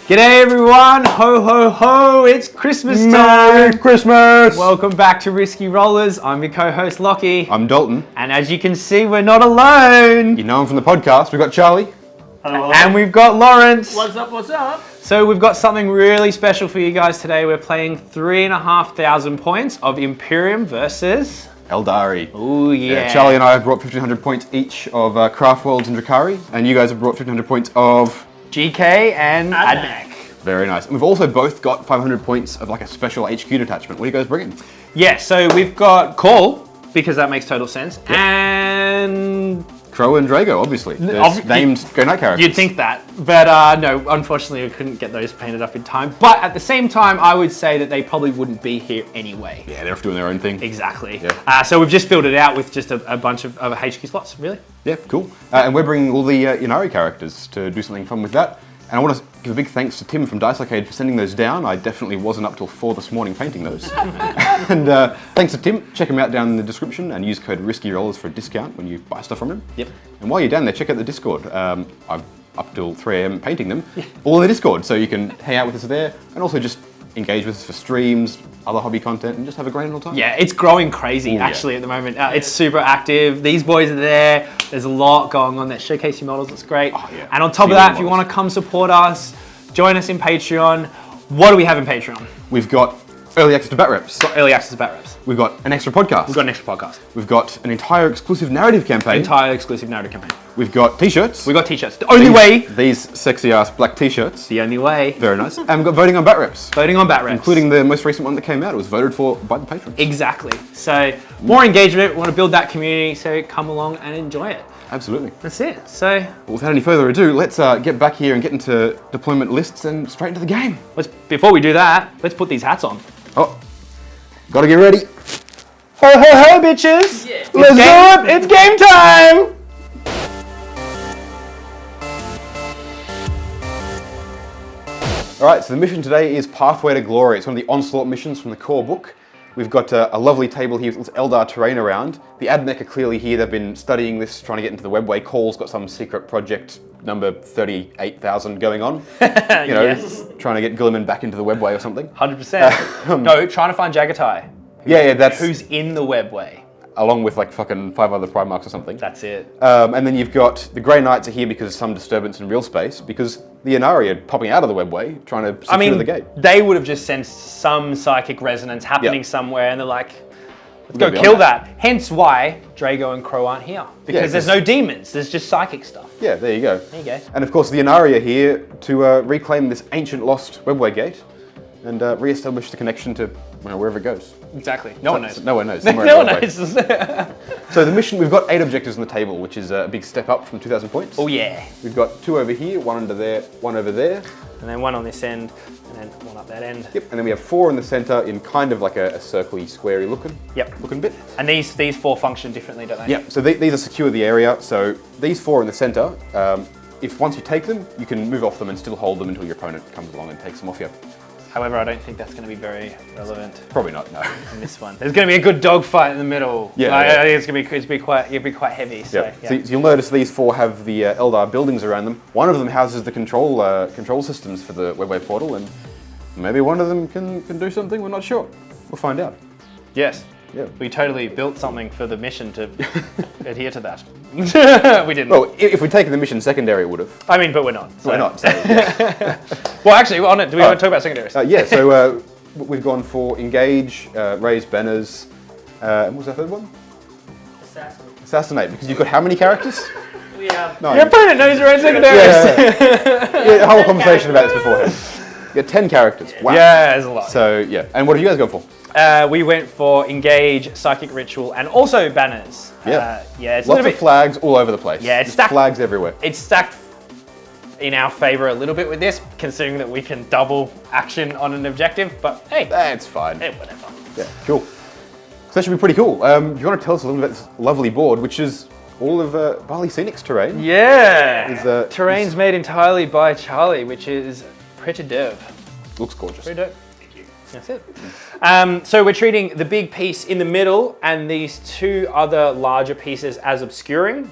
G'day everyone, ho ho ho, it's Christmas time. Merry Christmas! Welcome back to Risky Rollers. I'm your co-host Lockie. I'm Dalton. And as you can see, we're not alone. You know him from the podcast. We've got Charlie. Hello. And we've got Lawrence. What's up, what's up? So we've got something really special for you guys today. We're playing 3,500 points of Imperium versus... Aeldari. Oh yeah. Charlie and I have brought 1,500 points each of Craftworlds and Drukhari, and you guys have brought 1,500 points of... GK and Admech. Very nice. And we've also both got 500 points of like a special HQ detachment. What are you guys bringing? Yeah, so we've got Call, because that makes total sense, Yep. and... Crow and Drago, obviously. They're named Grey Knight characters. You'd think that, but no, unfortunately we couldn't get those painted up in time. But at the same time, I would say that they probably wouldn't be here anyway. Yeah, they're off doing their own thing. Exactly. Yeah. So we've just filled it out with just a bunch of HQ slots, really. Yeah, cool. And we're bringing all the Ynnari characters to do something fun with that. And I want to give a big thanks to Tim from Dice Arcade for sending those down. I definitely wasn't up till 4 this morning painting those. And thanks to Tim. Check him out down in the description and use code RiskyRollers for a discount when you buy stuff from him. Yep. And while you're down there, check out the Discord. I'm up till 3 AM painting them. All in the Discord, so you can hang out with us there and also just engage with us for streams, other hobby content, and just have a great little time. Yeah, it's growing crazy actually at the moment. It's super active. These boys are there. There's a lot going on. That showcase your models. It's great. Oh, yeah. And on top of that, if you want to come support us, join us in Patreon. What do we have in Patreon? We've got early access to bat reps. Got early access to bat reps. We've got an extra podcast. We've got an extra podcast. We've got an entire exclusive narrative campaign. Entire exclusive narrative campaign. We've got t-shirts. We got t-shirts. The only way. These sexy ass black t-shirts. The only way. Very nice. And we've got voting on bat reps. Voting on bat reps. Including the most recent one that came out. It was voted for by the patrons. Exactly. So more engagement. We want to build that community. So come along and enjoy it. Absolutely. That's it. So Well, without any further ado, let's get back here and get into deployment lists and straight into the game. before we do that, let's put these hats on. Oh, gotta get ready. Ho ho ho, bitches! Yeah. Let's do it! It's game time! All right, so the mission today is Pathway to Glory. It's one of the Onslaught missions from the core book. We've got a lovely table here with Eldar terrain around. The Admech are clearly here. They've been studying this, trying to get into the webway. Cole's got some secret project number 38,000 going on. You know, Yes. trying to get Gilliman back into the webway or something. 100%. No, trying to find Jagatai. Yeah, that's Who's in the webway. along with like fucking 5 other Primarchs or something. That's it. And then you've got the Grey Knights are here because of some disturbance in real space, because the Ynnari are popping out of the webway, trying to secure the gate. They would have just sensed some psychic resonance happening Yep. somewhere, and they're like, let's We'll go go kill beyond that. Hence why Drago and Crow aren't here. Because there's no demons, there's just psychic stuff. Yeah, there you go. There you go. And of course, the Ynnari are here to reclaim this ancient lost webway gate and re-establish the connection to wherever it goes. Exactly. No one knows. No one knows. No Somewhere in one the webway. knows. So the mission, we've got 8 objectives on the table, which is a big step up from 2,000 points. Oh yeah. We've got 2 over here, 1 under there, 1 over there. And then one on this end, and then one up that end. Yep, and then we have 4 in the center in kind of like a circly, squarey looking bit. And these 4 function differently, don't they? Yeah, so these are secure the area. So these 4 in the center, if once you take them, you can move off them and still hold them until your opponent comes along and takes them off you. However, I don't think that's going to be very relevant Probably not, no. in this one. There's going to be a good dogfight in the middle. Yeah, Like, yeah. I think it'll be quite heavy. So, Yeah. yeah. So you'll notice these 4 have the Eldar buildings around them. One of them houses the control systems for the webway portal, and maybe one of them can do something. We're not sure. We'll find out. Yes. Yeah. We totally built something for the mission to adhere to that. We didn't. Well, if we'd taken the mission secondary, it would have. I mean, but we're not. So. We're not. So, yeah. Well, actually, on it, do we want to talk about secondaries? Yeah. So we've gone for engage, raise banners. What was that third one? Assassinate. Because you've got how many characters? We have... No. Your opponent knows your own secondaries. Yeah, a whole conversation about this beforehand. You got 10 characters. Wow. Yeah, there's a lot. So yeah. And what did you guys go for? We went for engage, psychic ritual, and also banners. Yeah. Yeah, it's a Lots little of bit. flags all over the place. Yeah, it's Just stacked. flags everywhere. It's stacked in our favor a little bit with this, considering that we can double action on an objective. But hey, That's fine. hey, whatever. Yeah, cool. So that should be pretty cool. Do you want to tell us a little bit about this lovely board, which is all of Barley Scenics terrain? Yeah. Terrain's made entirely by Charlie, which is pretty dope. Looks gorgeous. Pretty dope. That's it. So we're treating the big piece in the middle and these 2 other larger pieces as obscuring.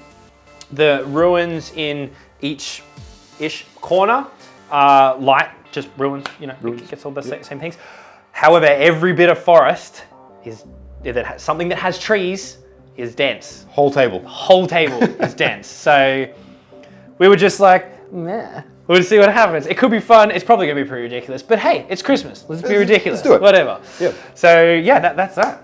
The ruins in each-ish corner are light just ruins, it gets all the same things. However, every bit of forest something that has trees is dense. Whole table Is dense. So we were just like, nah. We'll see what happens. It could be fun. It's probably going to be pretty ridiculous. But hey, it's Christmas. Let's be ridiculous. Let's do it. Whatever. Yeah. So yeah, that's that.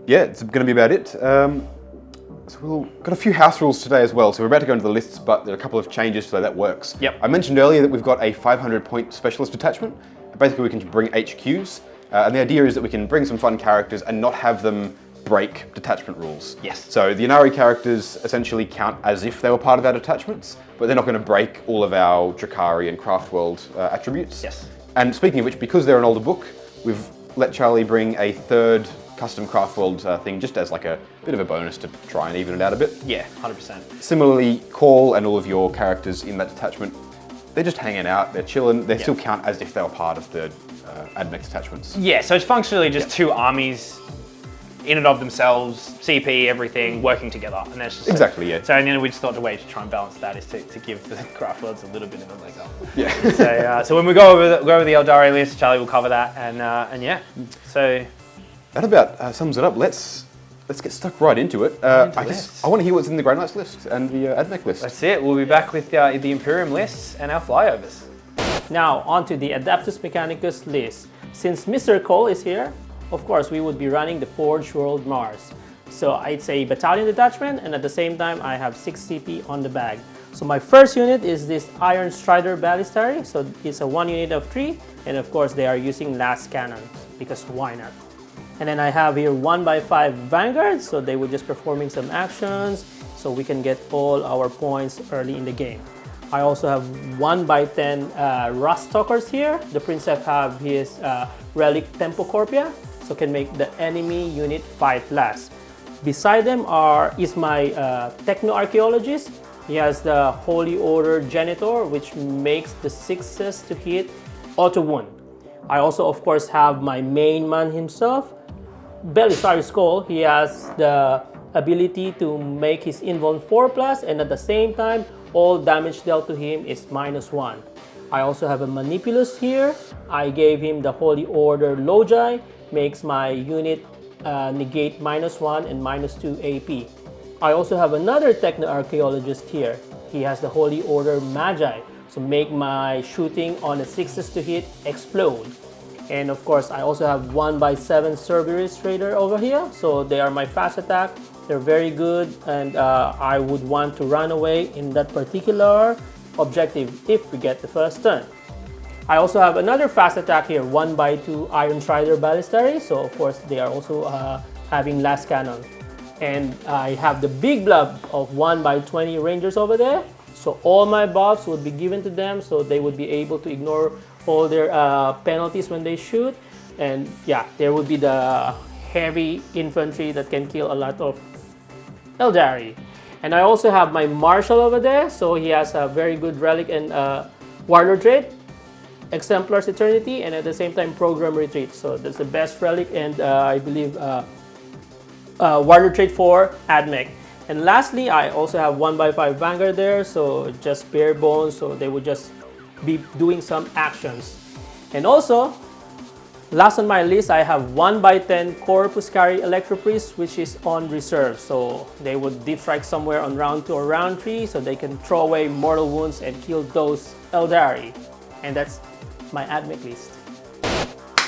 Yeah, it's going to be about it. So we've got a few house rules today as well. So we're about to go into the lists, but there are a couple of changes so that works. Yep. I mentioned earlier that we've got a 500-point specialist detachment. Basically, we can bring HQs. And the idea is that we can bring some fun characters and not have them break detachment rules. Yes. So the Ynnari characters essentially count as if they were part of our detachments, but they're not going to break all of our Drukhari and Craftworld attributes. Yes. And speaking of which, because they're an older book, we've let Charlie bring a third custom Craftworld thing just as like a bit of a bonus to try and even it out a bit. Yeah, 100%. Similarly, Call and all of your characters in that detachment, they're just hanging out, they're chilling, they still count as if they were part of the AdMech detachments. Yeah, so it's functionally just two armies in and of themselves, CP, everything, working together. And that's just exactly, yeah. So and then we just thought the way to try and balance that is to give the Craftworlds a little bit of a leg up. Yeah. So when we go over the Aeldari list, Charlie will cover that, and yeah. So that about sums it up. Let's get stuck right into it. I guess I want to hear what's in the Grey Knights list and the AdMech list. That's it. We'll be back with the Imperium lists and our flyovers. Now, on to the Adeptus Mechanicus list. Since Mr. Cole is here, of course, we would be running the Forge World Mars. So it's a battalion detachment, and at the same time, I have 6 CP on the bag. So my first unit is this Iron Strider Ballistary. So it's a 1 unit of 3, and of course, they are using last cannon, because why not? And then I have here 1x5 Vanguard, so they were just performing some actions, so we can get all our points early in the game. I also have 1x10 Rust Stalkers here. The Princeps have his Relic Tempo Corpia, so can make the enemy unit fight last. Beside them is my Techno Archaeologist. He has the Holy Order Genitor, which makes the 6s to hit auto wound. I also, of course, have my main man himself, Belisarius Skull. He has the ability to make his invuln 4+, and at the same time, all damage dealt to him is -1. I also have a Manipulus here. I gave him the Holy Order Logi, makes my unit negate -1 and -2 AP. I also have another Techno Archaeologist here. He has the Holy Order Magi, so make my shooting on the 6s to hit explode. And of course, I also have 1x7 Cerberus Raider over here, so they are my fast attack. They're very good, and I would want to run away in that particular objective if we get the first turn. I also have another fast attack here, 1x2 Iron Strider Ballistary, so of course they are also having last cannon. And I have the big blob of 1x20 Rangers over there, so all my buffs would be given to them, so they would be able to ignore all their penalties when they shoot. And yeah, there would be the heavy infantry that can kill a lot of Aeldari. And I also have my Marshal over there, so he has a very good Relic and Warlord trait, Exemplar's Eternity, and at the same time Program Retreat. So that's the best Relic, and I believe Warlord trait for AdMech. And lastly, I also have 1x5 Vanguard there, so just bare bones, so they would just be doing some actions. And also, last on my list, I have 1x10 Corpus Cari Electro Priest, which is on reserve. So they would deep strike somewhere on round 2 or round 3, so they can throw away mortal wounds and kill those Aeldari. And that's my AdMech list.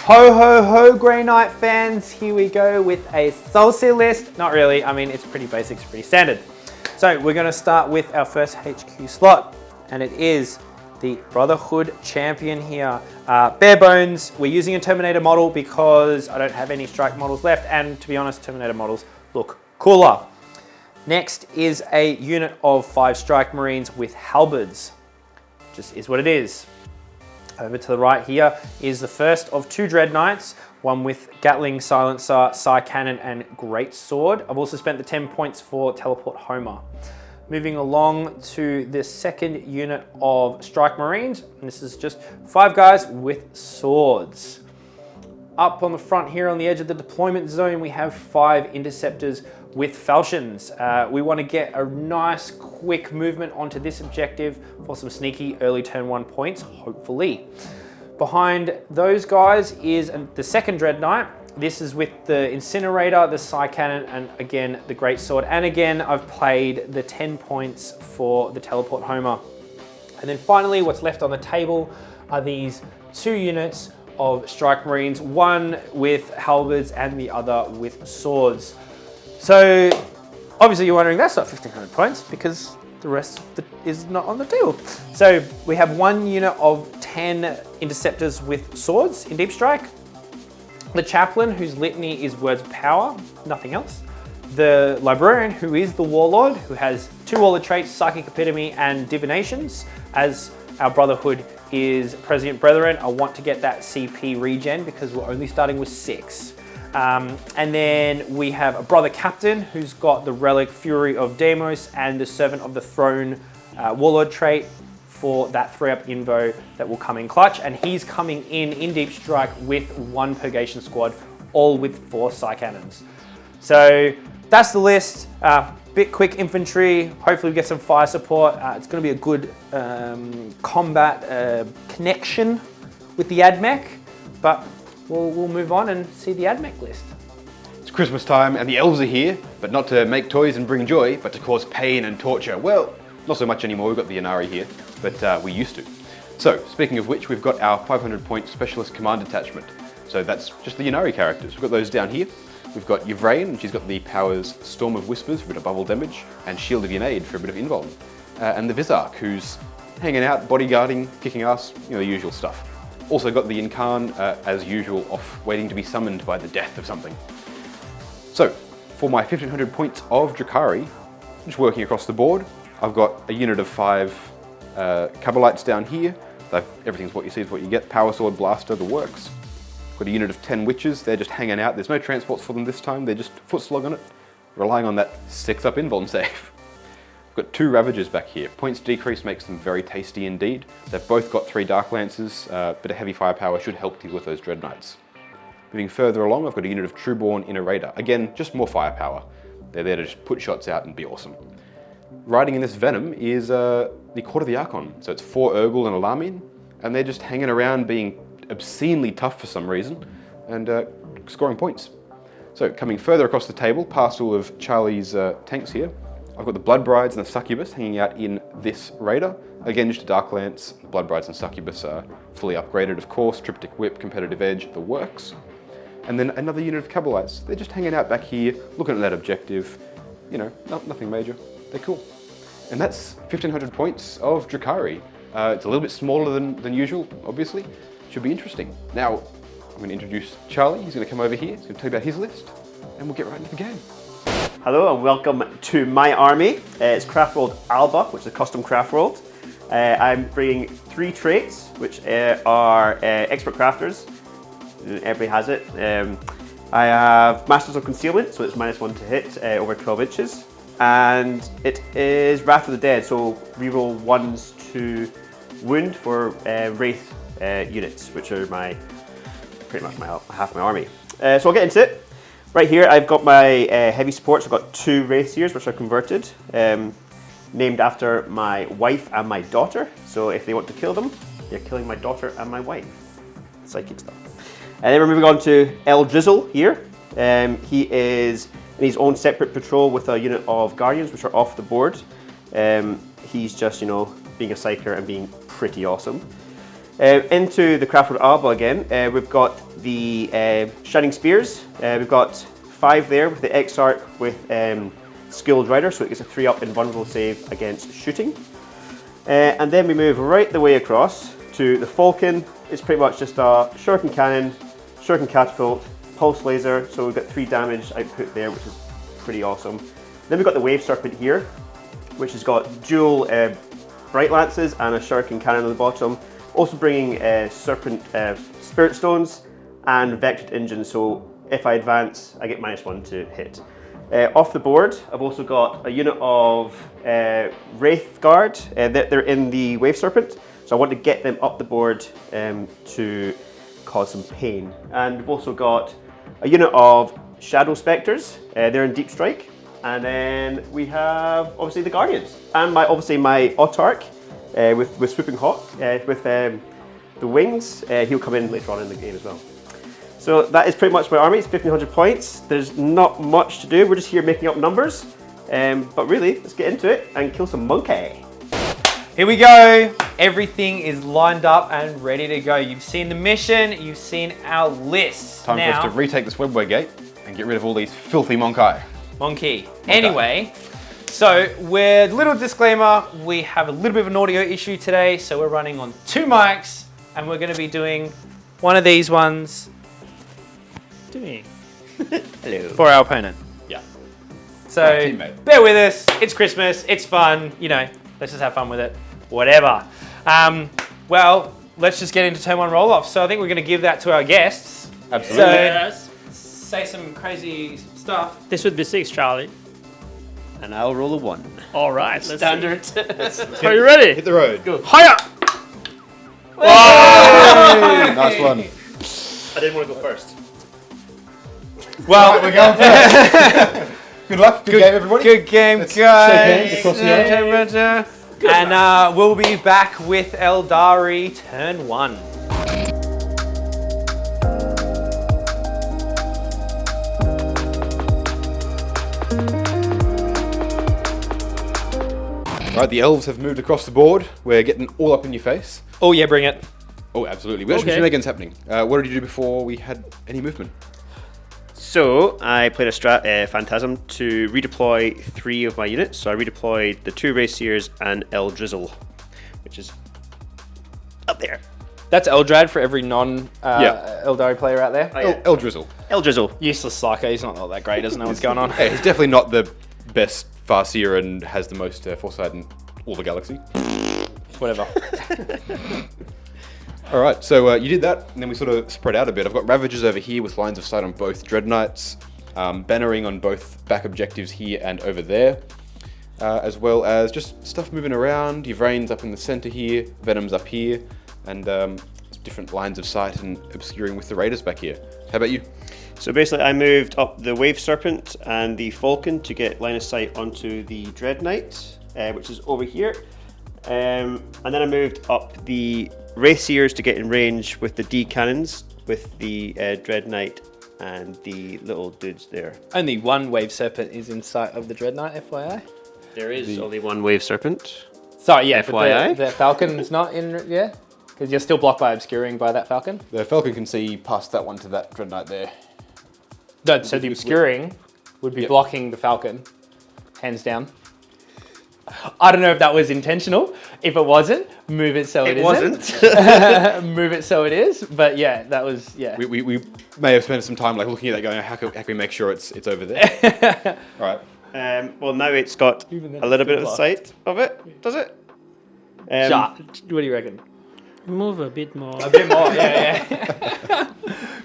Ho ho ho, Grey Knight fans! Here we go with a Solstice list. Not really. I mean, it's pretty basic, it's pretty standard. So we're going to start with our first HQ slot, and it is the Brotherhood Champion here. Bare bones, we're using a Terminator model because I don't have any strike models left, and to be honest, Terminator models look cooler. Next is a unit of 5 Strike Marines with halberds. Just is what it is. Over to the right here is the first of 2 Dread Knights, one with Gatling, Silencer, Psy Cannon, and Great Sword. I've also spent the 10 points for Teleport Homer. Moving along to the second unit of Strike Marines, and this is just 5 guys with swords. Up on the front here on the edge of the deployment zone, we have 5 Interceptors with falchions. We want to get a nice quick movement onto this objective for some sneaky early turn 1 points, hopefully. Behind those guys is the second Dread Knight. This is with the Incinerator, the Psy Cannon, and again, the Great Sword. And again, I've played the 10 points for the Teleport Homer. And then finally, what's left on the table are these 2 units of Strike Marines, one with halberds and the other with swords. So obviously you're wondering, that's not 1,500 points because the rest is not on the table. So we have 1 unit of 10 Interceptors with swords in Deep Strike. The Chaplain, whose litany is Words of Power, nothing else. The Librarian, who is the Warlord, who has 2 Warlord traits, Psychic Epitome and Divinations. As our Brotherhood is President Brethren, I want to get that CP regen because we're only starting with 6. And then we have a Brother Captain who's got the Relic Fury of Deimos and the Servant of the Throne Warlord trait for that 3-up invo that will come in clutch. And he's coming in Deep Strike with 1 Purgation Squad, all with 4 Psy Cannons. So that's the list. Bit quick infantry. Hopefully we get some fire support. It's going to be a good combat connection with the AdMech, but we'll move on and see the AdMech list. It's Christmas time and the elves are here, but not to make toys and bring joy, but to cause pain and torture. Well, not so much anymore. We've got the Ynnari here, but we used to. So, speaking of which, we've got our 500-point Specialist Command Detachment. So that's just the Ynnari characters. We've got those down here. We've got Yvraine, and she's got the powers Storm of Whispers for a bit of bubble damage, and Shield of Ynnade for a bit of invuln. And the Vizark, who's hanging out, bodyguarding, kicking ass, you know, the usual stuff. Also got the Incarn, as usual, off waiting to be summoned by the death of something. So, for my 1,500 points of Drukhari, just working across the board, I've got a unit of 5 Cabalites down here. Everything's what you see is what you get. Power Sword, Blaster, the works. Got a unit of 10 Witches, they're just hanging out. There's no transports for them this time, they're just foot slog on it, relying on that 6-up invuln save. We've got 2 Ravagers back here. Points decrease makes them very tasty indeed. They've both got 3 Dark Lances, bit of heavy firepower should help deal with those Dread Knights. Moving further along, I've got a unit of Trueborn Inner Raider. Again, just more firepower. They're there to just put shots out and be awesome. Riding in this Venom is the Court of the Archon. So it's 4 Urgul and a Lamin, and they're just hanging around being obscenely tough for some reason, and scoring points. So coming further across the table, past all of Charlie's tanks here, I've got the Blood Brides and the Succubus hanging out in this Raider. Again, just a Dark Lance. Blood Brides and Succubus are fully upgraded, of course. Triptych Whip, Competitive Edge, the works. And then another unit of Cabalites. They're just hanging out back here, looking at that objective. You know, nothing major. They're cool. And that's 1,500 points of Drukhari. It's a little bit smaller than usual, obviously. Should be interesting. Now, I'm going to introduce Charlie. He's going to come over here. He's going to tell you about his list, and we'll get right into the game. Hello and welcome to my army. It's Craftworld Alba, which is a custom Craftworld. I'm bringing 3 traits, which are Expert Crafters. Everybody has it. I have Masters of Concealment, so it's -1 to hit over 12 inches. And it is Wrath of the Dead, so reroll 1s to wound for Wraith units, which are pretty much half my army. So I'll get into it. Right here, I've got my heavy supports. I've got 2 Wraithseers, which are converted, named after my wife and my daughter. So if they want to kill them, they're killing my daughter and my wife. Psychic stuff. And then we're moving on to Eldrizzle here. He is in his own separate patrol with a unit of Guardians, which are off the board. He's just, you know, being a psyker and being pretty awesome. Into the Craftworld Alba again, we've got the Shining Spears. We've got 5 there with the Exarch with Skilled Rider, so it gets a 3-up invulnerable save against shooting. And then we move right the way across to the Falcon. It's pretty much just a Shuriken Cannon, Shuriken Catapult, Pulse Laser, so we've got 3 damage output there, which is pretty awesome. Then we've got the Wave Serpent here, which has got dual Bright Lances and a Shuriken Cannon on the bottom. Also bringing Serpent Spirit Stones and Vectored Engine, so if I advance, I get -1 to hit. Off the board, I've also got a unit of Wraith Guard. They're in the Wave Serpent, so I want to get them up the board to cause some pain. And we've also got a unit of Shadow Spectres. They're in Deep Strike. And then we have, obviously, the Guardians. And obviously my Autarch. With Swooping Hawk, with the the wings, he'll come in later on in the game as well. So that is pretty much my army. It's 1,500 points. There's not much to do. We're just here making up numbers. But really, let's get into it and kill some monkey. Here we go. Everything is lined up and ready to go. You've seen the mission. You've seen our list. Time for us to retake this webway gate and get rid of all these filthy Monkey. Anyway, so we're little disclaimer. We have a little bit of an audio issue today, so we're running on 2 mics, and we're going to be doing one of these ones To me. Hello. for our opponent. Yeah. So teammate. bear with us. It's Christmas. It's fun. You know, let's just have fun with it. Whatever. Well, let's just get into turn 1 roll-off. So I think we're going to give that to our guests. Absolutely. So Yes. say some crazy stuff. This would be 6, Charlie. And I'll roll a 1. All right. Let's Standard. see. Are you ready? Hit the road. Go. Hiya! Nice one. I didn't want to go first. Well, We're going first. Good luck. Good game, everybody. good game, Let's guys. shake hands across the And we'll be back with Aeldari turn 1. Right, the elves have moved across the board. We're getting all up in your face. Oh yeah, bring it. Oh, absolutely. Which Okay. shenanigans happening? What did you do before we had any movement? So I played a strat Phantasm to redeploy 3 of my units. So I redeployed the 2 Raciers and Eldrizzle, which is up there. That's Eldrad for every non Yeah. Eldari player out there. Eldrizzle. Eldrizzle. Useless Slacker, he's not all that great, doesn't know what's going on. Hey, he's definitely not the best Farseer and has the most foresight in all the galaxy. Whatever. All right, so you did that, and then we sort of spread out a bit. I've got Ravagers over here with lines of sight on both Dread Knights, bannering on both back objectives here and over there, as well as just stuff moving around. Yvraine's up in the center here, Venom's up here, and different lines of sight and obscuring with the Raiders back here. How about you? So basically, I moved up the Wave Serpent and the Falcon to get line of sight onto the Dread Knight, which is over here. And then I moved up the Raciers to get in range with the D cannons with the Dread Knight and the little dudes there. Only one Wave Serpent is in sight of the Dread Knight, FYI. There is only one Wave Serpent. Sorry, yeah, FYI? but the Falcon's not in, yeah? Because you're still blocked by obscuring by that Falcon. The Falcon can see past that one to that Dread Knight there. No, so the obscuring would be Yep. blocking the Falcon, hands down. I don't know if that was intentional. If it wasn't, move it so it isn't. wasn't. Move it so it is. But yeah, that was, yeah. We may have spent some time like looking at that, going, how can we make sure it's over there? All right. Well, now it's got Even then a little it's bit of still sight of it, does it? Shot. What do you reckon? Move a bit more. A bit more, yeah.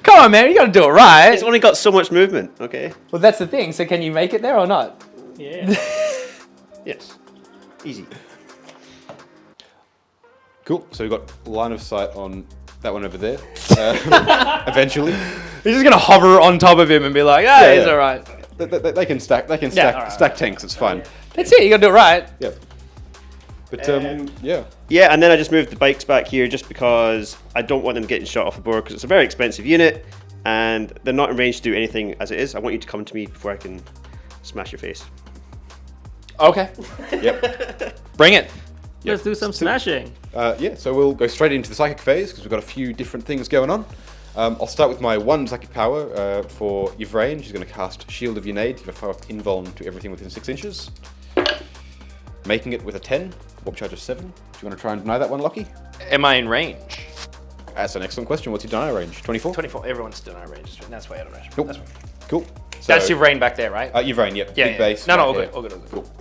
Come on, man, you gotta do it right. It's only got so much movement, okay? Well, that's the thing. So can you make it there or not? Yeah. Yes. Easy. Cool. So we've got line of sight on that one over there. Eventually, You're just gonna hover on top of him and be like, ah, Yeah, he's yeah. all right. they can stack. They can Yeah, stack alright, stack tanks. It's fine. That's it. You gotta do it right. Yeah. But yeah. Yeah, and then I just moved the bikes back here just because I don't want them getting shot off the board because it's a very expensive unit and they're not in range to do anything as it is. I want you to come to me before I can smash your face. Okay. Yep. Bring it. Let's do some smashing. Yeah. So we'll go straight into the psychic phase because we've got a few different things going on. I'll start with my 1 psychic power for Yvraine. She's going to cast Shield of Ynnari. Give a 5 invuln to everything within 6 inches. Making it with a 10. Warp charge of 7. Do you want to try and deny that one, Lockie? Am I in range? That's an excellent question. What's your deny range? 24? 24. Everyone's deny range. That's way out of range. Cool. That's, Cool. that's your rain back there, right? Yvraine, yep. Yeah, Big yeah. base. No, no, right all here. good, all good, all good. Cool.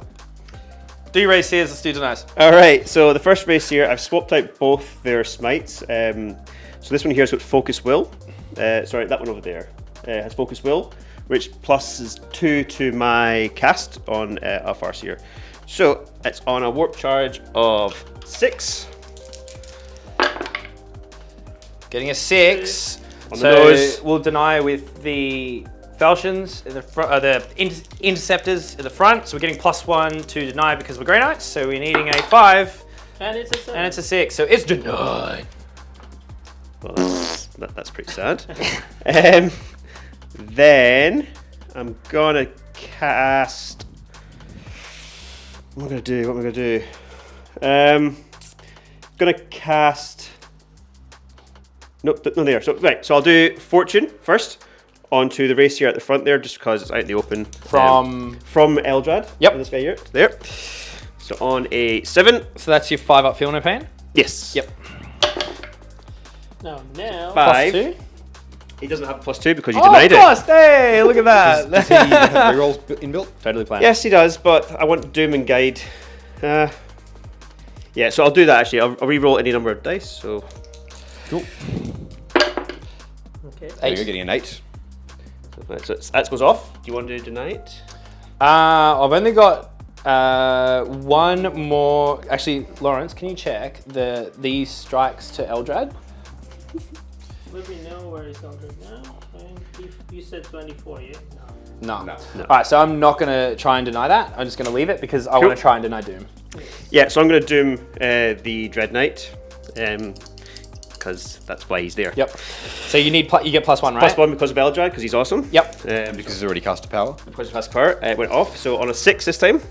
Do your race here, let's do denies. All right, so the first race here, I've swapped out both their smites. So this one here has got Focus Will. Sorry, that one over there has Focus Will, which pluses 2 to my cast on a Farseer. So it's on a warp charge of 6. Getting a 6. On the So nose. we'll deny with the falchions, in the the interceptors at the front. So we're getting +1 to deny because we're Grey Knights. So we're needing a 5, And it's a 7. and it's a 6. So it's denied. Well, that's pretty sad. Then I'm gonna cast. What am I gonna do? Gonna cast. Nope, no there. So right, so I'll do Fortune first onto the racer at the front there, just because it's out in the open. From Eldrad. Yep. This guy here. There. So on a 7. So that's your 5 up, feel no pain. Yes. Yep. Now, Five. +2. He doesn't have +2 because you denied of course. Hey, look at that. Does he have rerolls inbuilt? Totally planned. Yes, he does, but I want Doom and Guide. Yeah, so I'll do that actually. I'll re-roll any number of dice. So Cool. Okay. So you're getting an 8. so that goes off. Do you want to deny it? I've only got one more. Actually, Lawrence, can you check these strikes to Eldrad? Let me know where it's Eldred now. And if you said 24, yeah? No. No. All right, so I'm not going to try and deny that. I'm just going to leave it because I want to try and deny Doom. Yeah, so I'm going to Doom the Dread Knight, because that's why he's there. Yep. So you need you get +1, right? +1 because of Eldrad, because he's awesome. Yep. Because he's already cast a power. Because of his power, it went off. So on a 6 this time.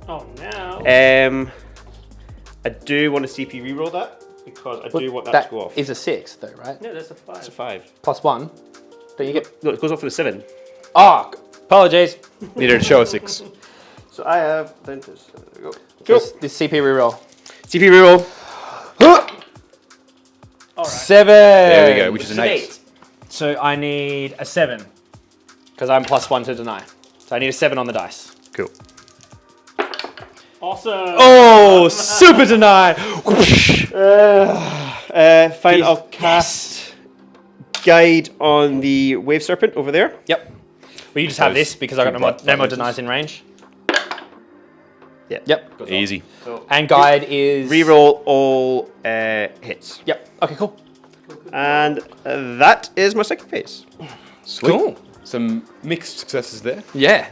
Oh, now. I do want to CP reroll that because I do want that to go off. Is a 6 though, right? No, that's a 5. It's a 5. +1. Don't you get? No, it goes off with a 7. Oh, apologies. Needed to show a 6. So I have. There we go. Cool. This CP reroll. CP reroll. All right. 7. There we go, which is an 8. So I need a 7 because I'm +1 to deny. So I need a 7 on the dice. Cool. Awesome. Oh, super deny. Fine, I'll cast Guide on the Wave Serpent over there. Yep. Well, you just have this because I got no more denies in range. Yeah. Yep. Easy. So And guide is reroll all hits. Yep. Okay. Cool. And that is my second phase. Sweet. Cool. Some mixed successes there. Yeah.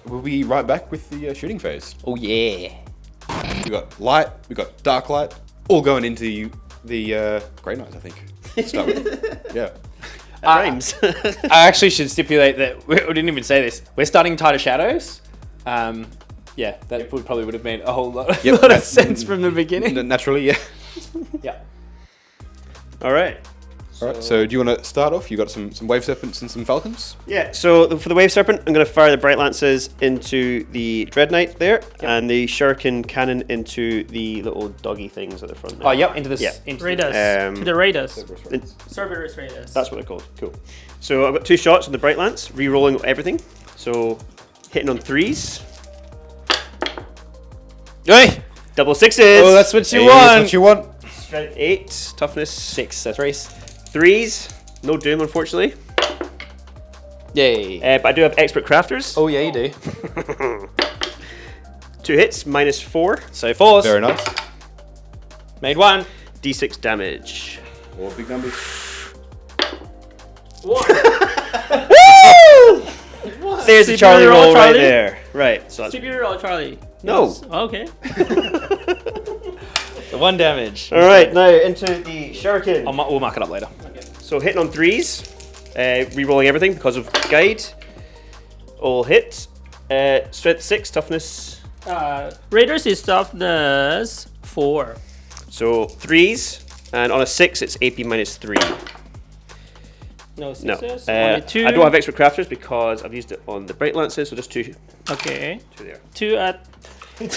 We'll be right back with the shooting phase. Oh yeah. We got light, we got dark light, all going into the Grey Knights, I think. To start with. Yeah. Rhymes. I actually should stipulate that we didn't even say this. We're starting Tighter Shadows. Yeah, that probably would have made a whole lot, Yep. lot of sense from the beginning. Naturally, yeah. Yeah. All right. All right. So do you want to start off? You got some Wave Serpents and some Falcons. Yeah, so for the Wave Serpent, I'm going to fire the Bright Lances into the Dread Knight there, and the Shuriken Cannon into the little doggy things at the front there. Oh, yep. Into this. Yeah. Into Raiders. To the Raiders. Cerberus Raiders. That's what they're called. Cool. So I've got 2 shots on the Bright Lance, re-rolling everything. So hitting on 3s. Hey! Double 6s. Oh, that's what you Hey, want. that's what you want. Strength 8, toughness 6. So 3s. 3s. No Doom, unfortunately. Yay. But I do have Expert Crafters. Oh yeah, you do. 2 hits, -4. So 4s. Very nice. Made 1. D6 damage. All big numbers. One. There's the CP Charlie roll, roll right Charlie. there. Right. So that's Superior roll, Charlie. No. Yes. Okay. So 1 damage. all right. Now into the Shuriken. We'll mark it up later. So hitting on 3s, re-rolling everything because of guide. All hit. Strength 6, toughness. Raiders is toughness 4. So 3s, and on a 6 it's AP -3. No No. sixes. Only 2. I don't have Expert Crafters because I've used it on the Bright Lances, so just 2 Okay. there. 2 at.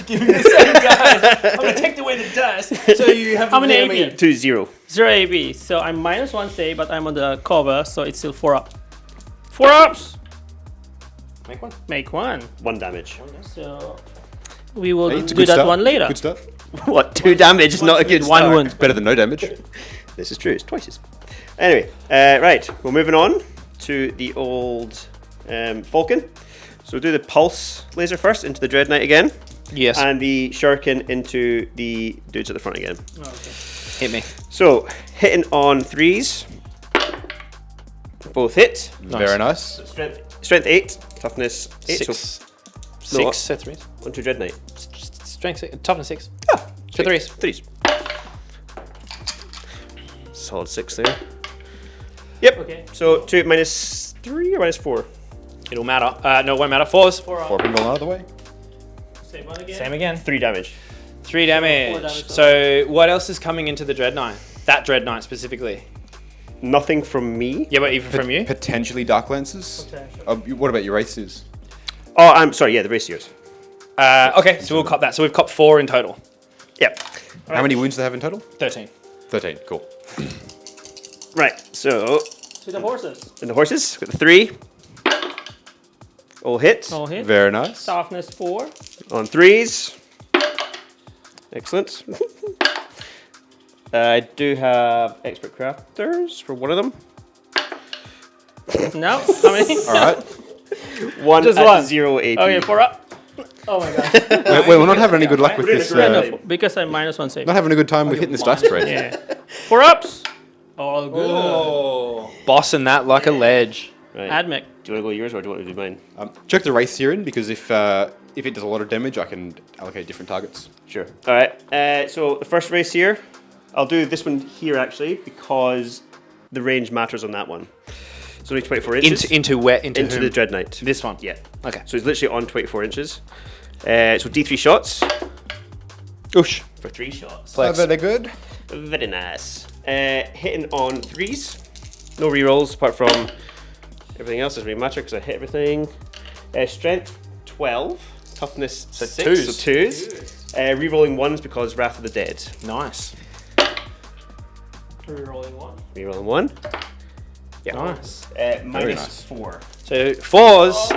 Giving the same guys. I'm gonna take away the dust. So you have How many to AP? 2, 0. 0 AB. So I'm -1 save, but I'm on the cover, so it's still 4 up. 4 ups! Make 1. Make 1. 1 damage. So we will Hey, it's a do good that start. one later. Good stuff. What? 2 damage is not a good One start. wound. Better than no damage. This is true. It's twice as. Anyway, right. We're moving on to the old Falcon. So we'll do the Pulse Laser first into the Dread Knight again. Yes. And the Shuriken into the dudes at the front again. Oh, okay. Hit me. So, hitting on 3s. Both hit. Very nice. Strength 8, toughness 8. 6. So 6 so 3s. onto Dread Knight. Strength 6. Toughness 6. Ah, So 3s. 3s. solid 6 there. Yep. Okay. So 2 minus 3 or minus 4? It'll matter. No, it won't matter. 4s. 4 up. 4 pinball out of the way. Same one again. Same again. 3 damage. 3 damage. 4 damage. So what else is coming into the Dread Knight? That Dread Knight specifically. Nothing from me. Yeah, but even from you? Potentially Dark Lances. Potential. What about your races? Oh, I'm sorry. Yeah, the raciers. Okay, so we'll cop that. So we've copped 4 in total. Yep. How many wounds do they have in total? 13. 13, cool. Right. So To the horses. and the horses got the 3. All hit All hit. Very nice. Toughness 4. on 3s. Excellent. I do have expert crafters for one of them. No. How many? All right. One Just at one. 0 AP. Okay, 4 up. Oh my god. We're not having any good luck with this. Because I'm -1 save. Not having a good time with hitting this dice tray. Yeah. 4 ups. All good. Oh. Bossing that like a ledge. Right. Admech. Do you want to go yours or do you want to do mine? Check the race here in because if it does a lot of damage, I can allocate different targets. Sure. All right. So the first race here, I'll do this one here actually because the range matters on that one. It's only 24 inches. Into where? Into Into the Dread Knight. This one? Yeah. Okay. So it's literally on 24 inches. So D3 shots Oosh. for 3 shots. Flex. Very good. Very nice. Hitting on 3s. No rerolls apart from everything else doesn't really matter because I hit everything. Strength 12. Toughness 6. twos. So 2s. Rerolling 1s because Wrath of the Dead. Nice. Rerolling 1. Rerolling 1. Yeah. Nice. Minus nice. 4. So 4s.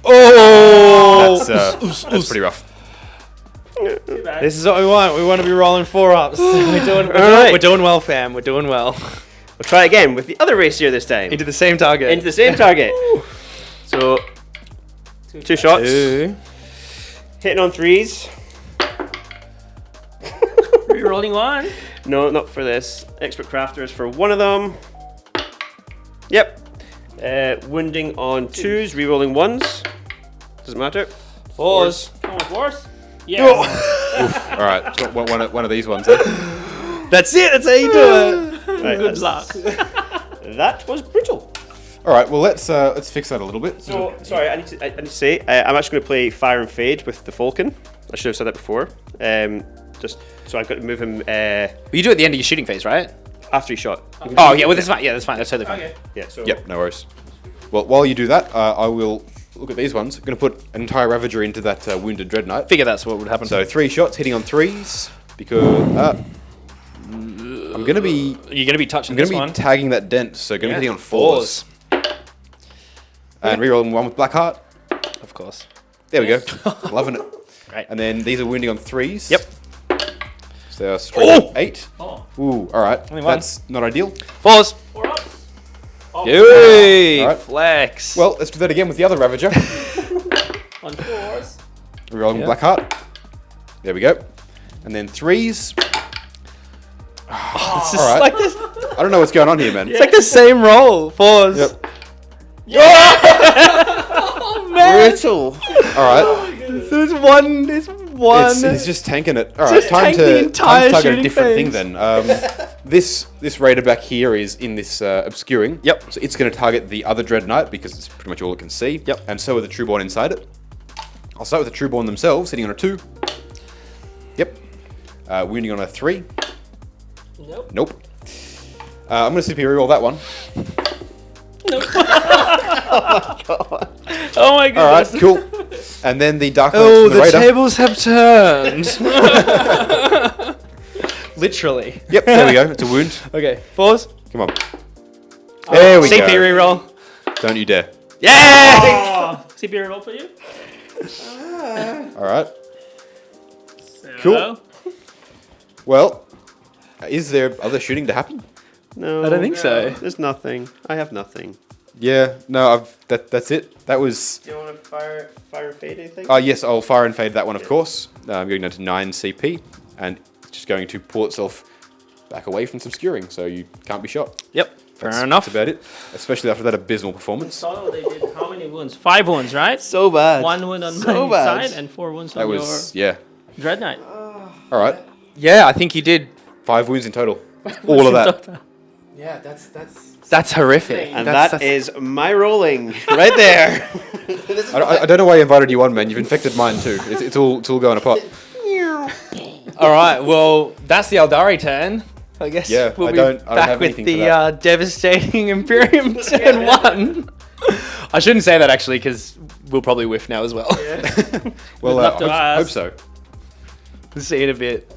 Oh! That's pretty rough. Too bad. This is what we want. We want to be rolling 4-ups. We're doing well, fam. We're doing well. We'll try again with the other racier this time. Into the same target. Into the same target. So 2 shots. 2. Hitting on 3s. Rerolling 1. No, not for this. Expert crafters for one of them. Yep. Wounding on 2s, rerolling 1s. Doesn't matter. 4s. Come on, horse. Yeah. All right, so one of these ones. Eh? That's it. That's how you do it. Right, Good luck. that was brutal. All right, well let's fix that a little bit. So sorry, I need to say I'm actually going to play Fire and Fade with the Falcon. I should have said that before. Just so I've got to move him You do it at the end of your shooting phase, right? after he shot. Oh, yeah. Well, that's fine. Yeah, that's fine. That's totally fine. Okay. Yeah. So Yep, no worries. Well, while you do that, I will look at these ones. I'm going to put an entire Ravager into that wounded Dread Knight. Figure that's what would happen. So 3 shots hitting on 3s because I'm going to be you're going to be touching I'm going this to be one. tagging that dent. So going to be hitting on 4s. 4s. And rerolling 1 with Blackheart. Of course. There we go. Loving it. Great. And then these are wounding on 3s. Yep. So they are straight 8. Oh. Ooh, all right. Only one. That's not ideal. 4s. 4 ups. Oh, Yay! All right. Flex. Well, let's do that again with the other Ravager. on 4s. Rerolling Yeah. Blackheart. There we go. And then 3s. it's just all right. like this. I don't know what's going on here, man. It's like the same roll. 4s. Yep. Oh man! brutal. All right. So it's one. It's just tanking it. All right, Just time tank the to entire target a shooting different phase. thing then. This raider back here is in this obscuring. Yep. So it's going to target the other Dread Knight because it's pretty much all it can see. Yep. And so are the Trueborn inside it. I'll start with the Trueborn themselves, hitting on a 2. Yep. Wounding on a 3. Nope. Nope. I'm going to CP reroll that one. Oh my All right, goodness. cool. And then the Dark Knight Oh, from the the raider. tables have turned. Literally. Yep, there we go. It's a wound. Okay, 4s. Come on. There we CP go. reroll. Don't you dare. Yeah! CP roll for you. All right. So, Cool. Well, is there other shooting to happen? No, I don't think so. There's nothing. I have nothing. Yeah, no, that's it. That was... Do you want to fire and fade anything? Yes, I'll fire and fade that one, of course. I'm going down to 9 CP, and it's just going to pull itself back away from some skewering, so you can't be shot. Yep, fair enough. That's about it, especially after that abysmal in performance. total, they did how many wounds? 5 wounds, right? So bad. 1 wound on So my bad. side and 4 wounds That on was, yeah. your Dread Knight. All right, Yeah, I think you did 5 wounds in total. all of that. Yeah, that's horrific. And that is my rolling right there. I don't know why I invited you on, man. You've infected mine too. It's all going apart. All right, well, that's the Aeldari turn. I guess Yeah, we'll I be don't back have with anything the for that. devastating Imperium Turn 1. I shouldn't say that actually, because we'll probably whiff now as well. Well, luck to I hope us. so. See you in a bit.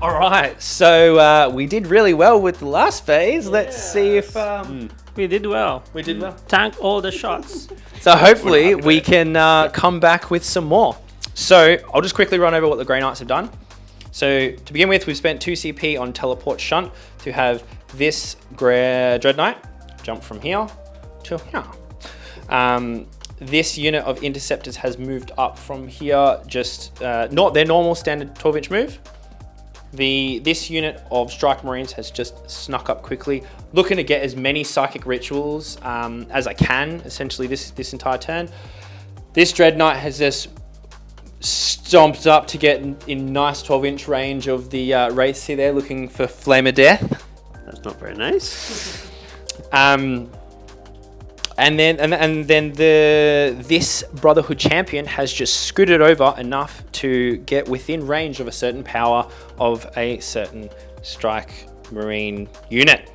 All right, so we did really well with the last phase. Let's see if We did well. we did well. Tanked all the shots. So hopefully we can come back with some more. So I'll just quickly run over what the Grey Knights have done. So to begin with, we've spent 2 CP on Teleport Shunt to have this Dread Knight jump from here to here. This unit of Interceptors has moved up from here, just not their normal standard 12-inch move. This unit of Strike Marines has just snuck up quickly, looking to get as many Psychic Rituals as I can, essentially this entire turn. This Dread Knight has just stomped up to get in nice 12-inch range of the Wraiths here. They're looking for Flame of Death. That's not very nice. And then this Brotherhood champion has just scooted over enough to get within range of a certain power of a certain Strike Marine unit.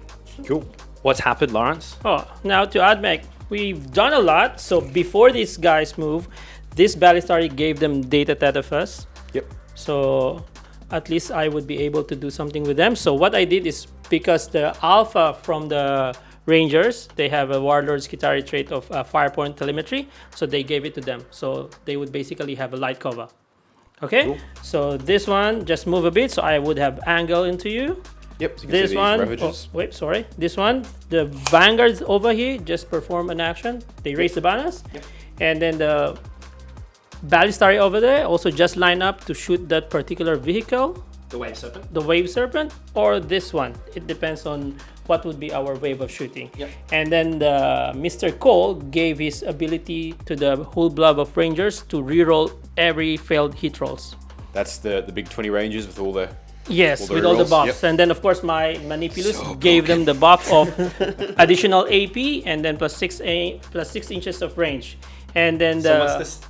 Cool. What's happened, Lawrence? Oh, now to add Mech, we've done a lot. So before these guys move, this Ballistari gave them data Tetafus. Yep. So at least I would be able to do something with them. So what I did is, because the alpha from the Rangers, they have a Warlord's Skitarii trait of Firepoint Telemetry, so they gave it to them. So they would basically have a light cover. Okay, Cool. so this one, just move a bit, so I would have angle into you. Yep. So you can This see these one, ravages. oh, wait, sorry. This one, the Vanguards over here just perform an action. They raise the banners. Yep. And then the Ballistari over there also just line up to shoot that particular vehicle, The Wave Serpent. the Wave Serpent, or this one. It depends on what would be our wave of shooting. Yep. And then the Mr. Cole gave his ability to the whole blob of Rangers to reroll every failed hit rolls. That's the big 20 Rangers with all the... Yes, All the with all the rerolls, buffs. yep. And then, of course, my Manipulus gave them the buff of additional AP and then plus 6 inches of range. And then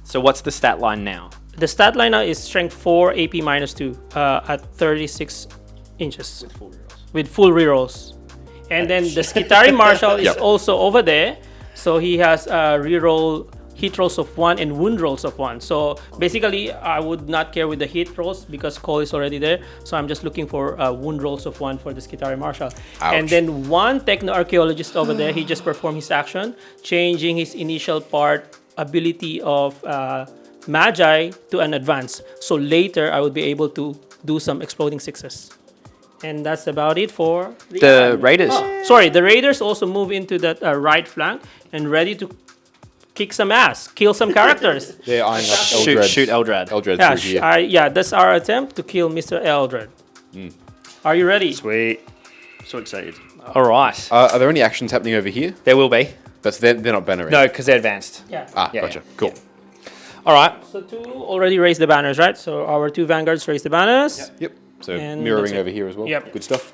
So what's the stat line now? the stat line now is strength 4, AP minus 2 at 36 inches with full rerolls. And then the Skitarii Marshal is Yep. also over there. So he has reroll hit rolls of 1 and wound rolls of 1. So basically, I would not care with the hit rolls because Cole is already there. So I'm just looking for wound rolls of 1 for the Skitarii Marshal. And then one Techno Archaeologist over there, he just performed his action, changing his initial part ability of Magi to an advance. So later, I would be able to do some exploding sixes. And that's about it for The Raiders. Oh, sorry, the Raiders also move into that right flank and ready to kick some ass, kill some characters. They're eyeing up Eldred. Shoot Eldrad. Eldred Yeah, through here. yeah, that's our attempt to kill Mr. Eldred. Are you ready? Sweet. So excited. All right. Are there any actions happening over here? There will be. They're not bannering. No, because they're advanced. Yeah. Yeah, Gotcha. yeah. Cool. All right. So 2 already raised the banners, right? So our 2 Vanguards raised the banners. Yep. So And mirroring that's it. over here as well. Yep. Good stuff.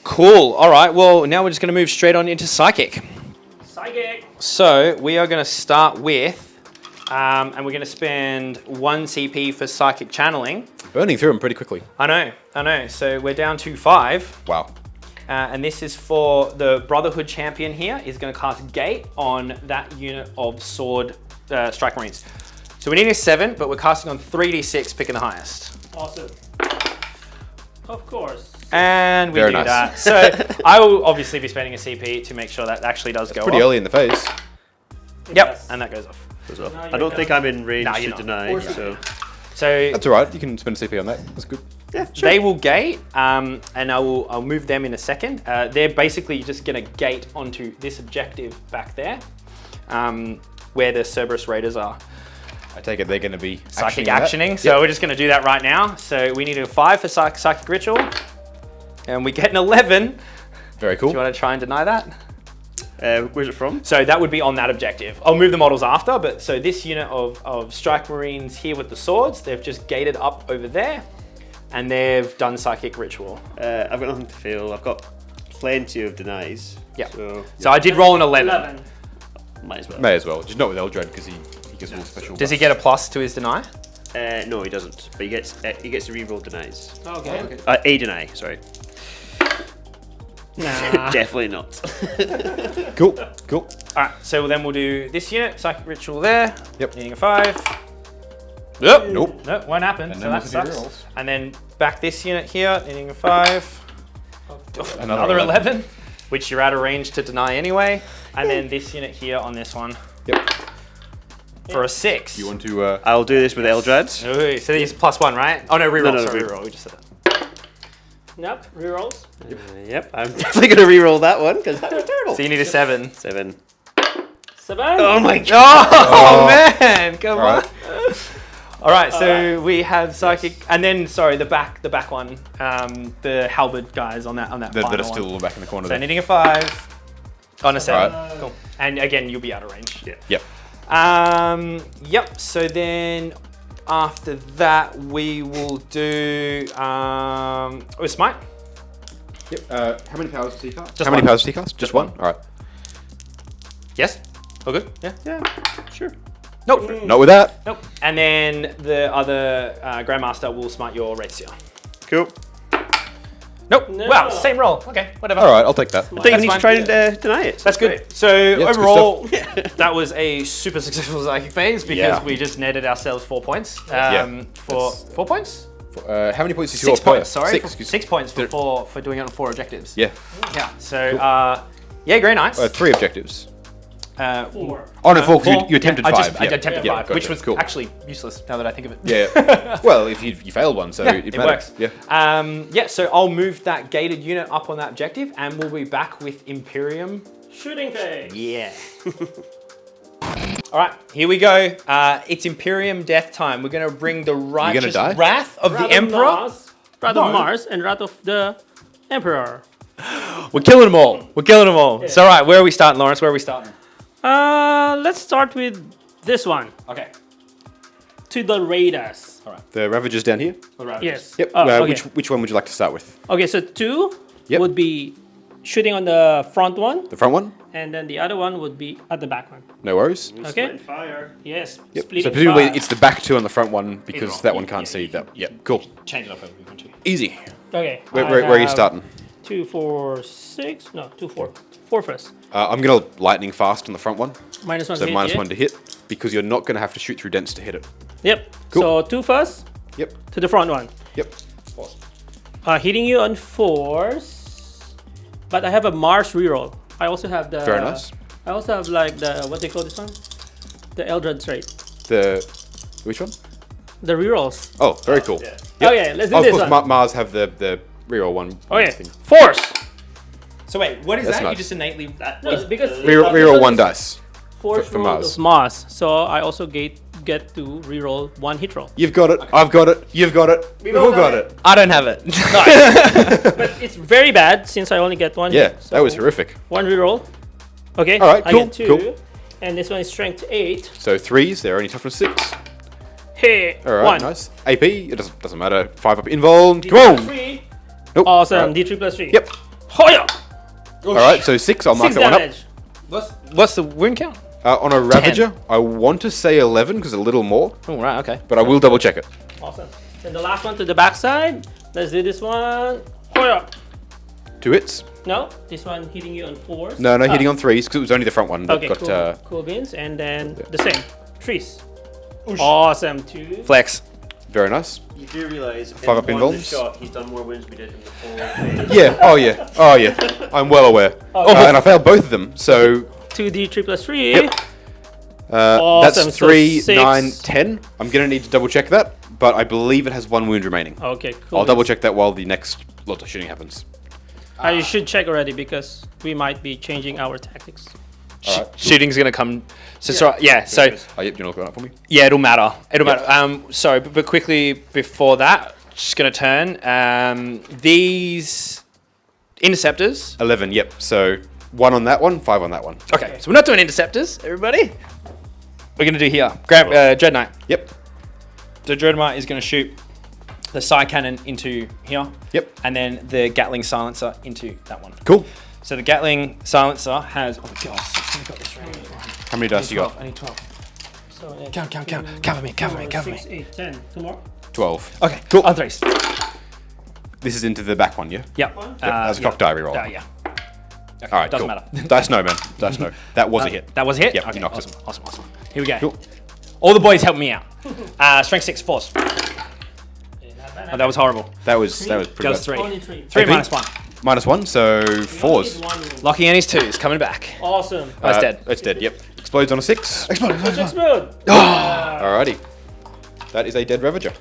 Cool. All right. Well, now we're just going to move straight on into Psychic. Psychic. So we are going to start with, and we're going to spend 1 CP for Psychic Channeling. Burning through them pretty quickly. I know. So we're down to 5. Wow. And this is for the Brotherhood champion here. Is going to cast Gate on that unit of Sword Strike Marines. So we need a 7, but we're casting on 3d6, picking the highest. Awesome. Of course. And we Very do nice. that. So I will obviously be spending a CP to make sure that actually does go Pretty off. early in the phase. Yep, and that goes off. As well. No, I you're don't think I'm in range No, to you're not. deny, so... So That's all right. You can spend a CP on that. That's good. they will gate, and I'll move them in a second. They're basically just going to gate onto this objective back there, where the Cerberus Raiders are. I take it they're going to be Psychic actioning actioning, so we're just going to do that right now. So we need a 5 for Psychic Ritual, and we get an 11. that. Very cool. Do you want to try and deny that? Where's it from? So that would be on that objective. I'll move the models after, but so this unit of Strike Marines here with the swords, they've just gated up over there, and they've done Psychic Ritual. I've got nothing to fail. I've got plenty of denies. Yeah. So I did roll an 11. might as well. May as well. Just not with Eldrad because he gets all special. Does he get a plus to his deny? No, he doesn't. But he gets to reroll denies. Okay. A deny, sorry. Nah. Definitely not. Cool. Alright, so then we'll do this unit, Psychic Ritual there. Yep. Needing a 5. Yep. Nope. No, won't happen, And so then that we'll do sucks. rerolls. And then back this unit here, needing a 5. Another 11, which you're out of range to deny anyway. And then this unit here on this one Yep. for a 6. You want to? I'll do this with Eldrad. Ooh, so these +1, right? Oh no, reroll. No, Sorry, reroll. reroll. We just said that. Nope. Rerolls. Yep, I'm definitely going to reroll that one because that was terrible. So you need a 7. 7. 7. Oh my god. Oh, man, come All on. right. All right, so we have Psychic, and then sorry, the back one, the halberd guys on that That final are still one. back in the corner So there. needing a 5 on a 7. Alright. Cool. And again, you'll be out of range. Yeah. Yep. Yep. So then after that, we will do Smite. Yep. How many powers does he cast? Just How many one. powers does he cast? Just one. All right. Yes. All good. Yeah. Yeah, sure. Nope. Not with that. Nope. And then the other Grandmaster will smite your Racier. Cool. Nope. No. Wow. Same roll. Okay. Whatever. All right, I'll take that. I think I That's need to fine. try and deny it. That's good. So it's good overall, that was a super successful psychic phase because Yeah. we just netted ourselves 4 points. Yeah. For 4 points? How many points is 6 your player? points. Sorry, 6. for, excuse 6 points There- for doing it on 4 objectives. Yeah. Yeah. So yeah, very nice. 3 objectives. 4. Oh no, 4 because Four. you attempted I 5. just, I attempted Yeah, 5, gotcha. which was Cool. actually useless now that I think of it. Yeah. Well, if you failed one, so Yeah, it it matters. works. Yeah. Yeah, so I'll move that gated unit up on that objective, and we'll be back with Imperium. Shooting phase. Yeah. All right, here we go. It's Imperium death time. We're gonna bring the righteous die? wrath of the Emperor. Wrath of Mars and Wrath of the Emperor. We're killing them all. We're killing them all. It's all right. Where are we starting, Lawrence? Where are we starting? Let's start with this one. Okay. To the Raiders. All right. The Ravagers down here. Yes. Yep. Oh, okay. Which one would you like to start with? Okay, so 2 Yep. would be shooting on the front one, The front one? and then the other one would be at the back one. No worries. Okay. Fire. Yes. Yep. Splitting So presumably fire. it's the back 2 on the front one because wrong. that one can't see that. Yep. Cool. Change it up over we want to. Easy. Okay. Where I are you have starting? 2, 4, 6. No, 2, 4. 4 first. I'm gonna lightning fast on the front one. -1 So hit, minus yeah? 1 to hit because you're not gonna have to shoot through dents to hit it. Yep. Cool. So 2 first Yep. to the front one. Yep. Hitting you on 4s, but I have a Mars reroll. I also have the. Very nice. I also have like the what they call this one, the Eldrad trait. Which one? The rerolls. Oh, very cool. yeah. Yep. Okay, let's do Oh, of this course, one. Mars have the reroll one. Okay, thing. force. So wait, what is That's that? nice. You just innately No, it's because Reroll 1 dice. Force for roll Mars. of Mars. So I also get to reroll 1 hit roll. You've got it. I've got it. You've got it. We've all got it. I don't have it. But it's very bad since I only get 1 Yeah, hit. that was horrific. 1 reroll. Okay. All right, I cool, get 2. cool. And this one is strength 8. So 3s, they're only toughness 6. Hey, All right, 1. nice. AP, it doesn't matter. 5 up involved. Come on. 3. Nope. Awesome. All right. D3 plus 3. Yep. Hoya! All right, so 6. I'll mark 6 that one up. damage. What's the wound count? On a Ravager, I want to say 11 because a little more, Oh right, okay. but I will double check it. Awesome. And the last one to the backside. Let's do this one. Hoya! 2 hits. No, this one hitting you on 4s. No, hitting on 3s because it was only the front one that Okay, got. cool. Cool beans. And then the same. 3s. Awesome. 2. Flex. Very nice. You do realise, Five up in the volts. shot, he's done more wins we did in the whole phase. Yeah. Oh yeah. Oh yeah. I'm well aware. And I failed both of them. So 2d3 plus 3. Yep. Awesome, that's so 3, 6. 9, 10. I'm gonna need to double check that, but I believe it has 1 wound remaining. Okay, cool. I'll double check that while the next lot of shooting happens. I should check already because we might be changing our tactics. All right. Shooting's gonna come. So sorry, yeah. So Oh, yep. Do you want to look that up for me? yeah, it'll matter. It'll Yeah. matter. Sorry, but quickly before that, just gonna turn. These interceptors. 11. Yep. So 1 on that one, 5 on that one. Okay, so we're not doing interceptors, everybody. We're going to do here. Dread Knight. Yep. The Dread Knight is going to shoot the side cannon into here. Yep. And then the Gatling silencer into that one. Cool. So the Gatling silencer has... Oh, God. I've got this ready. How many dice you got? I need 12. So, Count. Cover me. 6, 8, 10. 2 more. 12. Okay, cool. On threes. This is into the back one, yeah? Yep. Yep, that's a cock diary roll. Yeah. Okay, All right, doesn't cool. matter. Dice no, man. Dice no. That was a hit. That was a hit? Yep, Okay, you knocked it. awesome. Here we go. Cool. All the boys help me out. Strength 6, force. Yeah, not bad. Oh, that was horrible. That was pretty Goes bad. 3. Only 3. 3 AP? minus 1. -1, so You only 4s. need 1 wound. Locking in his 2s, coming back. Awesome. Oh, it's dead. It's dead, yep. Explodes on a 6. Let's explode. Alrighty. That is a dead Ravager.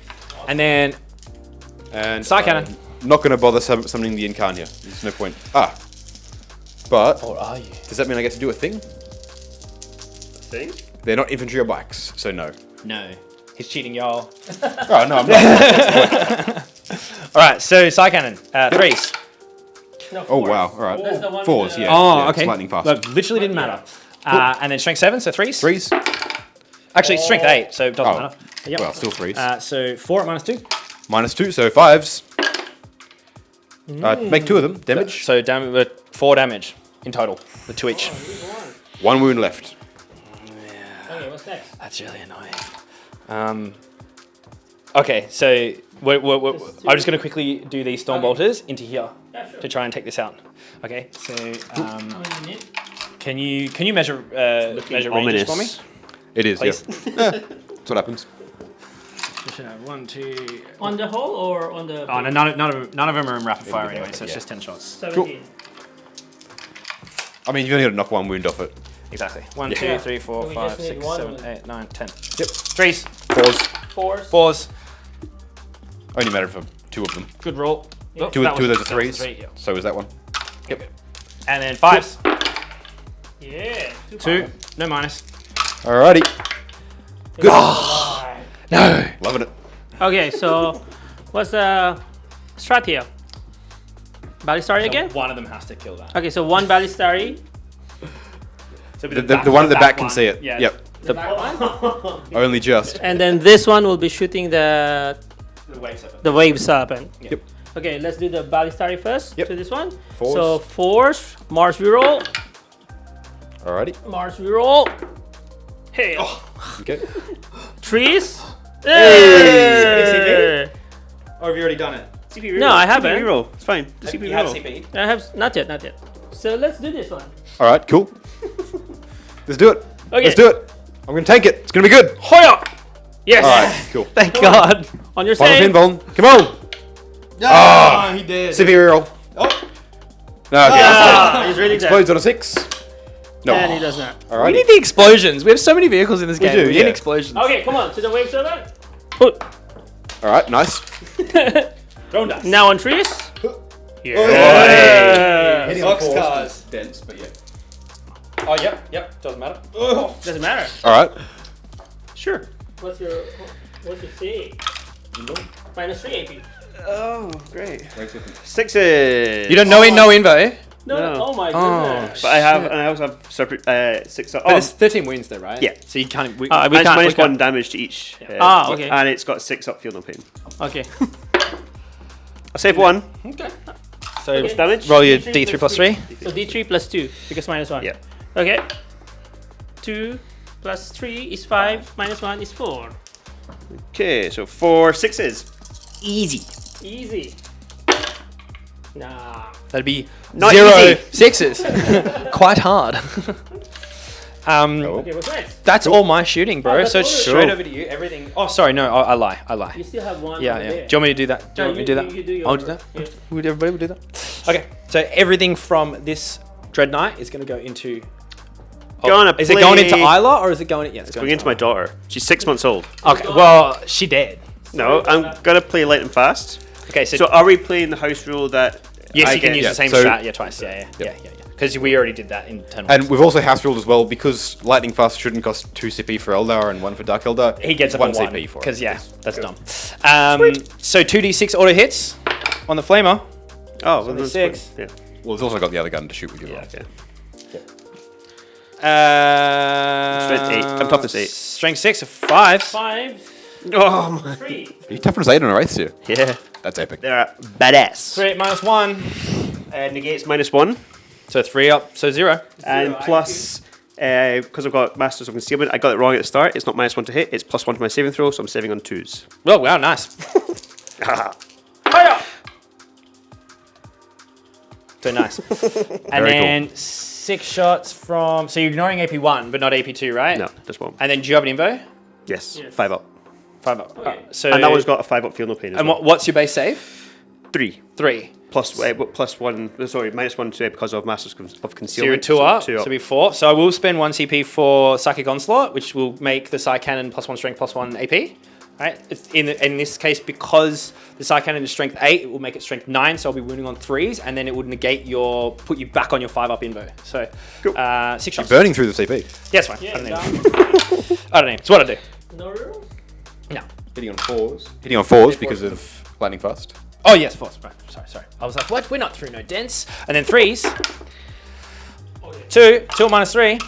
And then And Side cannon. Not going to bother summoning the Incarn here. There's no point. But Or are you? does that mean I get to do a thing? Thing? They're not infantry or bikes, so no. No. He's cheating, y'all. Oh, no, I'm not. Alright, so side cannon. 3s. No, Oh, 4s. wow. Alright. That's the one 4s, with the- yeah. Oh, yeah, okay. It's lightning fast. Look, literally didn't matter. And then strength 7, so 3s. 3s? Actually, strength 8, so it doesn't Oh. matter. Yep. Well, still 3s. So 4 at -2. -2, so 5s. Make 2 of them. Damage. So 4 damage in total, the 2 each. 1 wound left. Okay, what's next? That's really annoying. Okay, so I'm just going to quickly do these storm bolters into here Yeah, sure. to try and take this out. Okay, so How many you need? can you measure ranges for me? It is, Please. yeah. That's what happens. 1, 2. On the hole or on the... Oh no, none of them are in rapid fire anyway, so it's just 10 shots. 17. I mean, you've only got to knock 1 wound off it. Exactly. 1, Yeah. 2, 3, 4, So we 5, just need 6, one 7, of 8, 9, 10. Yep. 3s, 4s. 4s. 4s. Only mattered for 2 of them. Good roll. Yep. Two That of was- those are that was 3s. 3, yeah. So is that one. Yep. And then 5s. Yeah. 2, no minus. Alrighty. Good. No. Loving it. Okay, so what's the strat here? Ballistari again? One of them has to kill that. Okay, so 1 Ballistari. So The one at the back can see it. Yeah. Yep. The back one. Only just. And then this one will be shooting the The wave serpent. wave serpent. Yep. Okay, let's do the Ballistari first Yep. to this one. 4s. So 4s, Mars reroll, Alrighty. Mars reroll. Hey. Okay. 3s. Hey! Or have you already done it? CP reroll. No, I haven't. CP reroll. It's fine. The CP You have reroll. CP? I have not yet. So let's do this one. Alright, cool. Let's do it. Okay. Let's do it. I'm going to take it. It's going to be good. Hoya! Yes. Alright, cool. Thank God. On your Final save. pinball. Come on. Ah, he did. Severe roll. Oh. No, okay. Ah, he's really dead. Explodes on a 6. No. And he does not. We Alright. need the explosions. We have so many vehicles in this game. do, We yeah. need explosions. Okay, come on to the wave serpent. Alright, nice. Drone dice. Now on 3s. Yeah. Hitting Box on 4s cars. is dense, but yeah. Oh, yep. Doesn't matter. Oh. Doesn't matter. Alright. Sure. What's your save? -3 AP. Oh, great. 6s. You don't know no invo, eh? No. No. Oh my Oh, goodness. But I also have separate 6. But it's 13 wounds though, right? Yeah. So you can't. we and it's can't- minus we can't. 1 damage to each. Ah, okay. And it's got 6 up field on pain. Okay. I'll save 1. Okay. So Okay. Damage? roll your D3 D3 plus 3. So D3 plus 2 because -1. Yeah. Okay. 2 plus 3 is 5. -1 is 4. Okay, so 4 6s. Easy. Easy. Nah. That'd be Not 0 easy. 6s. Quite hard. Oh. Okay, what's next? That's all my shooting, bro. Oh, that's So it's all of it. straight Sure. over to you. Everything. Oh, sorry. No, I lie. You still have one. Yeah, over yeah. there. Do you want me to do that? Do you No, want me to do that? You do your I'll do that. yeah. Would everybody do that? Okay. So everything from this Dread Knight is going to go into. Is it going into Isla or is it going? Yeah, it's Going into my daughter. She's 6 months old. Okay. Well, she dead. No, I'm gonna play light and fast. Okay. So are we playing the house rule that? Yes, I you can get- use yeah, the same so- strat. Yeah, twice. Yeah. Because we already did that in turn one. And we've also house ruled as well because lightning fast shouldn't cost 2 CP for Eldar and 1 for Dark Eldar. He gets It's up on 1 one CP for it. because that's dumb. So 2d6 auto hits on the flamer. Oh, well, that's 26. fine. Yeah. Well, it's also got the other gun to shoot with you. Yeah. Right? Okay. Strength 8. I'm toughness 8. Strength 6, a 5. 5, Oh my. 3. Are you toughness 8 on a Wraith Seer? Yeah. That's epic. They're badass. 3 minus 1. Negates -1. So 3 up, so 0. And Zero, plus, because I've got Masters of Concealment, I got it wrong at the start. It's not -1 to hit, it's +1 to my saving throw, so I'm saving on 2s. Oh, wow, nice. So nice. And Very then 6 shots from. So you're ignoring AP1, but not AP2, right? No, just 1. And then do you have an invo? Yes, Yes. 5 up. 5 up. Okay. So And that one's got a 5 up feel no pain as And well. what's your base save? 3. 3. +1, sorry, -1 to it because of Masters of Concealment. So you're 2 up. So 2 So up. it'll be 4. So I will spend 1 CP for Psychic Onslaught, which will make the Psy Cannon +1 strength, +1 AP. Right? In this case, because the Psy Cannon is strength 8, it will make it strength 9, so I'll be wounding on 3s, and then it would negate put you back on your 5 up invo. So, Cool. 6 shots. Burning through the CP. Yeah, it's fine. Yeah, I don't need down. it. I don't need it. It's what I do. No rules? No. Hitting on 4s. Hitting on 4s because of lightning fast. Oh, yes, 4s. Right. Sorry. I was like, what? We're not through no dents. And then 3s. 2 minus 3.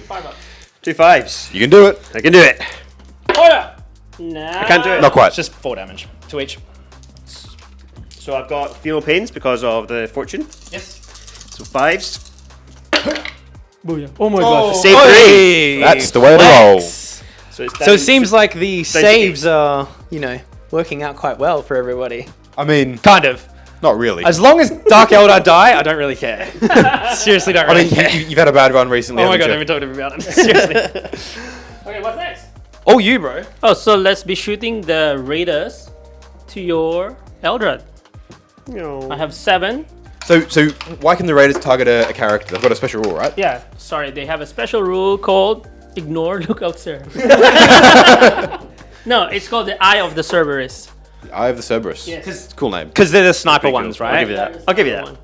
5 up. 2 5s. You can do it. I can do it. Order! Nah. I can't do it. Not quite. It's just 4 damage to each. So I've got feel no pains because of the fortune. Yes. So 5s. Booyah. Oh my god. Save 3. That's the way to roll. So it's So down it seems to- like the to saves are, working out quite well for everybody. I mean, Kind of. not really. As long as Dark Eldar die, I don't really care. Seriously, don't I really mean, care. you've had a bad run recently. Oh my god, haven't let you? me talk to me about it. Seriously. Okay, what's next? Oh, you, bro. Oh, so let's be shooting the Raiders to your Eldred. No. I have 7. So why can the Raiders target a character? They've got a special rule, right? Yeah, sorry, they have a special rule called ignore lookout sir. No, it's called the Eye of the Cerberus. The Eye of the Cerberus. Yes. It's a cool name. Because they're the sniper Pretty ones, cool. right? I'll give you that. I'll give you that. One.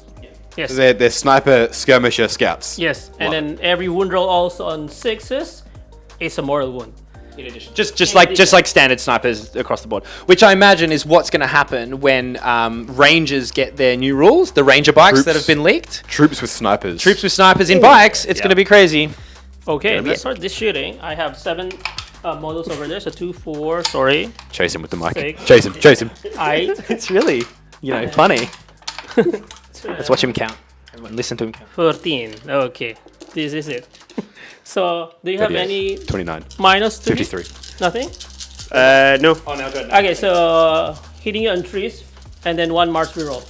Yes. So they're sniper skirmisher scouts. Yes, and Wow. then every wound roll also on 6s is a mortal wound. In addition. Just like standard snipers across the board. Which I imagine is what's going to happen when Rangers get their new rules, the Ranger bikes that have been leaked. Troops with snipers. Troops with snipers in bikes, it's Yeah. going to be crazy. Okay, let's start this shooting. I have 7 models over there, so 2, 4, sorry, Chase him with the mic. 6, Chase him. 8, It's really, funny. Let's watch him count. Everyone listen to him count. 14. Okay, this is it. So, do you have 38, any 29. minus to 53. hit? Nothing? No. Oh, now good. Okay, so hitting you on 3s, and then 1 Mars reroll.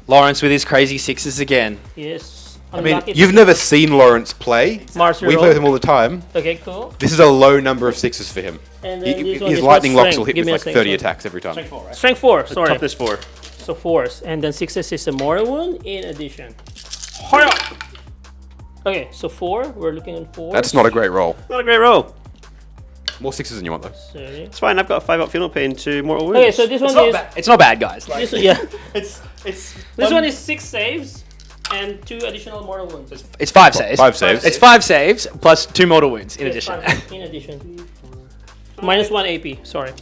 Lawrence with his crazy 6s again. Yes. I mean, Unlucky you've never seen Lawrence play. Mars We play with reroll. him all the time. Okay, cool. This is a low number of 6s for him. And then this one His is lightning what locks will strength? hit Give with me a like strength 30 roll. attacks every time. Strength 4, sorry. Toughness 4. So 4s, and then 6s is a mortal wound in addition. Hoya! Okay, so 4. We're looking at 4. That's not a great roll. Not a great roll. More 6s than you want though. Sorry. It's fine. I've got a 5 up feel no pain to mortal wounds. Okay, so this one is It's not bad, guys. this one, yeah. it's This one is 6 saves and 2 additional mortal wounds. It's 5 saves. 5 saves. It's 5 saves plus 2 mortal wounds in Yes, addition. 5 in addition. Minus 1 AP. Sorry.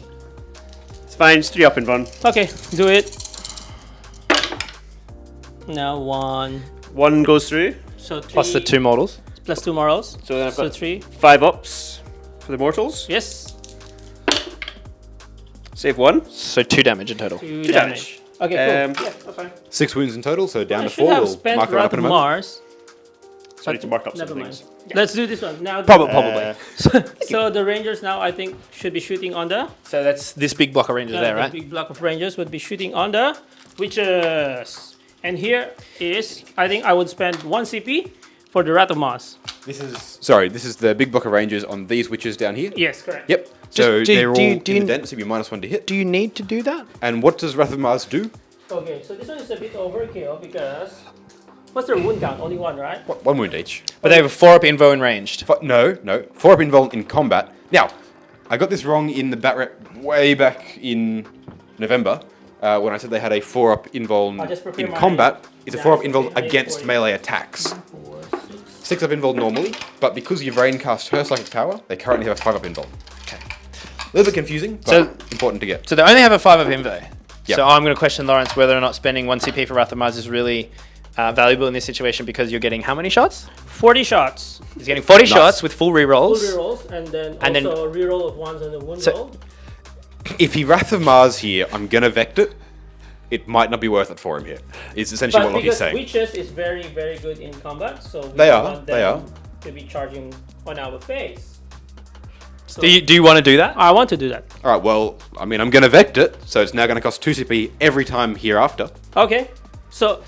It's fine. It's 3 up and run. Okay, do it. Now 1. 1 goes through. So 3 Plus the 2 mortals. plus 2 morals. So then I've So got 3. 5 ups for the mortals. Yes. Save 1. So 2 damage in total. 2 2 damage. Okay, cool. Yeah, that's fine. 6 wounds in total, so down I to should 4. have We'll spent mark that Wrath up in of a moment. Mars. So I need to mark up some Never mind. things. Let's do this one. Now, Probably. so the Rangers now, I think, should be shooting on the... So that's this big block of rangers there, the right? big block of Rangers would be shooting on the Witches. And here is, I think I would spend 1 CP for the Wrath of Mars. This is the big block of rangers on these witches down here. Yes, correct. Yep. So do- they're all do you- in do the you- dent, so you'll be -1 to hit. Do you need to do that? And what does Wrath of Mars do? Okay, so this one is a bit overkill because... What's their wound count? Only 1, right? 1 wound each. But they have a 4 up invo and ranged. No. 4 up involved in combat. Now, I got this wrong in the bat rep way back in November when I said they had a 4 up involved I'll just prepare in my combat. It's a 4 up dice involved and against 40. melee attacks. 4, 6. 6 up involved normally, but because you've rain cast her psychic power, they currently have a 5 up involved. Okay. A little bit confusing, but So- important to get. So they only have a 5 up invo. Yep. So I'm going to question Lawrence whether or not spending 1 CP for Wrath of Mars is really valuable in this situation because you're getting how many shots? 40 shots. He's getting 40 shots with full rerolls. Full rerolls, and then also a reroll of ones on the wound roll. If he Wrath of Mars here, I'm gonna Vect it. It might not be worth it for him here. Is essentially what he's saying. Witches is very, very good in combat, so we They are, want they them are. to be charging on our face. So Do you want to do that? I want to do that. All right. Well, I mean, I'm gonna Vect it, so it's now gonna cost 2 CP every time hereafter. Okay, so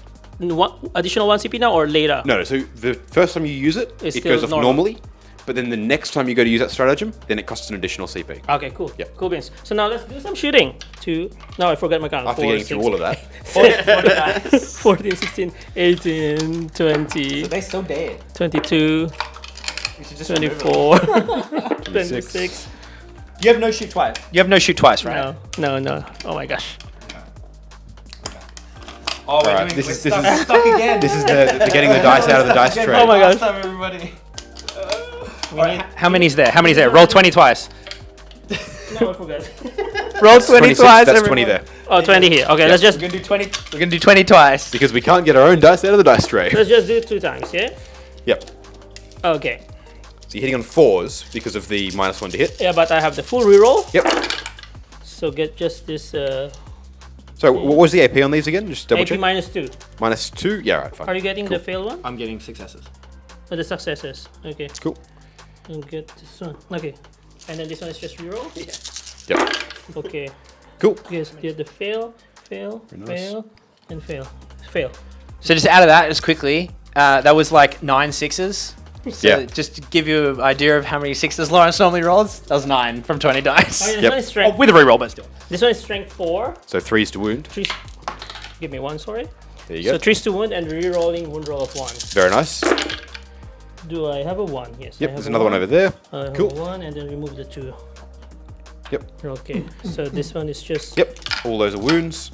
additional 1 CP now or later? No. So the first time you use it, It's it still goes off normal. normally. But then the next time you go to use that stratagem, then it costs an additional CP. Okay, cool. Yep. Cool beans. So now let's do some shooting. No, I forgot my count. After 4, getting through all of that. 14, 16, 18, 20, They're so dead. 22, 24, 26. You have no shoot twice. You have no shoot twice, right? No. Oh my gosh. Oh, we're Alright, doing this we're is- stuck again. This is the getting the dice out of the dice tray. Oh my gosh. Last time, everybody. How many's there? How many's there? Roll 20 twice. No, I forgot. Roll 20 26, twice. that's everyone. 20 there. Oh, 20 here. Okay, let's just We're gonna do 20. We're gonna do 20 twice. Because we can't get our own dice out of the dice tray. do it 2 times, yeah? Yep. Okay. So you're hitting on 4s because of the -1 to hit. Yeah, but I have the full reroll. Yep. So get just this So what was the AP on these again? Just double AP check. -2. -2? Yeah, right, fine. Are you getting the fail one? I'm getting successes. Or the successes? Okay. Cool. And get this one. Okay. And then this one is just reroll? Yep. Okay. Cool. Yes, get the fail, nice. fail, and fail. Fail. So just out of that, just quickly, that was like 9 6s. So Yeah. just to give you an idea of how many 6s Lawrence normally rolls, that was 9 from 20 dice. Okay, this Yep. one is strength. With a reroll, but still. This one is strength 4. So 3s to wound. Three. Give me 1, sorry. There you So go. 3 to wound and re-rolling wound roll of 1. Very nice. Do I have a 1? Yes. I Yep, have there's a another one over there. I have Cool. a 1 and then remove the 2. Yep. Okay. So this one is just. Yep. All those are wounds.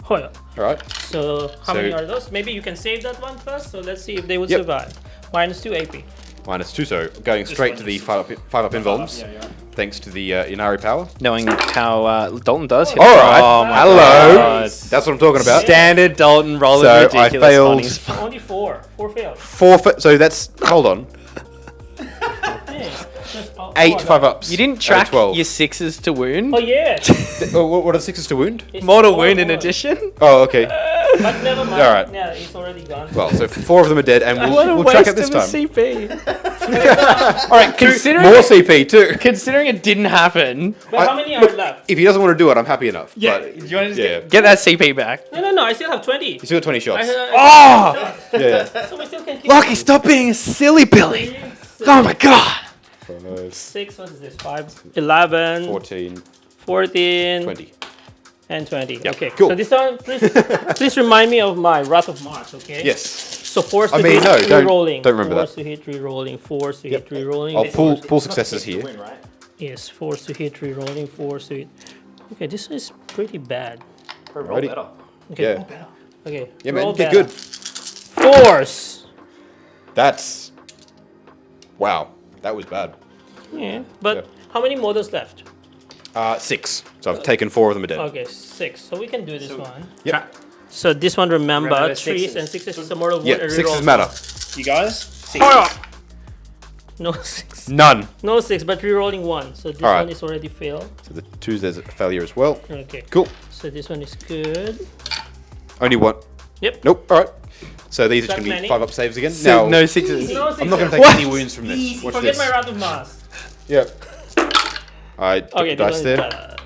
Oh, yeah. All right. So how So- many are those? Maybe you can save that one first. So let's see if they would Yep. survive. -2 AP. -2, so going straight to the 5 up invulns. Thanks to the Ynnari power. Knowing how Dalton does. Hit All right. Oh my Hello. God. That's what I'm talking about. Standard Dalton rolling So I ridiculous failed. funnies. Only 4. 4 failed. So that's, hold on, Hey, just, 8 5-ups. You didn't out of track 12. your 6s to wound. Oh yeah. What are 6s to wound? It's Mortal four, wound in four. addition. Oh, okay. But never mind. All right. Yeah, it's already gone. Well, so 4 of them are dead, and What a we'll track waste it this of a time. CP. All right, considering More CP too. considering it didn't happen. But how many are left? If he doesn't want to do it, I'm happy enough. Yeah, But, do you want to just yeah. get that CP back? No. I still have 20. He's still got 20 shots. Oh, Yeah. So we still can keep. Lucky, stop being a silly Billy. Oh my God. 6. What is this? 5, 11, 14, 14, 20. and 20. Yeah, Okay. cool. So this one, please remind me of my Wrath of Mars. Okay. Yes. So force to I mean, hit, no, don't- re-rolling. don't remember force that. to hit, re-rolling. Force to Yep. hit, re-rolling. I'll pull successes here. Yes, force to hit, re-rolling. Force to hit. Okay, this is pretty bad. Alrighty. Okay. Yeah. Okay. Yeah, man. roll Get better. good. Force. That's... Wow. That was bad. Yeah. But Yeah. how many models left? 6. So I've taken 4 of them are dead. Okay, 6. So we can do this one. Yep. So this one, remember, Remember 3s sixes. and 6s is a mortal wound. Yeah, and 6s reroll matter. You guys? No 6. None. No 6, but re-rolling 1. So this Alright. one is already failed. So the 2s, there's a failure as well. Okay. Cool. So this one is good. Only 1. Yep. Nope. All right. So these are That going to be many? 5-up saves again. So Now, no 6s. No I'm not going to sixes. take any wounds from this. Watch Forget this. my Wrath of Mars. Yep. I took Okay, the dice this one there. is bad.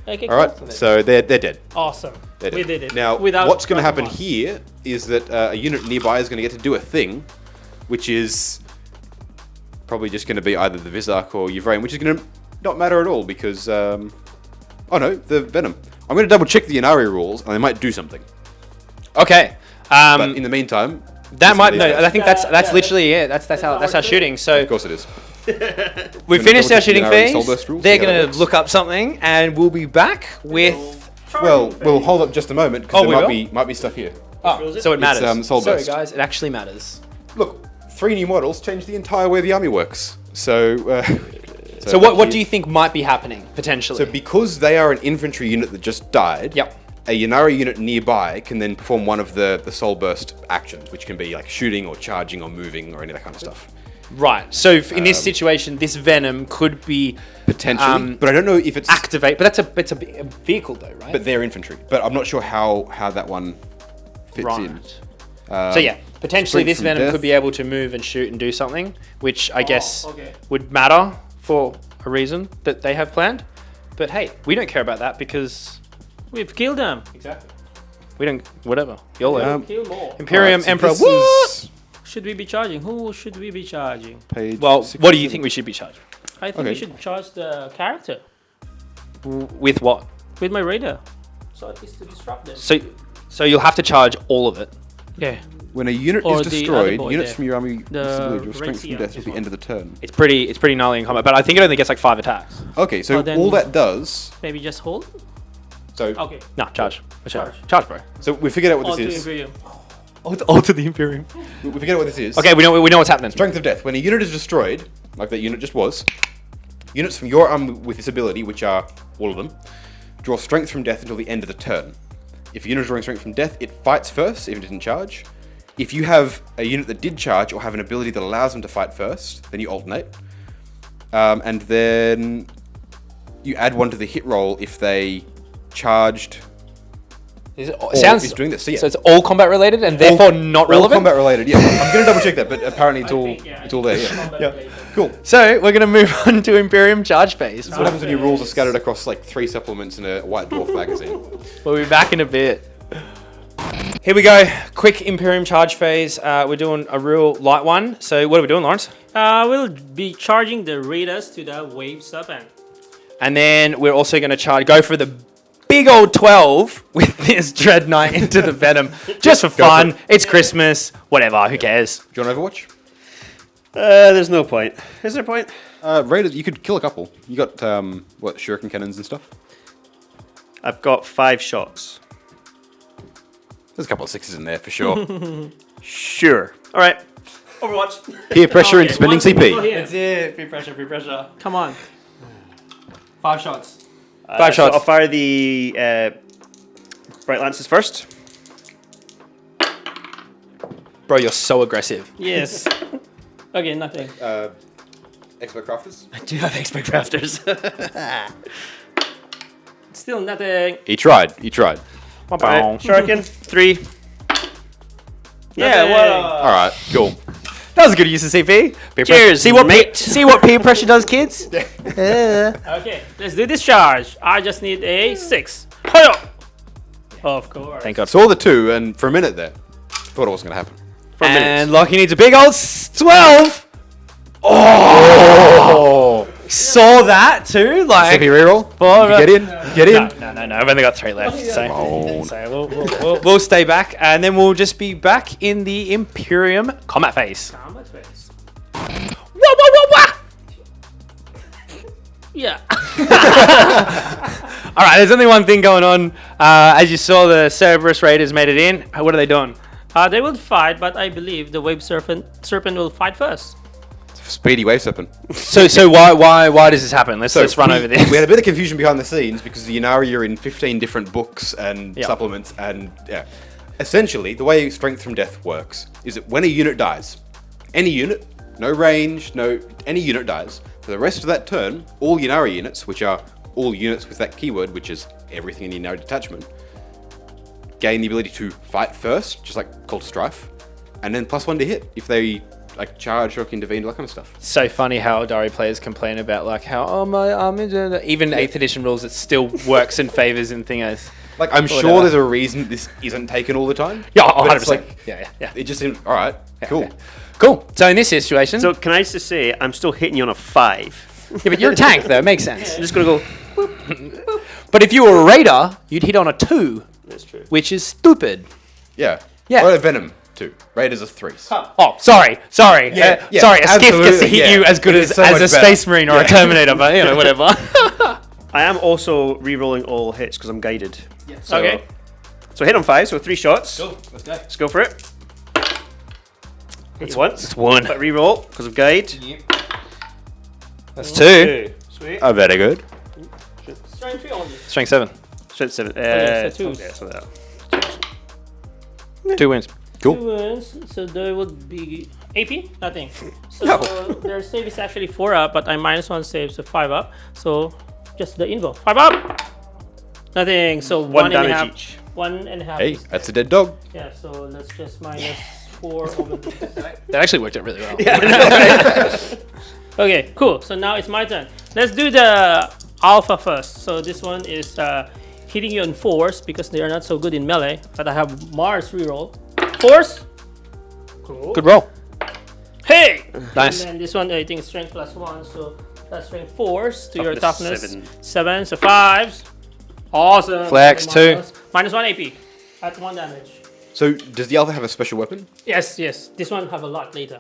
Okay, All right. So they're dead. Awesome. They're We dead. did it. Now, Without what's going to Wrath of happen Mars. here is that a unit nearby is going to get to do a thing, which is probably just going to be either the Vizark or Yvrain, which is going to not matter at all because, oh no, the Venom. I'm going to double check the Ynnari rules, and they might do something. Okay. But in the meantime, That might no. these guys. I think that's Yeah, literally it. That's our shooting. So of course it is. we Gonna finished double our check shooting the Ynnari phase. Soulburst rules, They're see how that gonna works. look up something, and we'll be back with. Well, we'll hold up just a moment because Oh, there we might be stuff here. Oh, so it matters. Soul Sorry, Burst. guys. It actually matters. Look, 3 new models change the entire way the army works. So, So what do you think might be happening potentially? So because they are an infantry unit that just died, Yep. a Ynnari unit nearby can then perform one of the soul burst actions, which can be like shooting or charging or moving or any of that kind of stuff. Right. So in this situation, this venom could be Potentially, but I don't know if it's activate. But it's a vehicle though, right? But they're infantry. But I'm not sure how that one fits in. So yeah, potentially Strength this from venom death. could be able to move and shoot and do something, which I guess would matter for a reason that they have planned. But hey, we don't care about that because We've killed them. exactly we don't. Whatever. YOLO. Kill more. Imperium Alright, so Emperor. this What? is Should we be charging? Who should we be charging? page Well, what do you think we should be charging? I think Okay. we should charge the character With what? with my radar. So at least to disrupt them. So you'll have to charge all of it. Yeah. When a unit Or is the destroyed, other boy units there. from your army The disability draw red strength from sea death this at the one. end of the turn. It's pretty gnarly in combat, but I think it only gets like 5 attacks. Okay, so Oh, then- all that does. Maybe just hold. So Okay. No, charge. Charge. Charge, bro. so we figured out what On to this is. Imperium. Alter the Imperium. We figured out what this is. Okay, we know what's happening. Strength of death. When a unit is destroyed, like that unit just was, units from your army with this ability, which are all of them, draw strength from death until the end of the turn. If a unit is drawing strength from death, it fights first if it didn't charge. If you have a unit that did charge or have an ability that allows them to fight first, then you alternate. And then you add one to the hit roll if they charged. Sounds is doing this, so yeah. So it's all combat related and therefore not All relevant. combat related, yeah. I'm going to double check that, but apparently it's I all think, yeah, it's all there, yeah. Cool. So we're gonna move on to Imperium charge phase. So what happens when your rules are scattered across like 3 supplements in a White Dwarf magazine? We'll be back in a bit. Here we go. Quick Imperium charge phase. We're doing a real light one. So what are we doing, Lawrence? We'll be charging the raiders to the wave serpent. And then we're also going to go for the big old 12 with this Dread Knight into the Venom. Just for fun. It's Christmas. Whatever. Who cares? Do you want Overwatch? There's no point. Is there a point? Raiders, you could kill a couple. You got, shuriken cannons and stuff? I've got 5 shots. There's a couple of 6s in there for sure. Sure. All right. Overwatch. Peer pressure and Okay, spending one people CP. here. That's it. Free pressure. Come on. 5 shots. 5 shots. So I'll fire the Bright Lances first. Bro, you're so aggressive. Yes. Okay, nothing. Expert crafters? I do have expert crafters. Still nothing. He tried. All right. Shuriken. 3. Yeah. Nothing. Well. Alright, cool. That was a good use of CP. Peer Cheers, pressure. mate. See what peer pressure does, kids? Okay, let's do this charge. I just need a 6. Hiya! Of course. Thank God. Saw the 2 and for a minute there, thought it wasn't going to happen. For a minute. And Lockie needs a big old 12. Oh! Saw that too? Like, CP reroll? For- You get in? No. I've only got 3 left. So, Oh. we'll stay back and then we'll just be back in the Imperium combat phase. Combat phase. Wah! Yeah. All right, there's only one thing going on. As you saw, the Cerberus Raiders made it in. What are they doing? They will fight, but I believe the wave serpent will fight first. Speedy wave serpent. So why does this happen? Let's run over this. We had a bit of confusion behind the scenes because the Ynnari are in 15 different books and Yeah. supplements and yeah. Essentially, the way Strength from Death works is that when a unit dies, any unit, no range, any unit dies, for the rest of that turn, all Ynnari units, which are all units with that keyword, which is everything in the Ynnari detachment, gain the ability to fight first, just like Cult of Strife, and then +1 to hit if they like charge or intervene, that kind of stuff. So funny how Aeldari players complain about like how my army, even 8th edition rules, it still works and favors and thingos. Like I'm sure whatever. there's a reason this isn't taken all the time. Yeah, but it's 100%. like, Yeah. it just seems all right. Cool. Yeah. Cool. So in this situation, So can I just say I'm still hitting you on a 5. yeah, but you're a tank though, it makes sense. I'm just gonna go. But if you were a raider, you'd hit on a 2, That's true. which is stupid. Yeah. Yeah. Well, Venom 2. Raiders are 3s. Oh, sorry. Yeah, yeah, sorry, a skiff gets to absolutely, hit yeah. you as good It's as so much a better. Space Marine or a Terminator, but you know, whatever. I am also re-rolling all hits because I'm guided. So, Okay. So hit on 5, so 3 shots. Let's go. Let's go for it. Hit once. It's 1. But re-roll because of guide. That's 2. Sweet. Oh, very good. Strength 3 only. Strength 7. Strength 7. yeah, so 2s. Okay, so that. 2 wins. Cool. 2 wounds, so there would be AP? Nothing. So No. their save is actually 4 up, but I -1 save, so 5 up. So just the invo. 5 up! Nothing, so 1 1 and a damage half. each. 1.5. Hey, that's a dead dog. Yeah, so let's just -4 over this. That actually worked out really well. Okay, cool. So now it's my turn. Let's do the alpha first. So this one is hitting you on force because they are not so good in melee. But I have Mars reroll. Force. Cool. Good roll. Hey! Nice. And then this one I think is strength +1. So that's strength force to your Toughness toughness. 7. 7, so 5s. Awesome. Flex, 2. -1 AP. At 1 damage. So does the alpha have a special weapon? Yes, yes. This one have a lot later.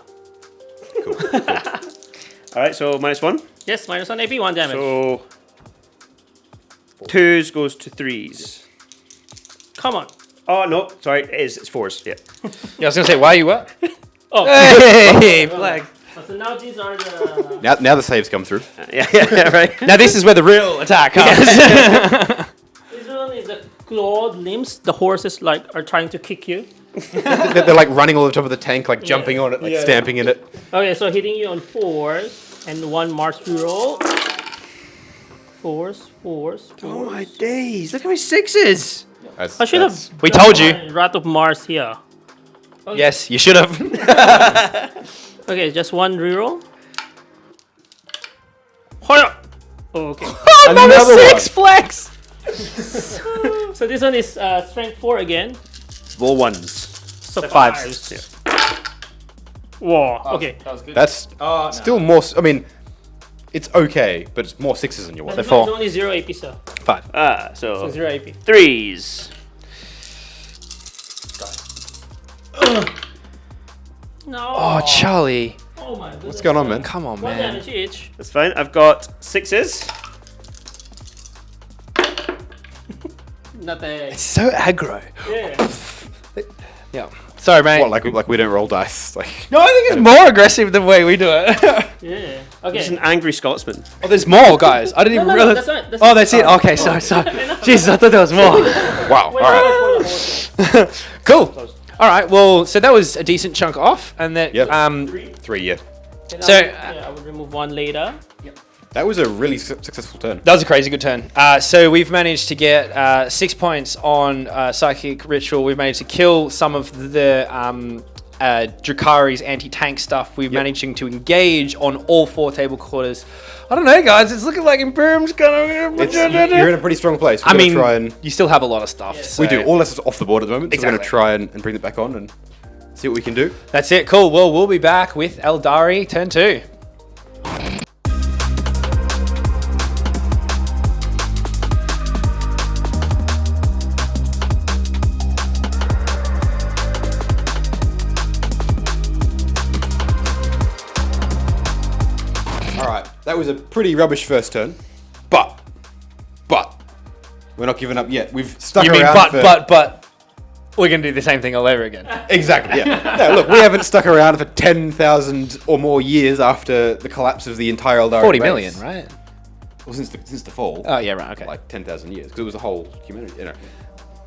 Cool. Alright, so -1. Yes, -1 AP, 1 damage. So 2s goes to 3s. Come on. Oh no, sorry, it's 4s. Yeah. Yeah, I was gonna say, why you what? Oh. Hey, flag. So now these are the... Now the saves come through. Yeah, right. Now this is where the real attack comes. This one is the clawed limbs. The horses like are trying to kick you. They're like running all the top of the tank, like jumping on it, like stamping in it. Okay, so hitting you on 4s and 1 Mars reroll. 4s. Oh my days! Look how many 6s. I should have. We told you. Wrath of Mars here. Okay. Yes, you should have. Okay, just 1 reroll. Hoya! Oh, okay. Another 6 flex. So this one is strength 4 again. All 1s. So 5s. Whoa. Okay. That's still more. I mean, it's okay, but it's more 6s than you want. This four. one's only 0 AP, so 5. so 0 AP. 3s. No. Oh, Charlie. Oh my goodness. What's going on, man? Come on, 1 man. damage each. That's fine. I've got 6s. Nothing. So aggro. Yeah. Yeah. Sorry, mate. What, like we don't roll dice? Like, No, I think it's more aggressive the way we do it. Yeah. He's Okay. an angry Scotsman. Oh, there's more, guys. I didn't even No, realize. that's Oh, that's it. Okay, sorry. Jesus, I thought there was more. wow. All right. Cool. All right. Well, so that was a decent chunk off, and then Yep. 3. Yeah. So, I would remove 1 later. That was a really successful turn. That was a crazy good turn. So we've managed to get 6 points on Psychic Ritual. We've managed to kill some of the Drukhari's anti-tank stuff. We're managing to engage on all 4 table quarters. I don't know, guys. It's looking like Imperium's kind of... You're in a pretty strong place. We're I mean, gonna try and you still have a lot of stuff. So we do. All this is off the board at the moment. So we're Exactly. going to try and bring it back on and see what we can do. That's it. Cool. Well, we'll be back with Aeldari turn 2. All right. That was a pretty rubbish first turn, but we're not giving up yet. We've stuck You around. mean but we're going to do the same thing all over again. Exactly. Yeah. No, look, we haven't stuck around for 10,000 or more years after the collapse of the entire Eldari 40 race. million, right? Well, since the fall. Oh, yeah, right. Okay. Like 10,000 years, because it was a whole humanity. You know,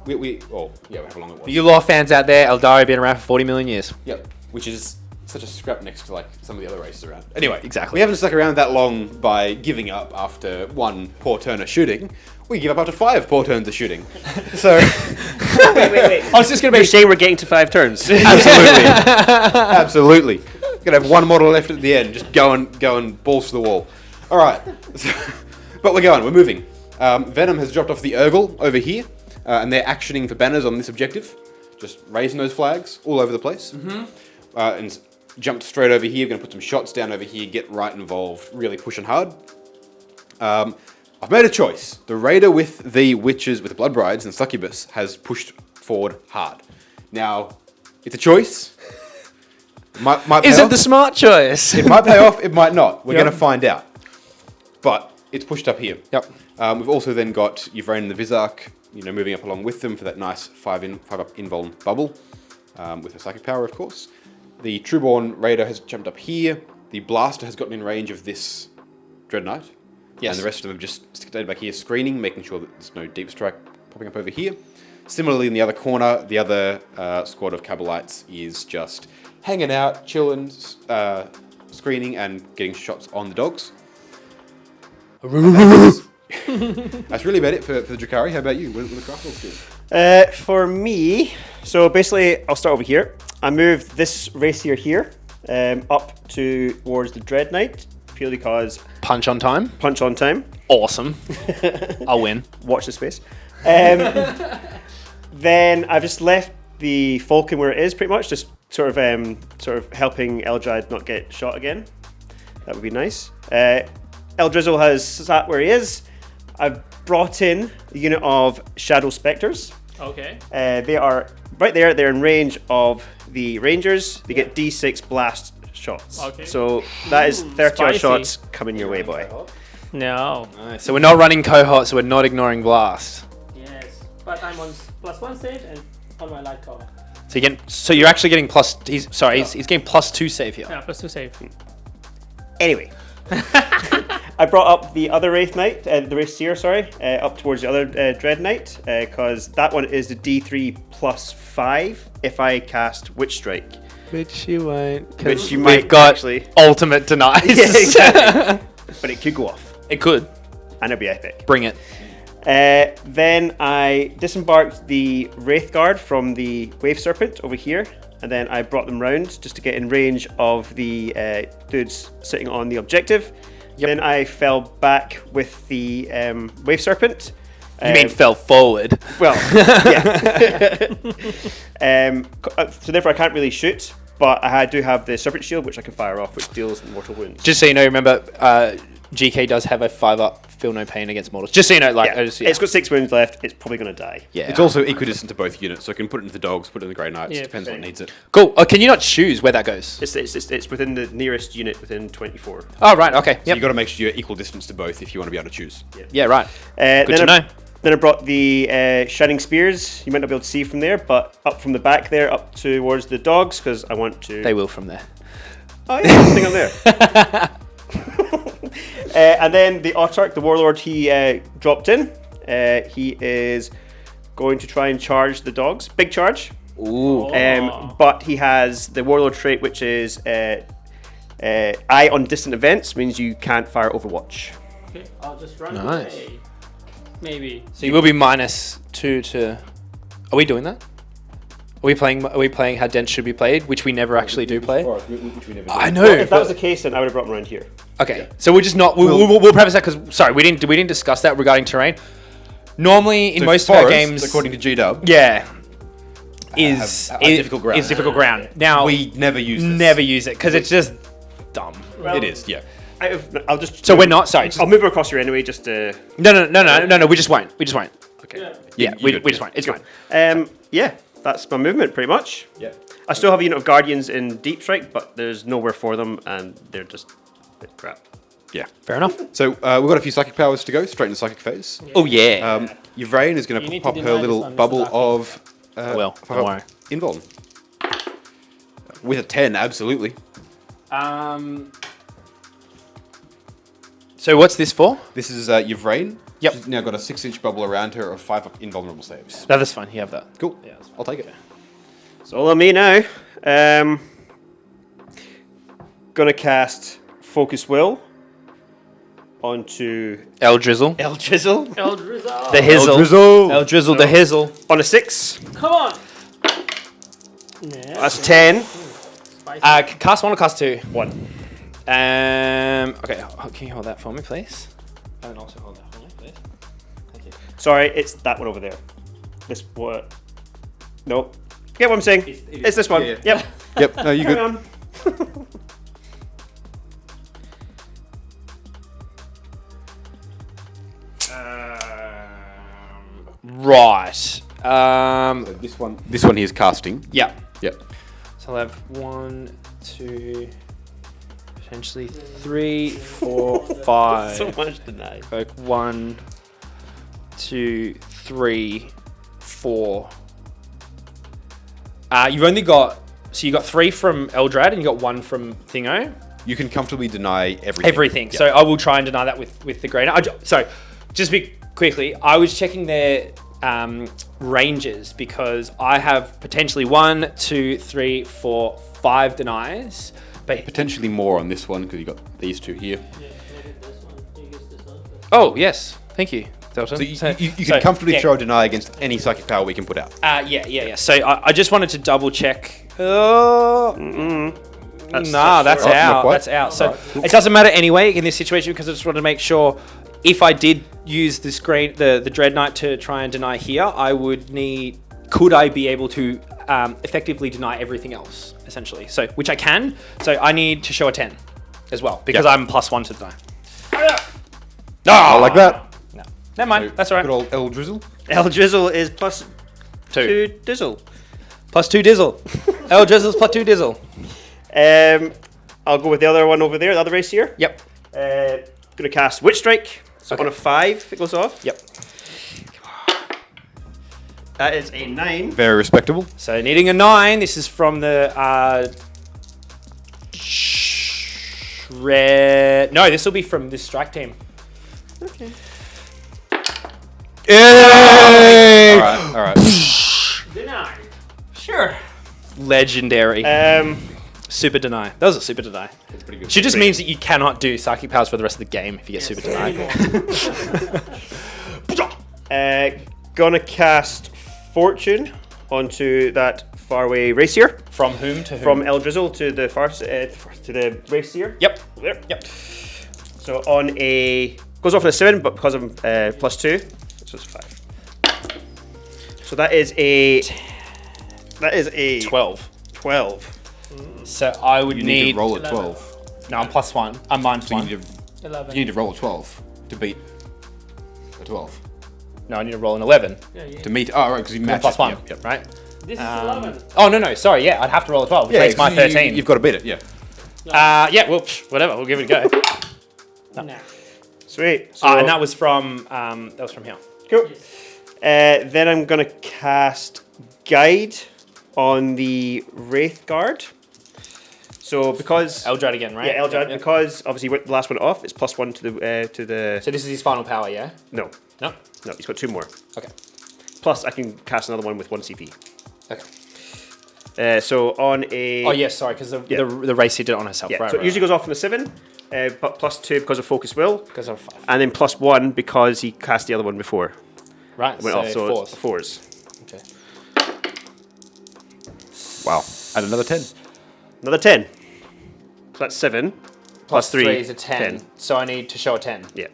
however long it was. For you law fans out there, Eldari been around for 40 million years. Yep. Which is such a scrap next to like some of the other races around. Anyway, Exactly. We haven't stuck around that long by giving up after 1 poor turn of shooting. We give up after 5 poor turns of shooting. So Wait. I was just going to You're be... saying we're getting to 5 turns. absolutely. Gonna have 1 model left at the end, just going balls to the wall. All right. But we're going. We're moving. Venom has dropped off the Urgle over here, and they're actioning for banners on this objective. Just raising those flags all over the place. And jumped straight over here. We're going to put some shots down over here, get right involved, really pushing hard. I've made a choice. The raider with the witches, with the blood brides and succubus, has pushed forward hard. Now, it's a choice. Might Is pay it off. the smart choice? It might pay off, it might not. We're going to find out. But it's pushed up here. Yep. We've also then got Yvraine and the Vizark, moving up along with them for that nice 5 up invuln bubble, with her psychic power, of course. The Trueborn Raider has jumped up here. The Blaster has gotten in range of this Dread Knight. And the rest of them just stayed back here screening, making sure that there's no deep strike popping up over here. Similarly, in the other corner, the other squad of Cabalites is just hanging out, chilling, screening, and getting shots on the dogs. That's really about it for the Drukhari. How about you? What are the Craftworlds doing? For me, so basically, I'll start over here. I moved this racer here up towards the Dread Knight, purely because Punch on time. punch on time. Awesome. I'll win. Watch the space. Then I've just left the Falcon where it is, pretty much, just sort of helping Eldred not get shot again. That would be nice. Eldrizzle has sat where he is. I've brought in a unit of Shadow Spectres. Okay. They are right there. They're in range of the Rangers. They get D6 blast shots. Okay. So that is 30 odd Spicy. shots coming your way, boy. No. Nice. So we're not running cohort, so we're not ignoring blast. Yes. But I'm on +1 save and on my light cover. So you're actually getting plus. He's getting +2 save here. Yeah, +2 save. Anyway. I brought up the other Wraith Knight, the Wraith Seer, sorry, up towards the other Dread Knight, because that one is the D3 +5 if I cast Witch Strike. Which you won't. Which you might We've got actually. ultimate denies. Yeah, exactly. But it could go off, It could. and it'd be epic. Bring it. Then I disembarked the Wraith Guard from the Wave Serpent over here, and then I brought them round just to get in range of the dudes sitting on the objective. Yep. Then I fell back with the Wave Serpent. You mean fell forward? Well, yeah. So therefore I can't really shoot, but I do have the Serpent Shield, which I can fire off, which deals mortal wounds. Just so you know, remember, GK does have a 5-up, feel no pain against mortals. Just so you know, like, Yeah. It's got 6 wounds left. It's probably going to die. yeah. It's also equidistant to both units, so I can put it into the dogs, put it in the Grey Knights. Yeah, Depends what needs it. Cool. Can you not choose where that goes? It's within the nearest unit within 24. Oh, right. Okay. So Yep. you got to make sure you're equal distance to both if you want to be able to choose. Yeah, right. Good to know. Then I brought the Shining Spears. You might not be able to see from there, but up from the back there, up towards the dogs, because I want to. They will from there. Oh yeah, there's a thing up there. And then the Autarch, the Warlord, he dropped in. He is going to try and charge the dogs. Big charge. Ooh. But he has the Warlord trait, which is Eye on Distant Events, means you can't fire Overwatch. Okay, I'll just run Nice. away. Maybe. So you will be -2 to. Are we doing that? Are we playing how dense should be played, which we never actually do play? Which we never I do. know. Well, if that but- was the case, then I would have brought him around here. Okay, so we're just not. We'll preface that because we didn't discuss that regarding terrain. Normally, in So most of our forest, games, according to GW, yeah, is have difficult ground. Is difficult ground. Now we never use this. never use it because it's just dumb. Well, It is, yeah. I'll just. So we're not. Sorry. I'll move her across here anyway, just to. No. We just won't. Okay. Yeah, we just won't. It's fine. Yeah, that's my movement pretty much. Yeah. I still have a unit of Guardians in Deep Strike, but there's nowhere for them, and they're just a bit crap. Yeah. Fair enough. So we've got a few psychic powers to go, straight into psychic phase. Oh yeah. Yvrain is going You to need pop to her deny little this one, Mr. bubble Dark. of Well, don't worry. invuln. With a 10, absolutely. So what's this for? This is Yvrain. Yep. She's now got a 6-inch bubble around her of 5 invulnerable saves. No, that's fine. You have that. Cool. Yeah, that's fine. I'll take it. It's all on me now. Gonna cast Focus Will onto Eldrizzle. Eldrizzle Eldrizzle. The Hizzle. Drizzle. Eldrizzle. The Hizzle. on a 6. Come on. Yeah. That's 10. Spicy. Cast 1 or cast 2? 1. Okay. Can you hold that for me, please? And also hold that for me, please. Thank you. Sorry, it's that one over there. This what? Nope. Get what I'm saying? It's this one. Yeah, Yep. Yep, no, you Hang good. on. Right. This one here is casting. Yeah. Yep. So I'll have 1, 2, potentially 3, 4, 5. So much denied. Like 1, 2, 3, 4. You've only got. So you got 3 from Eldrad and you got 1 from Thingo. You can comfortably deny everything. Everything. Yeah. So I will try and deny that with the Grey Knight. So just quickly, I was checking their ranges because I have potentially 1, 2, 3, 4, 5 denies. But Potentially more on this one because you got these two here. oh yes, thank you, Delta. So you can comfortably throw a deny against any psychic power we can put out. Yeah. So I just wanted to double check. That's out. That's out. So it doesn't matter anyway in this situation because I just wanted to make sure if I did use this the Dread Knight to try and deny here, could I be able to effectively deny everything else essentially? So which I can. So I need to show a 10 as well because I'm +1 to deny. No, I like that. No, never mind. That's all right. Good old El Drizzle. El Drizzle is +2 Dizzle. +2 Dizzle. El Drizzle's +2 Dizzle. I'll go with the other one over there, the other race here. Yep. Gonna cast Witch Strike. So on a 5, it goes off. Yep. That is a 9. Very respectable. So needing a 9. This is from the red. No, this will be from this strike team. Okay. Yay! All right. Deny. Sure. Legendary. Super deny. That was a super deny. That's pretty good. She just means that you cannot do psychic powers for the rest of the game if you get super deny. Gonna cast Fortune onto that faraway racier. From whom to whom? From El Drizzle to the to the racier. Yep. There. Yep. So on a goes off on a 7, but because I'm +2, so it's 5. So that is a 12. 12. So I would You need need to roll a 11. 12. No, I'm +1. I'm -1. So you 11. need to roll a 12 to beat a 12. No, I need to roll an 11. Yeah, yeah. To meet. Oh, right, because you match +1, it. Yep. right? This is 11. Oh, no, sorry. Yeah, I'd have to roll a 12, which makes my 13. You've got to beat it, yeah. Yeah, well, whatever. We'll give it a go. Nah. Sweet. So And that was from here. cool. Then I'm gonna cast Guide on the Wraith Guard. So because Eldred again, right? yeah, Eldred, Yep. because obviously with the last one off, it's +1 to the So this is his final power, yeah? no, No? he's got 2 more. Okay. Plus I can cast another one with 1 CP. Okay. So on a Oh, yes, sorry, because the race he did it on herself. yeah, Right, so it right, usually goes off on a 7, but +2 because of Focus Will, because of 5. and then +1 because he cast the other one before. Right, Went off, so it's 4s. Okay. Wow. And another 10. Another 10. So that's 7. Plus 3 3 is a 10. So I need to show a 10. Yeah.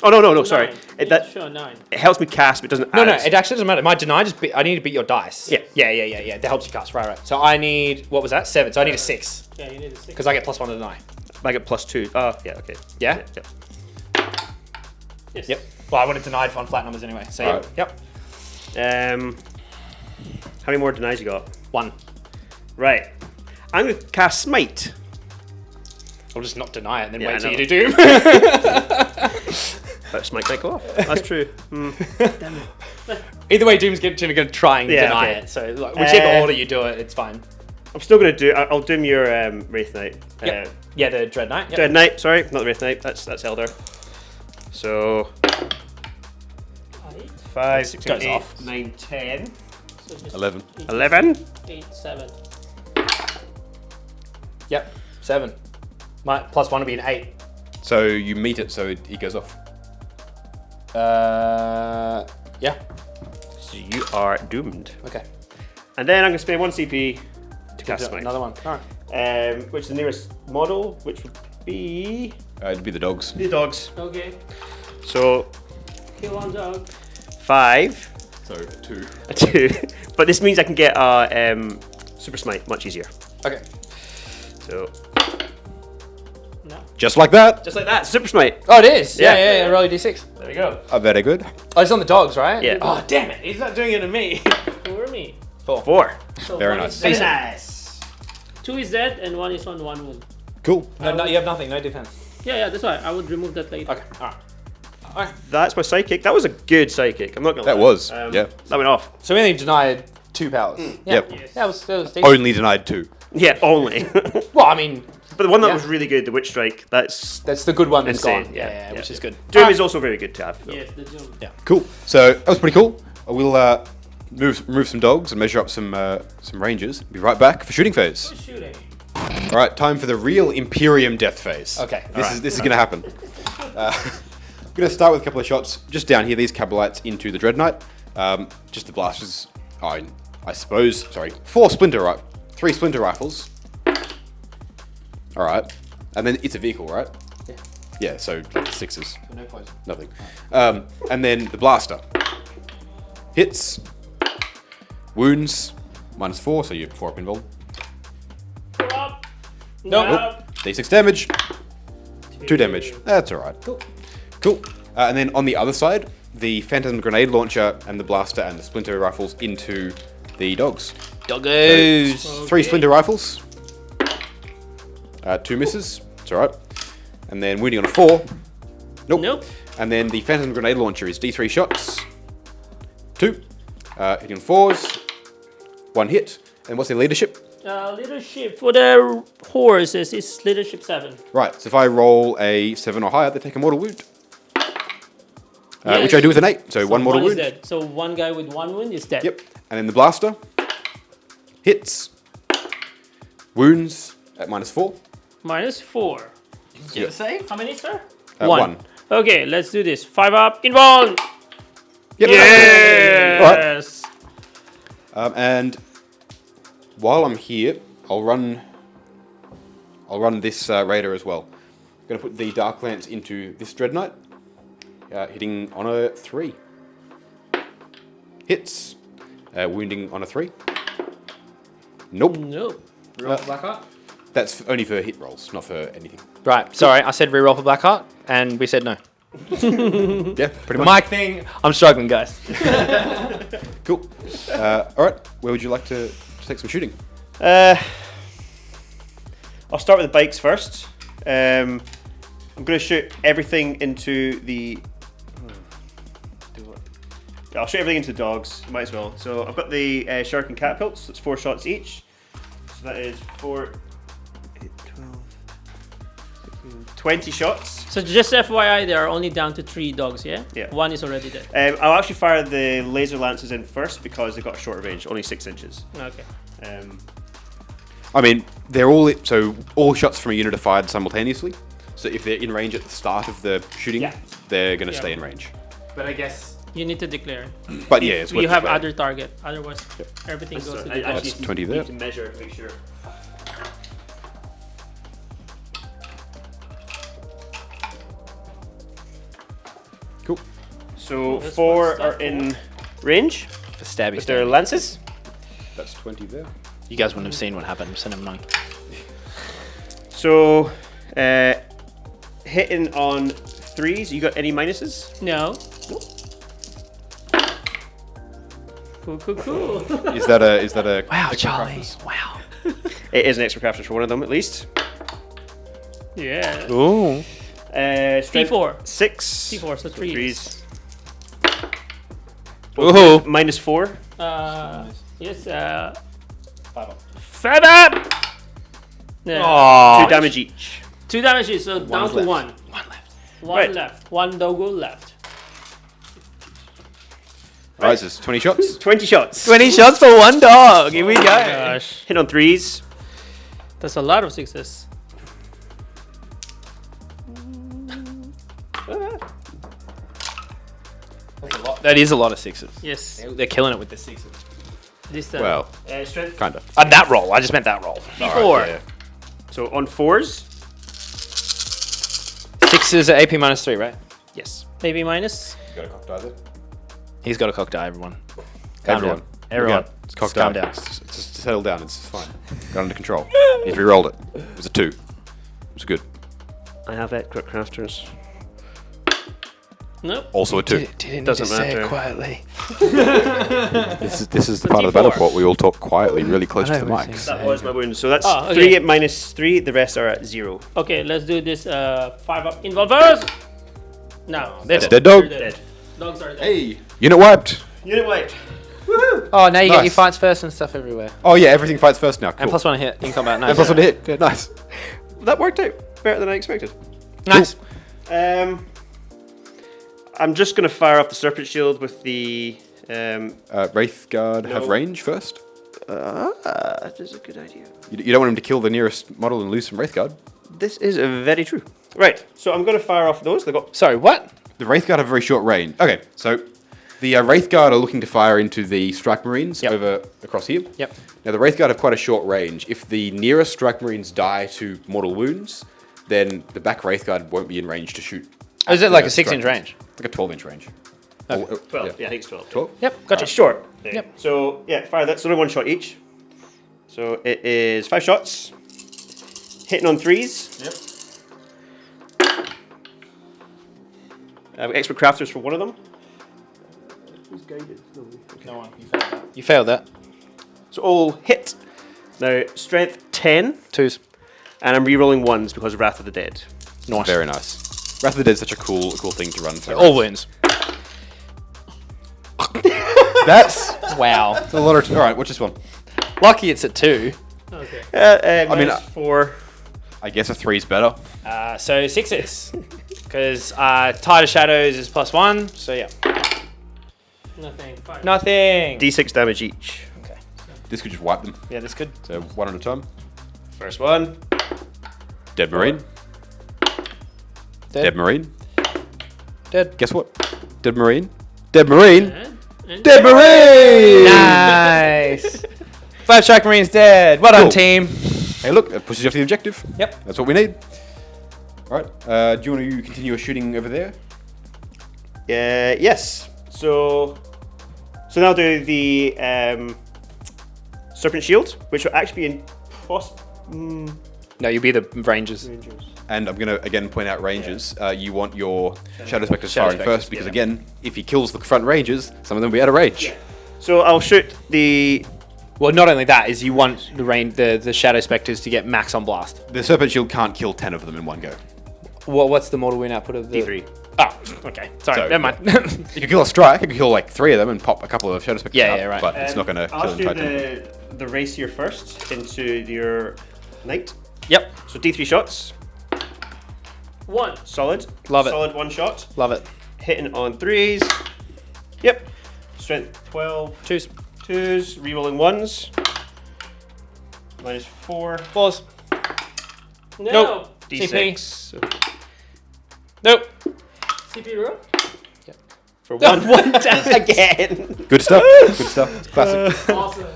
Oh no, sorry. 9. That Sure, 9. it helps me cast, but it doesn't. No, add. it actually doesn't matter. My deny I need to beat your dice. Yeah. Yeah. That helps you cast. Right. So I need, what was that? 7. So I need a 6. Yeah, you need a 6. Because I get +1 to deny. I get +2. Oh, yeah, okay. Yeah? Yep. Yes. Yep. Well, I would have denied on flat numbers anyway. So Alright. yep. How many more denies you got? 1. Right. I'm gonna cast Smite. I'll just not deny it and then Yeah, wait I till know. you do doom. But Smite might go off. That's true. Either way, Doom's going to try and Yeah, deny okay. it. So like, whichever order you do it, it's fine. I'm still gonna do. I'll doom your Wraith Knight. Yep. Yeah, the Dread Knight. Yep. Dread Knight. Sorry, not the Wraith Knight. That's Eldar. So 5, 6, Goes 8, off. 9, 10, So just 11. 11. 8, 7. Yep. 7. My +1 would be an 8. So you meet it, so he goes off. Yeah. So you are doomed. Okay. And then I'm gonna spend 1 CP to cast Smite. Another one. All right. Which is the nearest model, which would be It'd be the dogs. the dogs. Okay. So Kill one dog. 5, So 2. a 2. But this means I can get Super Smite much easier. Okay. So No. Just like that. just like that, Super Smite. Oh, it is. Yeah. Yeah. Roll a d6. There we go. Very good. Oh, it's on the dogs, right? Yeah. Oh, damn it. He's not doing it to me. For me. 4. So Very one nice. is dead, Nice. 2 is dead, and 1 is on 1 wound. Cool. No, you have nothing. No defense. Yeah, that's why. I would remove that later. Okay. All right. That's my psychic. That was a good psychic. I'm not gonna That lie. was, yeah. That went off. So we only denied 2 powers. Yeah. Yep. Yes. That was decent. Only denied 2. Yeah, only. Well, I mean, But the one that was really good, the Witch Strike, that's the good one that's insane. gone. Yeah, which is good. Doom is also very good to have. Though. Yes, the Doom. Yeah. Cool. So that was pretty cool. We'll move some dogs and measure up some ranges. Be right back for shooting phase. Shooting. All right, time for the real Imperium death phase. Okay. This is going to happen. I'm going to start with a couple of shots just down here. These Cabalites into the Dread Knight. Just the blasters. I suppose. Sorry, 3 splinter rifles. All right, and then it's a vehicle, right? Yeah. Yeah. So like 6s. No poison. Nothing. And then the blaster. Hits. Wounds. -4, so you're 4 up involved. Nope. D6 damage. 2 damage. That's alright. Cool. And then on the other side, the Phantom Grenade Launcher and the Blaster and the Splinter Rifles into the dogs. Doggos. So, 3 Splinter Rifles. 2 misses. It's alright. And then wounding on a 4. Nope. And then the Phantom Grenade Launcher is D3 shots. 2. Hitting on 4s. 1 hit. And what's their leadership? Leadership for the horses is leadership 7. Right, so if I roll a 7 or higher, they take a mortal wound. Yes. Which I do with an 8, so 1 mortal one is wound. dead. So one guy with 1 wound is dead. Yep, and then the blaster hits, wounds at -4. -4. Get a save? How many, sir? 1. Okay, let's do this. 5 up, involved. Yep. Yes. And while I'm here, I'll run this raider as well. I'm going to put the Dark Lance into this Dread Knight, hitting on a 3. Hits, wounding on a 3. Nope. Reroll for Blackheart? That's only for hit rolls, not for anything. Right, sorry, I said reroll for Blackheart, and we said no. Yeah, pretty much. Mic thing, I'm struggling, guys. Cool. All right, where would you like to take some shooting? I'll start with the bikes first. I'm going to shoot everything into the... I'll shoot everything into the dogs, might as well. So I've got the Shuriken Catapults, that's 4 shots each. So that is 4, 8, 12, 16, 20 shots. So just FYI, they are only down to 3 dogs, yeah? Yeah. 1 is already dead. I'll actually fire the laser lances in first because they've got a shorter range, only 6 inches. Okay. I mean, they're all shots from a unit are fired simultaneously. So if they're in range at the start of the shooting, they're going to stay in range. But I guess... You need to declare. But yeah, it's You worth have declaring. other target, otherwise everything goes to the I dogs. That's 20 there. need to measure, make sure. Cool. So 4 are in range For stabby with their lances. That's 20 there. You guys wouldn't have seen what happened, send him 9. So hitting on 3s, you got any minuses? No. Cool. Is that a Wow, extra Charlie. crafters? Wow. It is an extra crafters for one of them at least. Yeah. Ooh. Strength T4. 6. T4, so 3s. Ooh. -4. Yes, 5 up. 5 up! Yeah. Oh. 2 damage each. 2 damages, so down to left. 1. 1 left. 1 Right. left. 1 doggo left. All right, so it's 20 shots. 20 shots. 20 shots for 1 dog. Here we go. Gosh, Hit on 3s. that's a lot of 6s. That is a lot of 6s. Yes, They're killing it with the 6s. this time. Well, Strength. kind of. That roll. I just meant that roll. T4. Yeah. So on 4s. 6s are AP -3, right? Yes. Maybe minus. You got a cocked eye there? He's got a cocked eye, everyone. Calm Everyone. down. Everyone. It's cocked Calm eye. down. Just settle down. It's fine. Got under control. He's re-rolled it. It was a 2. It was good. I have Quick Crafters. Nope. Also a 2. Didn't Doesn't just say matter. it quietly. This is the part of the battle T4. port we all talk quietly, really close I to the know what mics. you're That was my wound. So that's Oh, okay. 3 at -3. The rest are at 0. Okay, let's do this 5 up involvers. No, They're Dead dog. they're dead. Dogs are dead. Hey, unit wiped. Unit wiped. Oh, now you get your Nice. fights first and stuff everywhere. Oh yeah, everything fights first now. Cool. And +1 hit in combat. Nice. And plus 1 to hit. Good. Nice. that worked out better than I expected. Nice. I'm just going to fire off the Serpent Shield with the... Wraith Guard have range first. That is a good idea. You don't want him to kill the nearest model and lose some Wraith Guard. This is very true. Right, so I'm going to fire off those. They got... Sorry, what? The Wraith Guard have very short range. Okay, so the Wraith Guard are looking to fire into the Strike Marines over across here. Yep. Now the Wraith Guard have quite a short range. If the nearest Strike Marines die to mortal wounds, then the back Wraith Guard won't be in range to shoot. Oh, is it like a 6-inch range? Like a 12-inch range. 12. Yeah, I think it's 12. 12? Yep, gotcha. It's short. Yep. So, yeah, fire that. So only one shot each. So it is 5 shots. Hitting on 3s. Yep. I've got expert crafters for one of them. Who's guided? No one. You failed that. So all hit. Now, strength 10. 2s. And I'm re-rolling 1s because of Wrath of the Dead. Nice. Very nice. Wrath of the Dead is such a cool thing to run for. All wounds. That's Wow. a lot of... Alright, watch this one. Lucky it's at 2. Okay. I mean, 4. I guess a 3's better. So 6s. Because Tide of Shadows is +1, so yeah. Nothing. Fine. Nothing. D6 damage each. Okay. This could just wipe them. Yeah, that's good. So one at a time. First one. Dead Marine. Dead. Dead Marine. Dead. Guess what? Dead Marine. Dead Marine. And Dead Marine! Nice. 5 Strike Marines dead. Well done, Cool. team. Hey, look, that pushes you off the objective. Yep. That's what we need. All right. Do you want to continue your shooting over there? Yes. So now I'll do the Serpent Shield, which will actually be in No, you'll be the Rangers. And I'm going to again point out Rangers. You want your Shadow Spectres Shadow firing Spectres, first because yeah. again, if he kills the front Rangers, some of them will be out of range. So I'll shoot the... Well, not only that, is you want the Shadow Spectres to get max on blast. The Serpent Shield can't kill 10 of them in one go. What's the mortal wound output of the... D3. Oh, okay. Sorry, So, never mind. You can kill a strike, you can kill like 3 of them and pop a couple of Shadow Spectres Yeah, out, yeah, right. but it's not going to kill I'll an shoot entire team. the Racier first into your Knight. Yep. So D3 shots. 1. Solid. Love it. Solid 1 shot. Love it. Hitting on 3s. Yep. Strength 12. 2s. 2s. Rerolling 1s. -4. 4s. No. Nope. D6. Nope. CP roll. For one time again. Good stuff. Good stuff. It's classic. Awesome.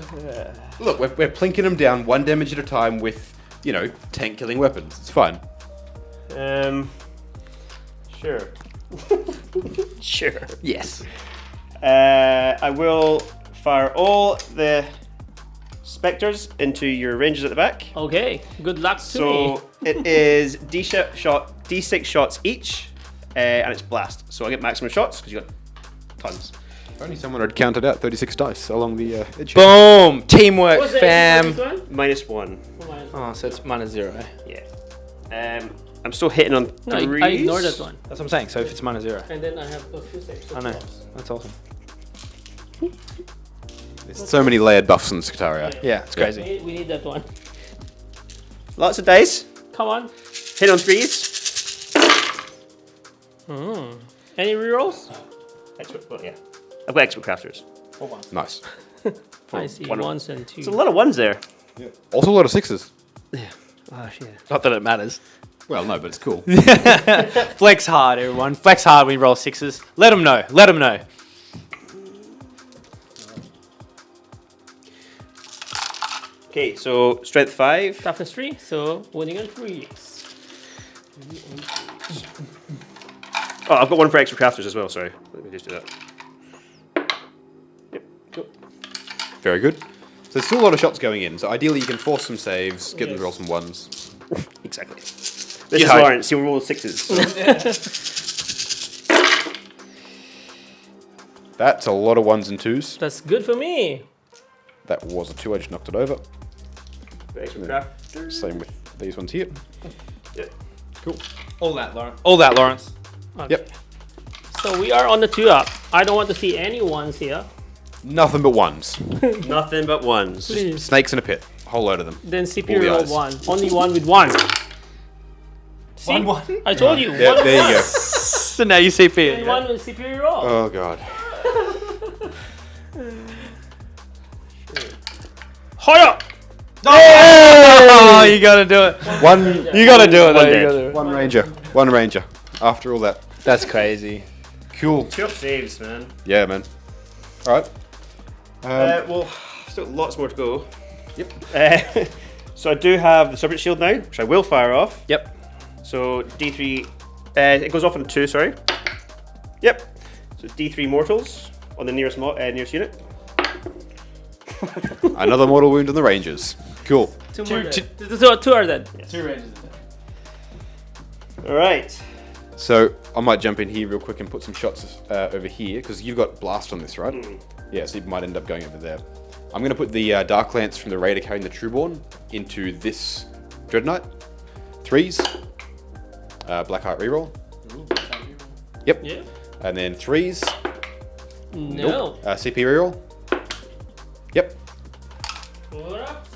Look, we're plinking them down 1 damage at a time with, you know, tank killing weapons. It's fine. Sure. Sure. Yes. I will fire all the Spectres into your Rangers at the back. Okay. Good luck to me. So it is D6 shots each, and it's blast. So I get maximum shots because you got tons. If only someone had counted out 36 dice along the edge. Boom. Teamwork, What's the fam. -1. Oh, so it's -0, eh? Yeah. I'm still hitting on No, 3s. I ignored that one. That's what I'm saying. So if it's -0. And then I have those 2 extra I know. drops. That's awesome. There's so many layered buffs in Scutaria. Yeah, it's crazy. We need that one. Lots of dice. Come on. Hit on 3s. Any rerolls? Well, yeah. I've got expert crafters. Nice. I see one of- 1s and 2s. There's a lot of 1s there. Also a lot of 6s. Oh, shit. Not that it matters. Well, no, but it's cool. Flex hard, everyone. Flex hard when you roll 6s. Let them know. Let them know. Okay, so strength 5. Toughness 3, so winning on 3s. Oh, I've got one for extra crafters as well, sorry. Let me just do that. Yep, cool. Very good. So there's still a lot of shots going in. So ideally you can force some saves, get them to roll some 1s. Exactly. This Yeah, is I- Lawrence, he'll roll 6s. So. That's a lot of 1s and 2s. That's good for me. That was a 2, I just knocked it over. Extra crafters. Same with these ones here. Yep. Cool. All that, Lawrence. All that, Lawrence. Okay. Yep. So we are on the 2 up. I don't want to see any 1s here. Nothing but 1s. Nothing but 1s. Please. Snakes in a pit. A whole load of them. Then All CP the roll eyes. 1. Only 1 with 1. See? 1-1. I told you. Yeah, there you go. So now you CP it. And one with superior roll. Oh god. Hoya! Oh, you gotta do it. You gotta do it. One though, you dead. gotta do it. One ranger. After all that. That's crazy. Cool. 2 up saves, man. Yeah, man. All right. Well, still lots more to go. Yep. So I do have the Serpent Shield now, which I will fire off. Yep. So D3, it goes off on 2, sorry. Yep. So D3 mortals on the nearest nearest unit. Another mortal wound on the rangers. Cool. Two are dead. 2 ranges. All right. So I might jump in here real quick and put some shots over here because you've got blast on this, right? Yeah, so you might end up going over there. I'm going to put the Dark Lance from the Raider carrying the Trueborn into this Dread Knight. 3s. Blackheart reroll. Yep. Yeah. And then 3s. No. CP reroll. Yep. 4 ups.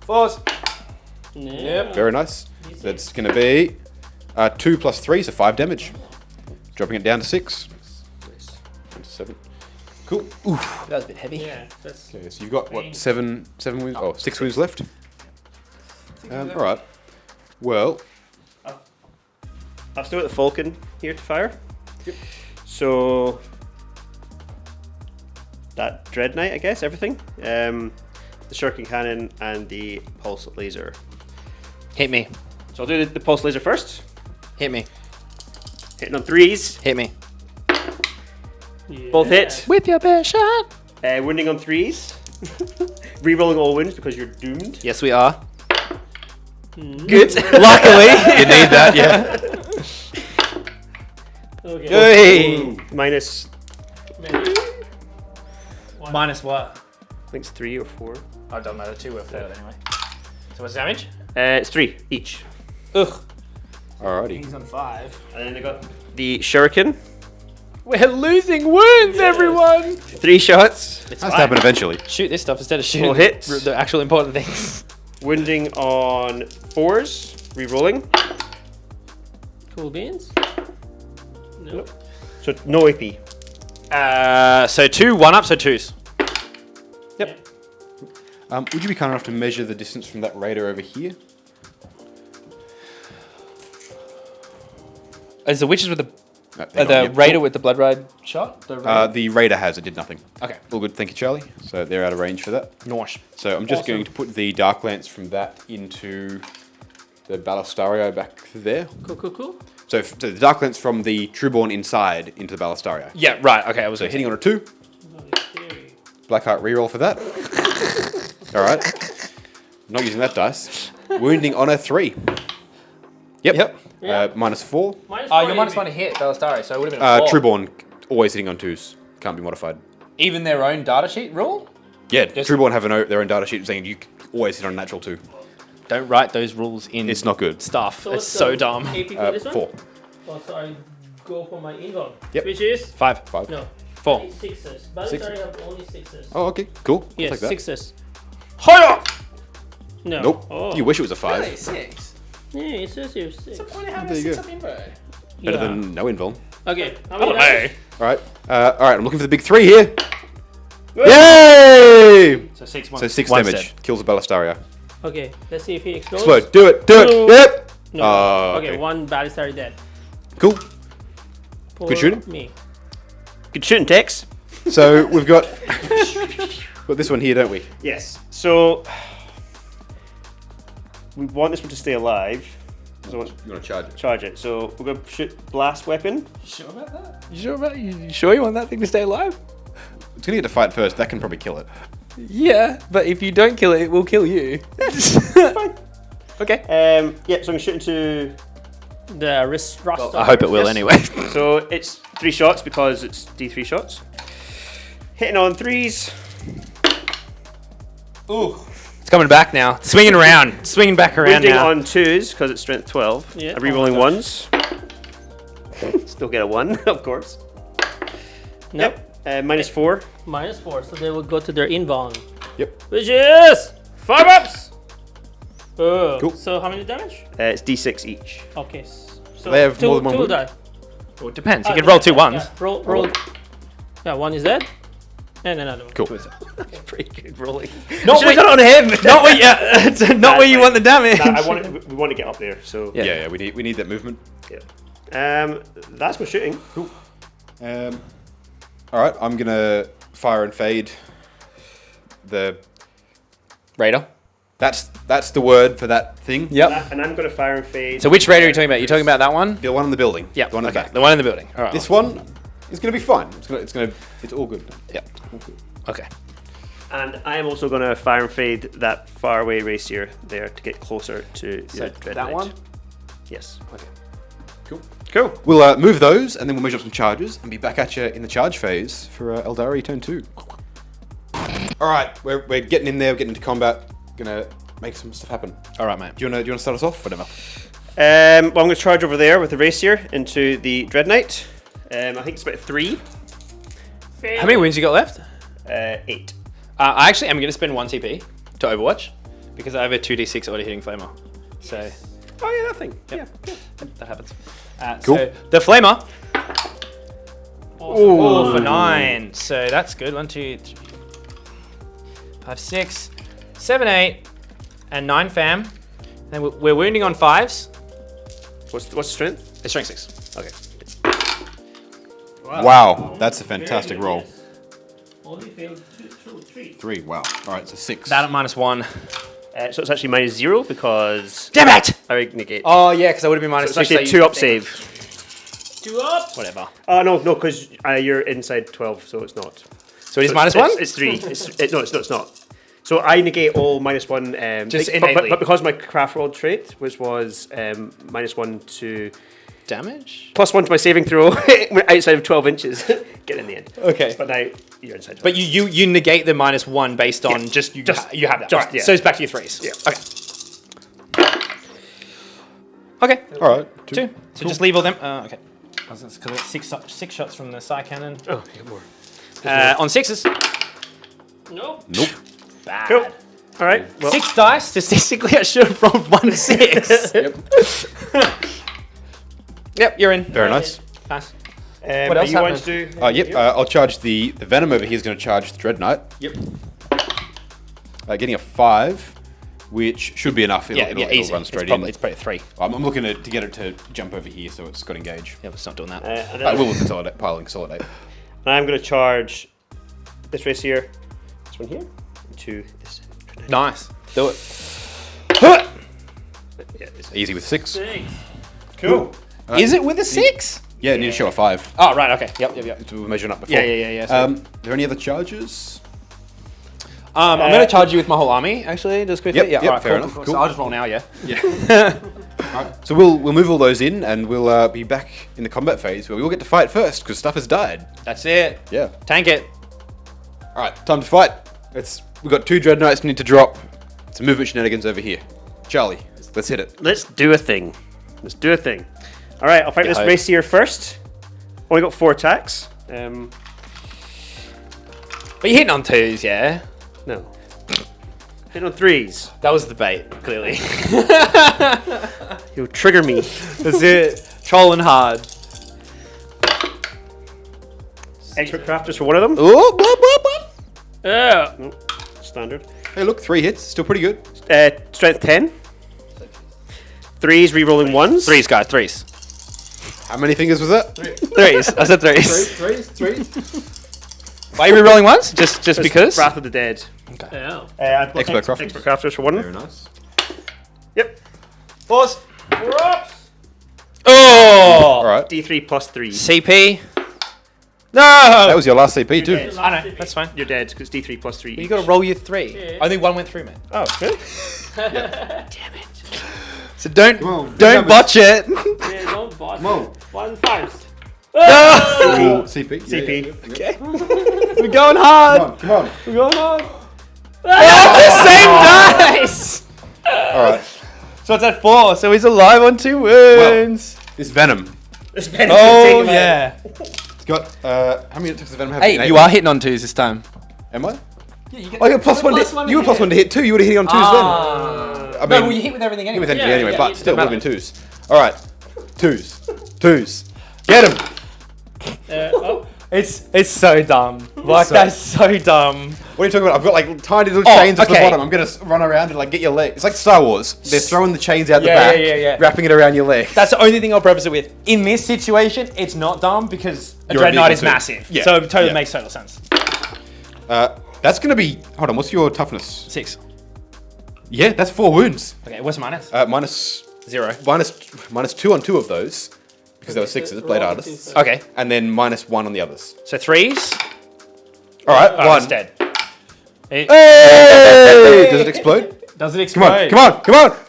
4s. No. Yep. Very nice. That's going to be 2 plus 3, so 5 damage. Dropping it down to 6. Down to 7. Cool. Oof. That was a bit heavy. Yeah, that's Okay, so you've got what, 7 wounds? Oh, 6 wounds left. All right. Well, I've still got the Falcon here to fire. Yep. So that Dread Knight, I guess, everything. The Shuriken Cannon and the Pulse Laser. Hit me. So I'll do the Pulse Laser first. Hit me. Hitting on 3s. Hit me. Both hit. With your best shot. Wounding on 3s. Rerolling all wounds because you're doomed. Yes, we are. Good. Luckily. You need that, yeah. okay. Hey. Minus, Minus what? I think it's 3 or 4. Oh, it doesn't matter. 2 or 4 anyway. So what's the damage? It's 3 each. Ugh. alrighty. He's on 5. And then I got the Shuriken. We're losing wounds, everyone. 3 shots. It's Has to happen eventually. Shoot this stuff instead of shooting Full hits. the actual important things. Wounding on 4s. Rerolling. Cool beans. No. Nope. So no AP. So 2 1-ups or 2s? Yep. Would you be kind enough to measure the distance from that raider over here? Is the witches with the Hang on, the yep. raider with the blood ride shot? The raider has, it did nothing. Okay. All good, thank you, Charlie. So they're out of range for that. Nice. So I'm just going to put the Dark Lance from that into the Ballastario back there. Cool. So the Dark Lance from the Trueborn inside into the Ballastario. Yeah, right. Okay, I was So hitting on a 2. Blackheart reroll for that. Alright. Not using that dice. Wounding on a 3. Yep. Minus 4. Oh, you're minus 1 to hit Ballastari, so it would have been a 4. Trueborn always hitting on 2s. Can't be modified. Even their own data sheet rule? Yeah, Just- Trueborn have their own data sheet saying you always hit on a natural 2. Don't write those rules in It's not good. stuff. what's It's so the dumb. AP for this one? 4. Oh, so I go for my invuln. Yep. Which is 5. 5. no 4. 6s. But Six. I have only 6s. Oh, okay. Cool. I'll yes, take that. 6s. Hiya! No. Nope. Oh. You wish it was a 5. 6. Yeah, it says here 6. There you go. Better than no invuln. Okay. How I many don't dice? know. Alright, I'm looking for the big 3 here. Yay! So 6 So 6 one damage. step. Kills the Ballastario. Okay, let's see if he explodes. Explode. Do it. Do it. No. Yep. No. Oh, okay, okay. one Ballistari dead. Cool. For shooting. Me. Good shooting, Tex. So we've got this one here, don't we? Yes. So we want this one to stay alive. So let's You want to charge it? charge it. So we're going to shoot blast weapon. Sure about that? You sure you want that thing to stay alive? It's gonna get to fight first. That can probably kill it. Yeah, but if you don't kill it, it will kill you. Fine. Okay. Yeah. So I'm going to shoot into. The wrist roster. I hope it will Yes. anyway. So it's 3 shots because it's D3 shots. Hitting on 3s. Ooh. It's coming back now. Swinging around. Swinging back around Wounding now. on 2s because it's strength 12. Yeah. I'm rerolling 1s. Still get a 1, of course. Nope. Minus 4. -4, so they will go to their invuln. Yep. Which is 5 ups. Cool. So how many damage? It's D6 each. Okay. So They have two, more than one two wound? die. Well, it depends. You can roll two ones. Yeah. Roll. Yeah, one is dead. And another one. Cool. Pretty good rolling. Not Should've where, done it on him. not where, yeah, not where you want the damage. We want to get up there, so Yeah, we need that movement. yeah. That's my shooting. Cool. All right, I'm gonna fire and fade the. Raider. That's the word for that thing. Yep. And I'm going to fire and fade. So which raider are you talking about? You're talking about that one? The one in the building. Yeah. The one in the Okay. back. The one in the building. All right. This one is gonna be fine. It's all good. Yeah. Okay. And I am also going to fire and fade that faraway racer there to get closer to So the Dread that Knight. one? Yes. Okay. Cool. Cool. We'll move those, and then we'll measure up some charges, and be back at you in the charge phase for Aeldari turn 2. All right, we're getting in there. We're getting into combat. Gonna make some stuff happen. All right, mate. Do you wanna start us off? Whatever. Well, I'm going to charge over there with the racer into the Dread Knight. I think it's about 3. How many wounds you got left? 8. I actually am going to spend 1 TP to Overwatch because I have a 2d6 auto hitting flamer. So Oh yeah, that thing. Yep. Yeah. that happens. Cool. So the flamer. Awesome. 4 for 9. So that's good. 1, 2, 3, 5, 6, 7, 8, and 9 fam. Then we're wounding on 5s. What's the strength? It's strength 6. Okay. Wow, that's a fantastic roll. Only failed 3. 3. Wow. All right, so 6. That at -1. So it's actually -0 because Damn it! I negate. Oh yeah, because I would have been minus It's actually a 2 up save. 2 up. Whatever. Oh no, because you're inside 12, so it's not. So it is So -1. It's 3. No, it's not. So I negate all -1. Just but innately. because my Craftworld trait, which was -1 to Damage. +1 to my saving throw outside of 12 inches, get in the end. Okay. But now you're inside 12. But you negate the -1 based on Yeah, just you just- you have that. just, Right. yeah. So it's back to your 3s. Yeah. Okay. All right. 2. So just leave all them. Okay. Because it's 6 shots from the side cannon. Oh, you got more. On 6s. Nope. Nope. Bad. Cool. All right. Well, 6 dice. Statistically, I should have rolled 1 6. Yep. Yep, you're in. Very nice. Nice. what else you want happened? to do? Yep. I'll charge the venom over here. Is going to charge the Dread Knight. Yep. Getting a 5, which should be enough. It'll easy. run straight It's in. probably 3. I'm looking to get it to jump over here, so it's got engage. Yeah, it's not doing that. And I then will consolidate, pile and consolidate. I'm going to charge this race here, this one here, to this. Nice. Do it. Yeah, this. Easy with 6. 6. Cool. Is it with a 6? Yeah, need to show a 5. Oh, right. Okay. Yep. We were measuring up before. Yeah. Are there any other charges? I'm going to charge you with my whole army, actually, just quickly. Yep, alright, fair cool, enough, cool. cool. So I'll just roll now, yeah? So we'll move all those in, and we'll be back in the combat phase where we all get to fight first because stuff has died. That's it. Yeah. Tank it. All right, time to fight. We've got 2 Dread Knights need to drop. Some movement shenanigans over here. Charlie, let's hit it. Let's do a thing. All right, I'll fight this Hi. race here first. Only got 4 attacks. But you're hitting on 2s, yeah? No. Hitting on 3s. That was the bait, clearly. You'll trigger me. That's it. Trolling hard. Expert crafters for one of them. Yeah. Nope. Standard. Hey, look, 3 hits, still pretty good. Strength 10. 3s, rerolling 1s. 3s, guys, 3s. How many fingers was that? 3s. I said 3s. 3. Why are you re-rolling once? Just because? Wrath of the Dead. Yeah. Expert crafters. Expert crafters for 1. Very nice. Yep. 4s. 4 ups. Oh! All right. D3 plus 3. CP. No! That was your last CP too. dead. I know, that's fine. You're dead because D3 plus 3. You got to roll your 3. Yeah. Only 1 went through, man. Oh, really? So don't on, don't botch it. Yeah, don't botch. Come on. 1 5. No! CP. CP. Okay. We're going hard. Come on. We're going hard. That's the same dice. All right. So it's at 4. So he's alive on 2 wounds. This venom. Oh yeah. It's got how many attacks does venom have? Hey, you are hitting on 2s this time. Am I? Yeah, you get Oh, you're +1 to hit. You were +1 to hit too. You would have hit on 2s then. I mean, No, well, you hit with everything hit anyway. with anything Yeah, anyway, yeah, but it still would have doesn't been 2s. All right, 2s. Get him. Oh, It's so dumb. Like, So- that's so dumb. What are you talking about? I've got like tiny little Oh, chains at the okay. bottom. I'm gonna run around and like get your leg. It's like Star Wars. They're throwing the chains out the Yeah, back, yeah. wrapping it around your leg. That's the only thing I'll preface it with. In this situation, it's not dumb because a You're a Dreadnought vehicle is too. massive. Yeah, So it totally yeah. makes total sense. That's gonna be. Hold on. What's your toughness? 6. Yeah, that's 4 wounds. Okay, what's minus? Minus 0. minus 2 on 2 of those because they were 6s, blade roll artists, two. Okay, and then minus 1 on the others. so 3s. All right, Oh, 1. it's dead. It- Hey! Does it explode? Does it Come on! explode? Come on! Come on! oh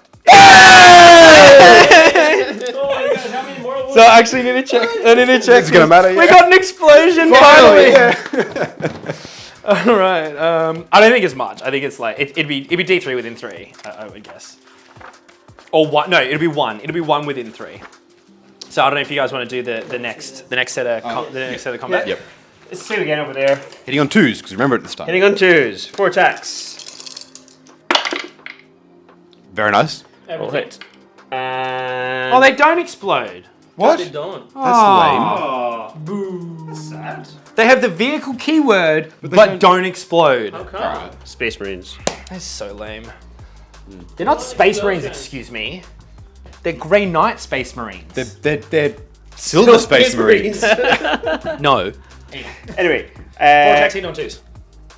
my god, how many more wounds? So I actually need to check. I need to check. It's gonna matter. We Yeah. got an explosion Finally, finally. All right. I don't think it's much. I think it's like it'd be D3 within 3. I would guess. Or 1. No, it'll be 1. It'll be 1 within 3. So I don't know if you guys want to do the next set of combat. Yep. Let's see it again over there. Hitting on 2s because remember at the start. Hitting on 2s. 4 attacks. Very nice. Roll Everything. hit. And Oh, they don't explode. What? They don't. That's Boo. Sad. They have the vehicle keyword, but don't explode. Okay. Space Marines. That's so lame. They're not Space Marines, excuse me. They're Grey Knight Space Marines. They're Silver Space Marines. No. Anyway. Four attacks in on 2s.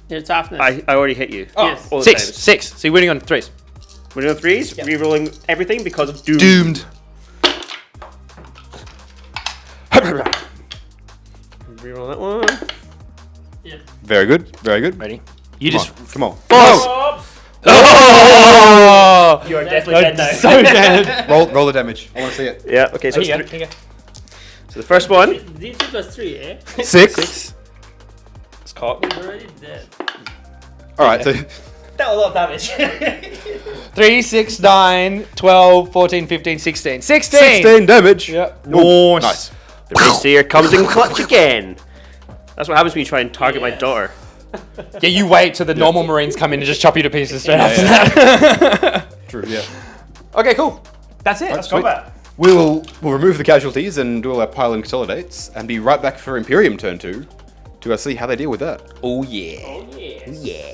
Your toughness. I already hit you. Yes. All the 6. times. 6. So you're winning on 3s. We're doing 3s. Re-rolling everything because of Doom. Doomed. Re-roll that one. Very good. Very good. Ready? You Come just. on. Come on. Oh! Oh! You are definitely dead now. So dead. Roll the damage. I want to see it. Yeah. Okay. So, Here it's you go. so the first one. D3 plus 3, eh? 6. It's caught. He's already dead. All right. So That was a lot of damage. 3, 6, 9, 12, 14, 15, 16. 16! 16 damage. Yep. Ooh, Nice. nice. The race here comes in clutch again. That's what happens when you try and target my Yes. daughter. Yeah, you wait till the normal Marines come in and just chop you to pieces straight after that. True. Yeah. Okay, cool. That's it. Let's combat. We'll remove the casualties and do all our pile and consolidates and be right back for Imperium Turn 2 to see how they deal with that. Oh, yeah. Oh, yes. Yeah.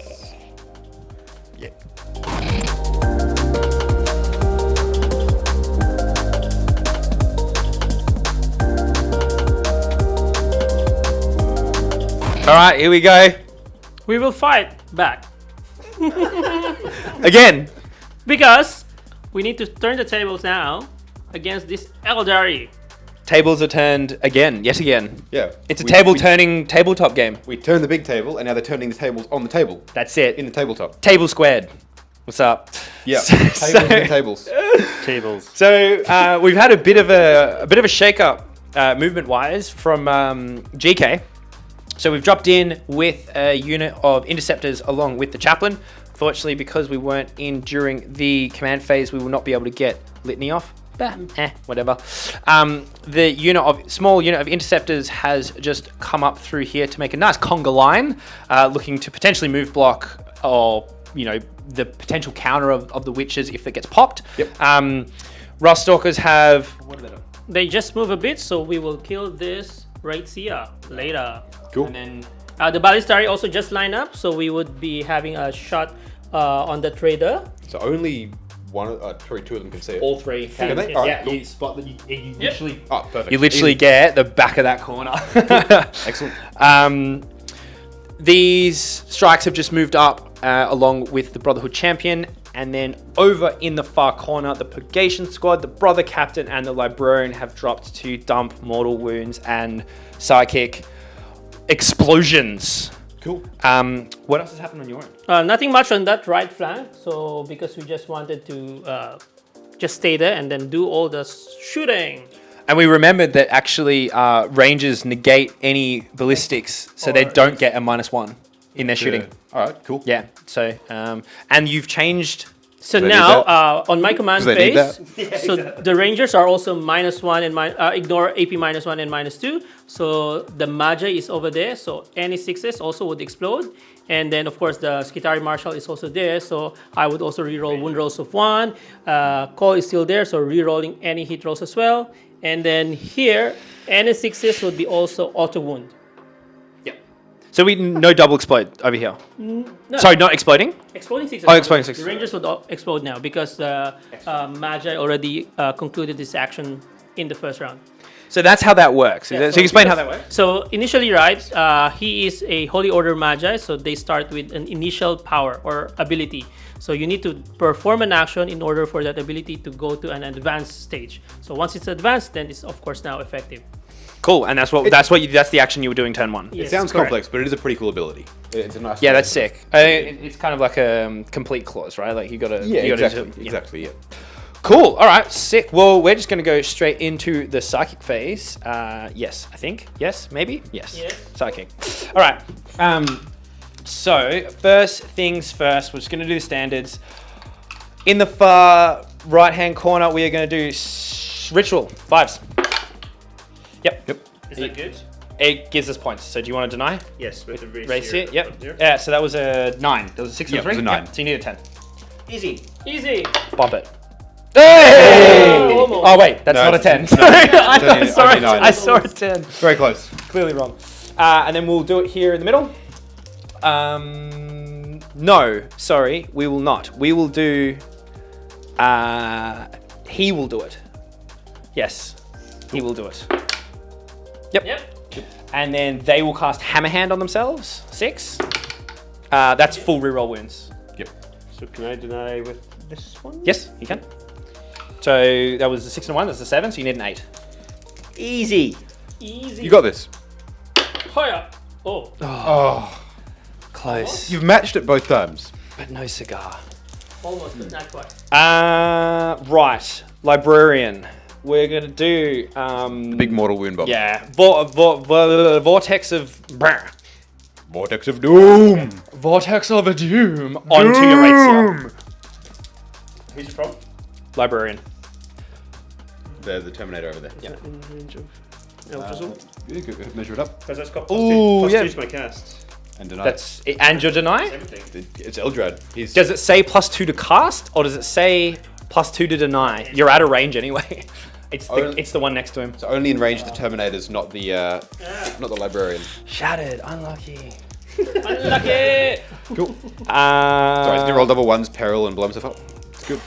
All right, here we go. We will fight back. Again. Because we need to turn the tables now against this Aeldari. Tables are turned again, yet again. Yeah. It's a table-turning tabletop game. We turn the big table and now they're turning the tables on the table That's it. in the tabletop. Table squared. What's up? Yeah. So- Tables and tables. Tables. So we've had a bit of a shake-up movement-wise from GK. So we've dropped in with a unit of interceptors along with the chaplain. Fortunately, because we weren't in during the command phase, we will not be able to get litany off. Whatever. The small unit of interceptors has just come up through here to make a nice conga line, looking to potentially move block or the potential counter of the witches if it gets popped. Yep. Rust Stalkers have what are they doing? They just move a bit, so we will kill this right here later. Cool. And then The Ballistari also just lined up, so we would be having a shot on the trader. So only probably 2 of them can see it. all 3 Can they? yes, All right, yeah, cool. you spot that you literally Oh, perfect. you literally get the back of that corner. Excellent. These strikes have just moved up along with the Brotherhood Champion, and then over in the far corner, the Purgation Squad, the Brother Captain, and the Librarian have dropped to dump mortal wounds and psychic explosions. Cool. What else has happened on your end? Nothing much on that right flank, so because we just wanted to just stay there and then do all the shooting. And we remembered that actually Rangers negate any ballistics, so they don't get a -1 in their shooting. All right, cool. Yeah, so, and you've changed. So Do they now, need that? on my command Do they need phase, so the Rangers are also -1 and ignore AP -1 and -2. So the Magi is over there, so any 6s also would explode. And then, of course, the Skitari Marshal is also there, so I would also reroll wound rolls of 1. Call is still there, so rerolling any hit rolls as well. And then here, any 6s would be also auto wound. So we no double explode over here. No. Sorry, not exploding. Exploding 6s. Oh, exploding 6s. The Rangers would explode now because Magi already concluded this action in the first round. So that's how that works. Yeah, So explain how that works. So initially, right, he is a Holy Order Magi, so they start with an initial power or ability. So you need to perform an action in order for that ability to go to an advanced stage. So once it's advanced, then it's of course now effective. Cool, and that's the action you were doing turn 1. Yes, It sounds correct. complex, but it is a pretty cool ability. It's a nice. Yeah, that's sick. It's kind of like a complete clause, right? Like you gotta. Yeah, you gotta exactly. Exactly. Yeah. Cool. All right. Sick. Well, we're just gonna go straight into the psychic phase. Yes, I think. Yes, maybe. Yes. Yes. Psychic. All right. So first things first, we're just gonna do the standards. In the far right-hand corner, we are gonna do ritual 5s. Yep. Is that good? It gives us points. So do you want to deny? Yes, with the Race it. Yep. Yeah. So that was a 9. That was a 6 Yeah, and 3. it was a 9. So you need a 10. Easy. Easy. Bump it. Hey! Almost. Oh wait, that's No, not a it's- 10. no, Sorry, it's only- sorry, only 9. I saw a 10. Very close. Clearly wrong. And then we'll do it here in the middle. No, sorry, we will not. We will do. He will do it. Yes, he will do it. Yep. And then they will cast Hammerhand on themselves. 6. That's full reroll wounds. Yep. So can I deny with this one? Yes, you can. So that was a 6 and a 1. That's a 7. So you need an 8. Easy. Easy. You got this. Hoya. Oh. Oh, Close, you've matched it both times. but no cigar. Almost, but not quite. Right, librarian. We're gonna do Big mortal wound bomb. yeah, vortex of Vortex of doom. vortex of doom onto your ratio. Who's it from? Librarian. There's the Terminator over there. Yeah. In range of Eldrazul? Yeah, good. Measure it up Because that's got Ooh, plus yeah. two to my cast. and deny. That's and your deny. Everything. It's Eldrad. He's Does it say +2 to cast, or does it say +2 to deny? You're out of range anyway. It's the one next to him. so only in range of the Terminators, not the librarian. Shattered, unlucky. Unlucky. Cool. Sorry, did you roll double 1s, peril, and blow himself up?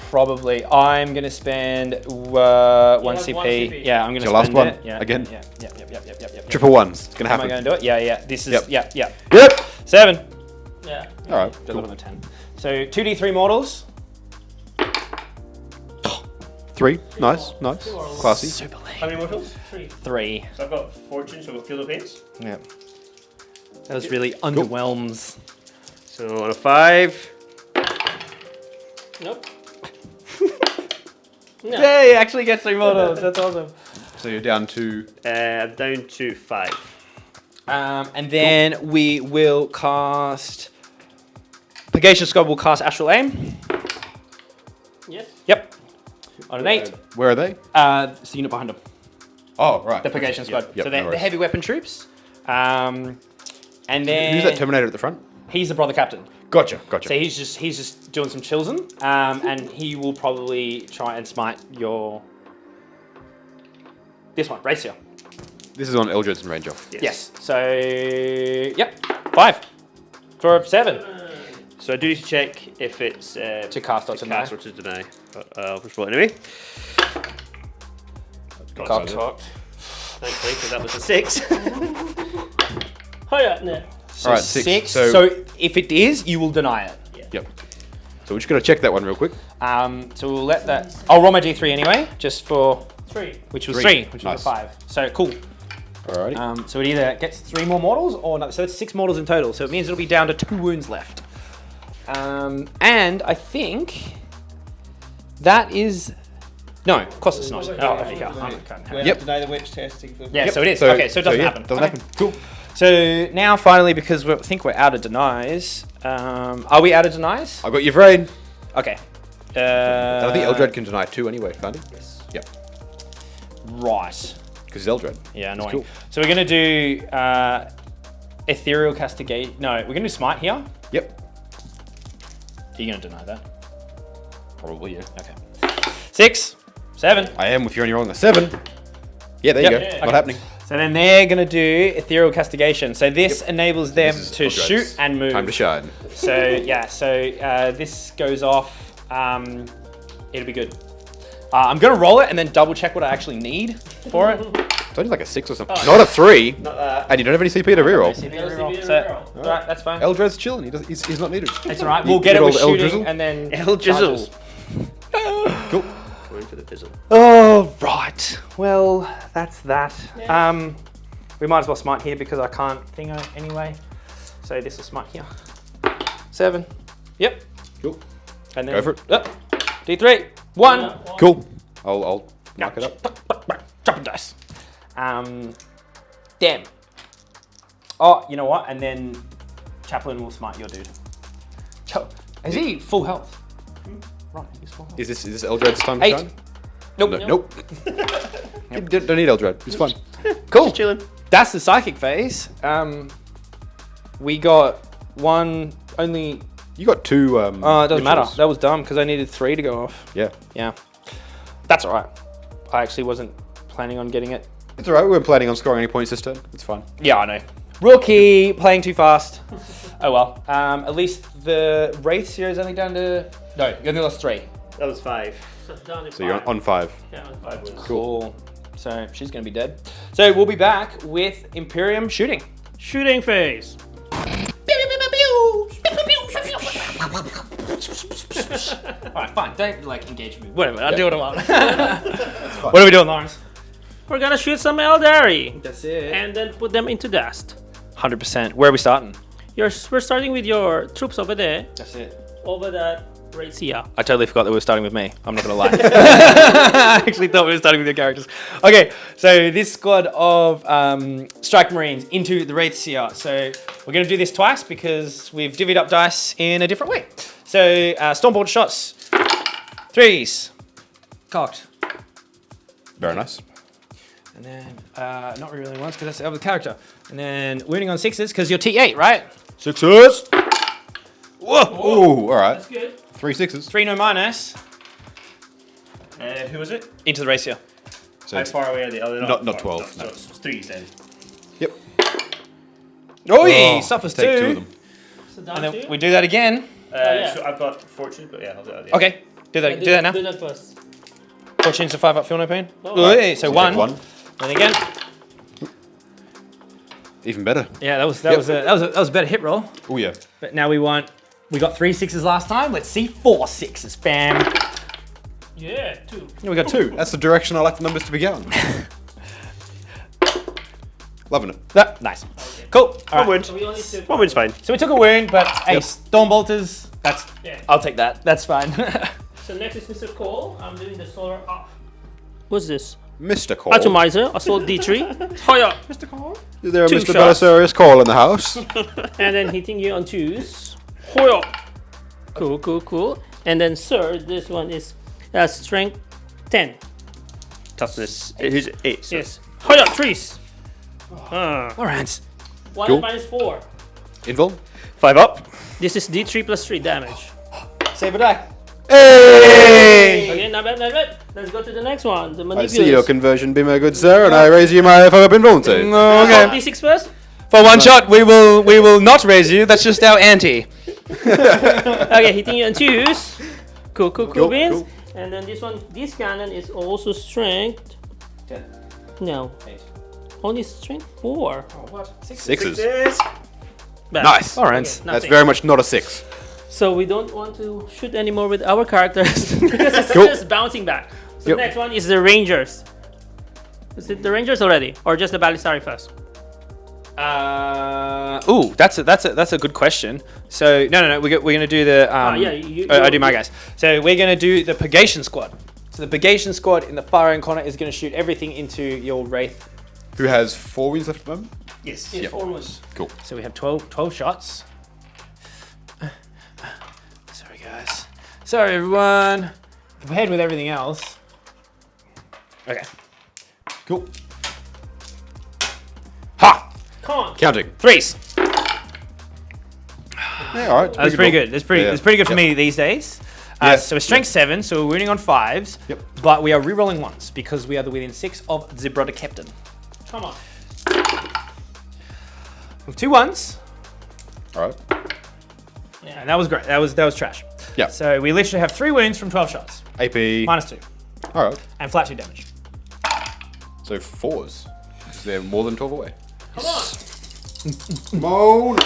Probably. I'm gonna spend 1 have CP. 1 CP. Yeah, I'm gonna It's your last spend one? it. Yeah. Again? Yep. Triple 1s. It's gonna Am I happen. gonna do it? Yeah. This is Yep. yeah. Yep. 7. Yeah. All right. 11 or 10. So 2d3 mortals. 3. Nice. Classy. Super late. How many mortals? 3. So I've got Fortune, so I've got Field of Pains. Yeah. That was really underwhelms. So on a 5. Nope. Yeah, you actually get 3 mortals. That's awesome. So you're down to I'm down to 5. And then we will cast. Purgation Squad will cast Astral Aim. Yes. Yep. On an 8. where are they? It's the unit behind them. Oh, right. The Purgation Squad. Yep, So no they're the worries. heavy weapon troops. And then Who's that Terminator at the front? he's the brother captain. Gotcha. So he's just doing some chilling, and he will probably try and smite this one, Ratio. This is on Eldred's and range off. Yes. So yep, 5 for 7 So I do need to check if it's to cast or to cast deny. or to deny. But I'll just roll it anyway. Cocked. Thankfully, because that was a 6. Hoya. No. So Alright, 6. So, So- if it is, you will deny it. Yep. So we're just gonna check that one real quick. So we'll let that. I'll roll my d3 anyway, just for 3. which was 3. 3, which Nice. was a 5. So cool. Alrighty. So it either gets 3 more mortals or no. So it's 6 mortals in total. So it means it'll be down to 2 wounds left. And I think that is. No, of course it's not. Oh, there you go. Yep. Deny the witch testing. For Yeah, so it is. Okay, so it doesn't happen. Doesn't Okay. happen. Cool. So now finally, because I think we're out of denies. Are we out of denies? I got your brain. Okay. I think Eldred can deny 2 anyway, can't he? Yes. Yep. Right. Because he's Eldred. Yeah, That's annoying. cool. So we're gonna do Ethereal Castigate. No, we're gonna do Smite here. Yep. Are you gonna deny that? Probably, yeah. Okay. 6, 7. I am with you on your own. 7. Yeah, there you go. Yep. Not happening. So then they're gonna do Ethereal Castigation. So this enables them This is to Eldred's shoot and move. Time to shine. So yeah, this goes off. It'll be good. I'm gonna roll it and then double check what I actually need for it. It's only like a 6 or something. Not a 3. Not that. And you don't have any CP to reroll. Alright, that's fine. Eldred's chilling. He's not needed. That's alright. We'll get it Good with old shooting Eldrizzle. and then Eldrizzle. Cool. Going for the fizzle. Oh right. Well, that's that. We might as well smite here because I can't thingo anyway. So this is smite here. 7. Yep. Cool. And then Go for it. Up. D3. 1. Cool. I'll mark it up. Dropping dice. Damn. Oh, you know what? And then Chaplain will smite your dude. Is he full health? Right, he's full health. Is this Eldred's time to 8. shine? Nope. No, nope. You don't need Eldred. It's fun. Cool. Chilling. That's the psychic phase. We got one only. You got 2. Oh, it doesn't matter. rituals. That was dumb because I needed 3 to go off. Yeah. Yeah. That's all right. I actually wasn't planning on getting it. It's alright. We weren't planning on scoring any points this turn. It's fine. Yeah, I know. Rookie, playing too fast. Oh well. At least the Wraith here is only down to... No, you only lost 3. That was 5. So you're on 5. Yeah, on 5 wins. Cool. So she's going to be dead. So we'll be back with Imperium shooting. Shooting phase. Alright, fine. Don't engage me. Whatever, I'll do what I want. What are we doing, Lawrence? We're gonna shoot some Aeldari That's it. and then put them into dust. 100%. Where are we starting? We're starting with your troops over there, That's it. over that right here. I totally forgot that we were starting with me. I'm not gonna lie. I actually thought we were starting with your characters. Okay, so this squad of Strike Marines into the Wraiths here. So we're gonna do this twice because we've divvied up dice in a different way. So Stormbolt shots. 3s. Cocked. Very nice. And then, not really once because that's the other character. And then wounding on 6s because you're T8, right? 6s. Whoa. Ooh, alright. That's good. 3 6s. 3 no minus. Who was it? Into the race here. So How far away are they? Oh, they're Not 12, So no. it's 3 then. Yep. Oh, Oh, suffers take 2. 2 of them. So down And then to we do that again. yeah. So I've got fortune, but yeah, I'll do that. Yeah. Okay, do that now. Do that first. Fortune's a 5 up, feel no pain. Oh. Oi, so Take 1. 1. And again. Even better. Yeah, that was a better hit roll. Oh yeah. But now we got 3 6s last time. Let's see 4 6s, fam. Yeah, 2. Yeah, we got 2. That's the direction I like the numbers to be going. Loving it. Nice. Cool. All right. One wound. So we only took One wound's fine. So we took a wound, but hey, Yep. Stormbolters, Yeah. I'll take that. That's fine. So next is Mr. Cole. I'm doing the solar up. What's this? Mr. Cole. Atomizer, assault D3. Hiya! Is there a 2 Mr. shots. Belisarius Cole in the house? And then hitting you on 2s. Hiya! Cool, cool, cool. And then sir, this one is strength 10. Toughness. Who's 8? So Yes. Hiya, 3s. All right. 1 Cool. minus 4. Invul? 5 up. This is D3 plus 3 damage. Save a die. Hey! Okay, not bad, not bad. Let's go to the next one. The I see your manipulus. conversion be my good sir, and I raise you my 5 up involunteer. Okay. D6 first. For one shot, we will not raise you. That's just our ante. Okay, hitting you on 2s. Cool, cool, cool Cool, beans. cool. And then this one, this cannon is also strength. 10. No, 8. only strength 4. What? 6s. Bad. Nice. All right. Okay, That's nothing. very much not a 6. So we don't want to shoot anymore with our characters because it's Cool. just bouncing back. So Yep. next one is the Rangers. Is it the Rangers already, or just the Balisari first? Ooh, that's a good question. So no, we're gonna do the. I do my guys. So we're gonna do the Purgation squad. So the Purgation squad in the far end corner is gonna shoot everything into your Wraith. Who has 4 wins left at the moment? Yes. It's almost. Cool. So we have 12 shots. Sorry guys. Sorry everyone. Compared with everything else. Okay. Cool. Ha! Come on. Counting. 3s. Yeah, all right. That's pretty good. That's pretty good for me these days. Yeah. So we're strength 7, so we're winning on 5s. Yep. But we are re-rolling once because we are within 6 of the brother captain. Come on. With 2 1s, All right. and that was great. That was trash. Yeah. So we literally have 3 wounds from 12 shots. AP. -2. All right. And flat 2 damage. So 4s. Is there more than 12 away? Come on. Moan.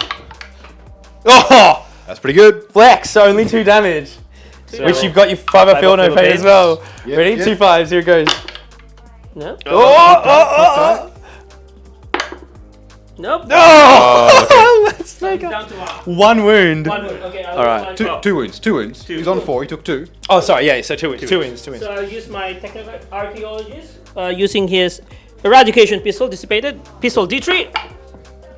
Oh! That's pretty good. Flex, so only 2 damage. Which you've got your 5-up field no fade as well. Yep, Ready? yep. 2 5s, here it goes. No. Oh! Nope. Oh! Let's make Down up. to 1 wound. 1 wound. Okay. All right. Two wounds. He's on 4. He took 2. Oh, sorry, yeah, so 2 wounds. 2 wounds. So I'll use my technical archaeologist using his eradication pistol, dissipated pistol D3.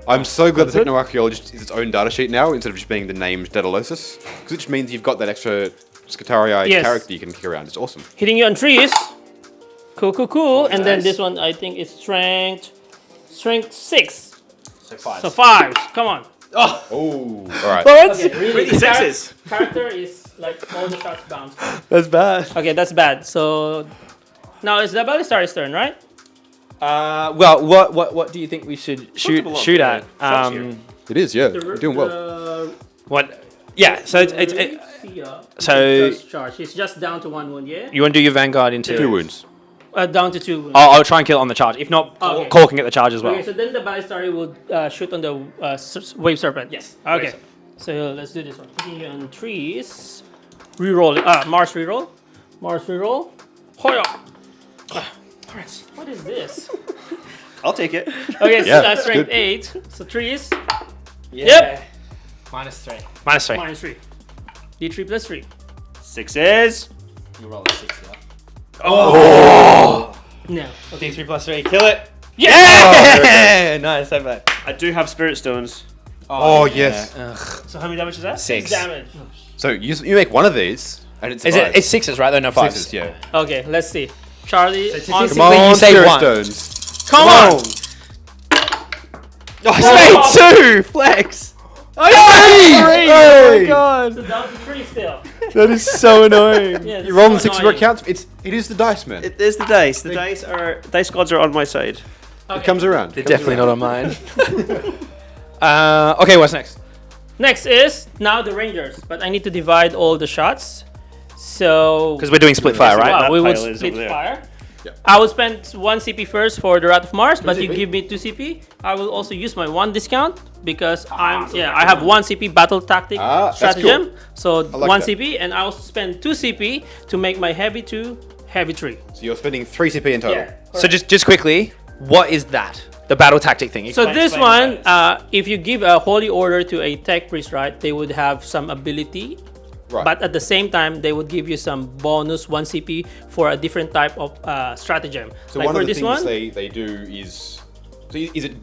I'm so glad the Techno-Archaeologist is its own data sheet now instead of just being the named Daedalosus. Because it just means you've got that extra Scutarii Yes. character you can kick around. It's awesome. Hitting you on trees. Cool. And then Nice. this one, I think, is strength 6. So 5. So 5s. Come on. Oh, all right. Okay, really. the sixes. Character is like all the shots bounce. That's bad. Okay, that's bad. So now it's the Ballistari's turn, right? Well, what do you think we should shoot at? Shots here. It is, yeah. You're doing well. What? Yeah. So it's so- just charge. He's just down to 1 wound. Yeah. you want to do your vanguard into 2 wounds. Down to 2 wounds. I'll try and kill it on the charge. If not, Okay. Corking at the charge as well. Okay, so then the Ballistari will shoot on the Wave Serpent. Yes. Okay. Wave So let's do this one. Hitting you on trees. Reroll. Mars reroll. Hoya. Alright. What is this? I'll take it. Okay, Yeah, so it's strength good. 8. So trees. Yeah. Yep. -3. Minus 3. D3 plus 3. 6s. You roll a 6, yeah. No. Okay. D3 plus 3. Kill it. Yeah! Nice. So bad. I do have spirit stones. Oh, yes. So how many damage is that? 6. Damage. So you make one of these, and it's Is it? It's 6s, right? Though no 5s. sixes, yeah. Okay, let's see. Charlie. So on- statistically- Come on, you say Spirit 1. Stones. Come on! Oh, I made 2. Flex. Oh, yeah! Oh my god. So down to 3 still. That is so annoying. Yeah, this You roll is the 6 annoying. accounts. It is the dice, man. It is the dice. The dice gods are on my side. It comes around. They're definitely not on mine. Okay, what's next? Next is now the Rangers, but I need to divide all the shots. So Because we're doing split fire, right? wow, That we would pile is split over there. fire. Yep. I will spend 1 CP first for the Wrath of Mars, but you CP? give me 2 CP. I will also use my 1 discount because I have 1 CP battle tactic that's stratagem. So like 1 that. CP, and I also spend 2 CP to make my heavy 2, heavy 3. So you're spending 3 CP in total. So just quickly, what is that? The battle tactic thing. So Explain- this explain one, if you give a holy order to a tech priest, right, they would have some ability, Right. but at the same time, they would give you some bonus 1 CP for a different type of stratagem. So like one for of the this things one, they do is, so is it?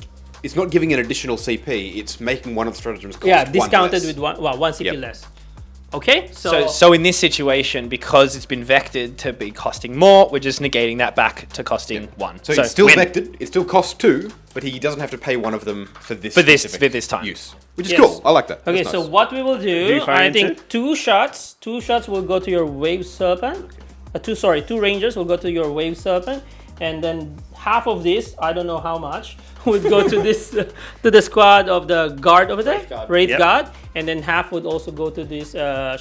It's not giving an additional CP. It's making one of the stratagems cost yeah, 1 discounted less. with 1 CP Yep. less. Okay, So in this situation, because it's been vectored to be costing more, we're just negating that back to costing 1. So it's still win. vectored. It still costs 2, but he doesn't have to pay one of them for this For this- specific for this time. use, which is Yes. cool. I like that. Okay, That's so nice. what we will do, you fire I into? think 2 shots. 2 shots will go to your Wave Serpent. 2 Rangers will go to your Wave Serpent, and then half of this, I don't know how much, would go to this to the squad of the guard over there, Wraith Yep. Guard, and then half would also go to this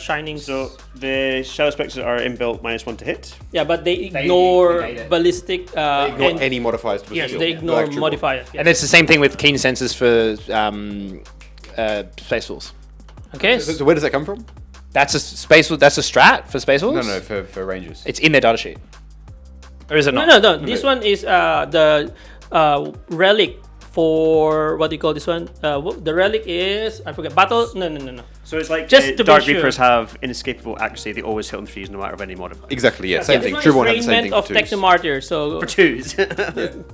Shining. So the Shadow Spectres are inbuilt -1 to hit. yeah, but they ignore negate it. ballistic. Ignore and- any modifiers. To the yes, skill. they ignore Actual- modifiers. yes. And it's the same thing with keen sensors for Space Wolves. Okay. So where does that come from? That's a Space Wolf. That's a strat for Space Wolves? No, for Rangers. It's in their data sheet. Or is it No, not? no. This one is the relic for what do you call this one? The relic is I forget. Battle. No. So it's like Just to be Dark sure. Reapers have inescapable accuracy. They always hit on 3s no matter of any modifier. Exactly. Yeah. Same This thing. one True is one has the same Raiment thing of for 2s. Technomartyr. So For 2s.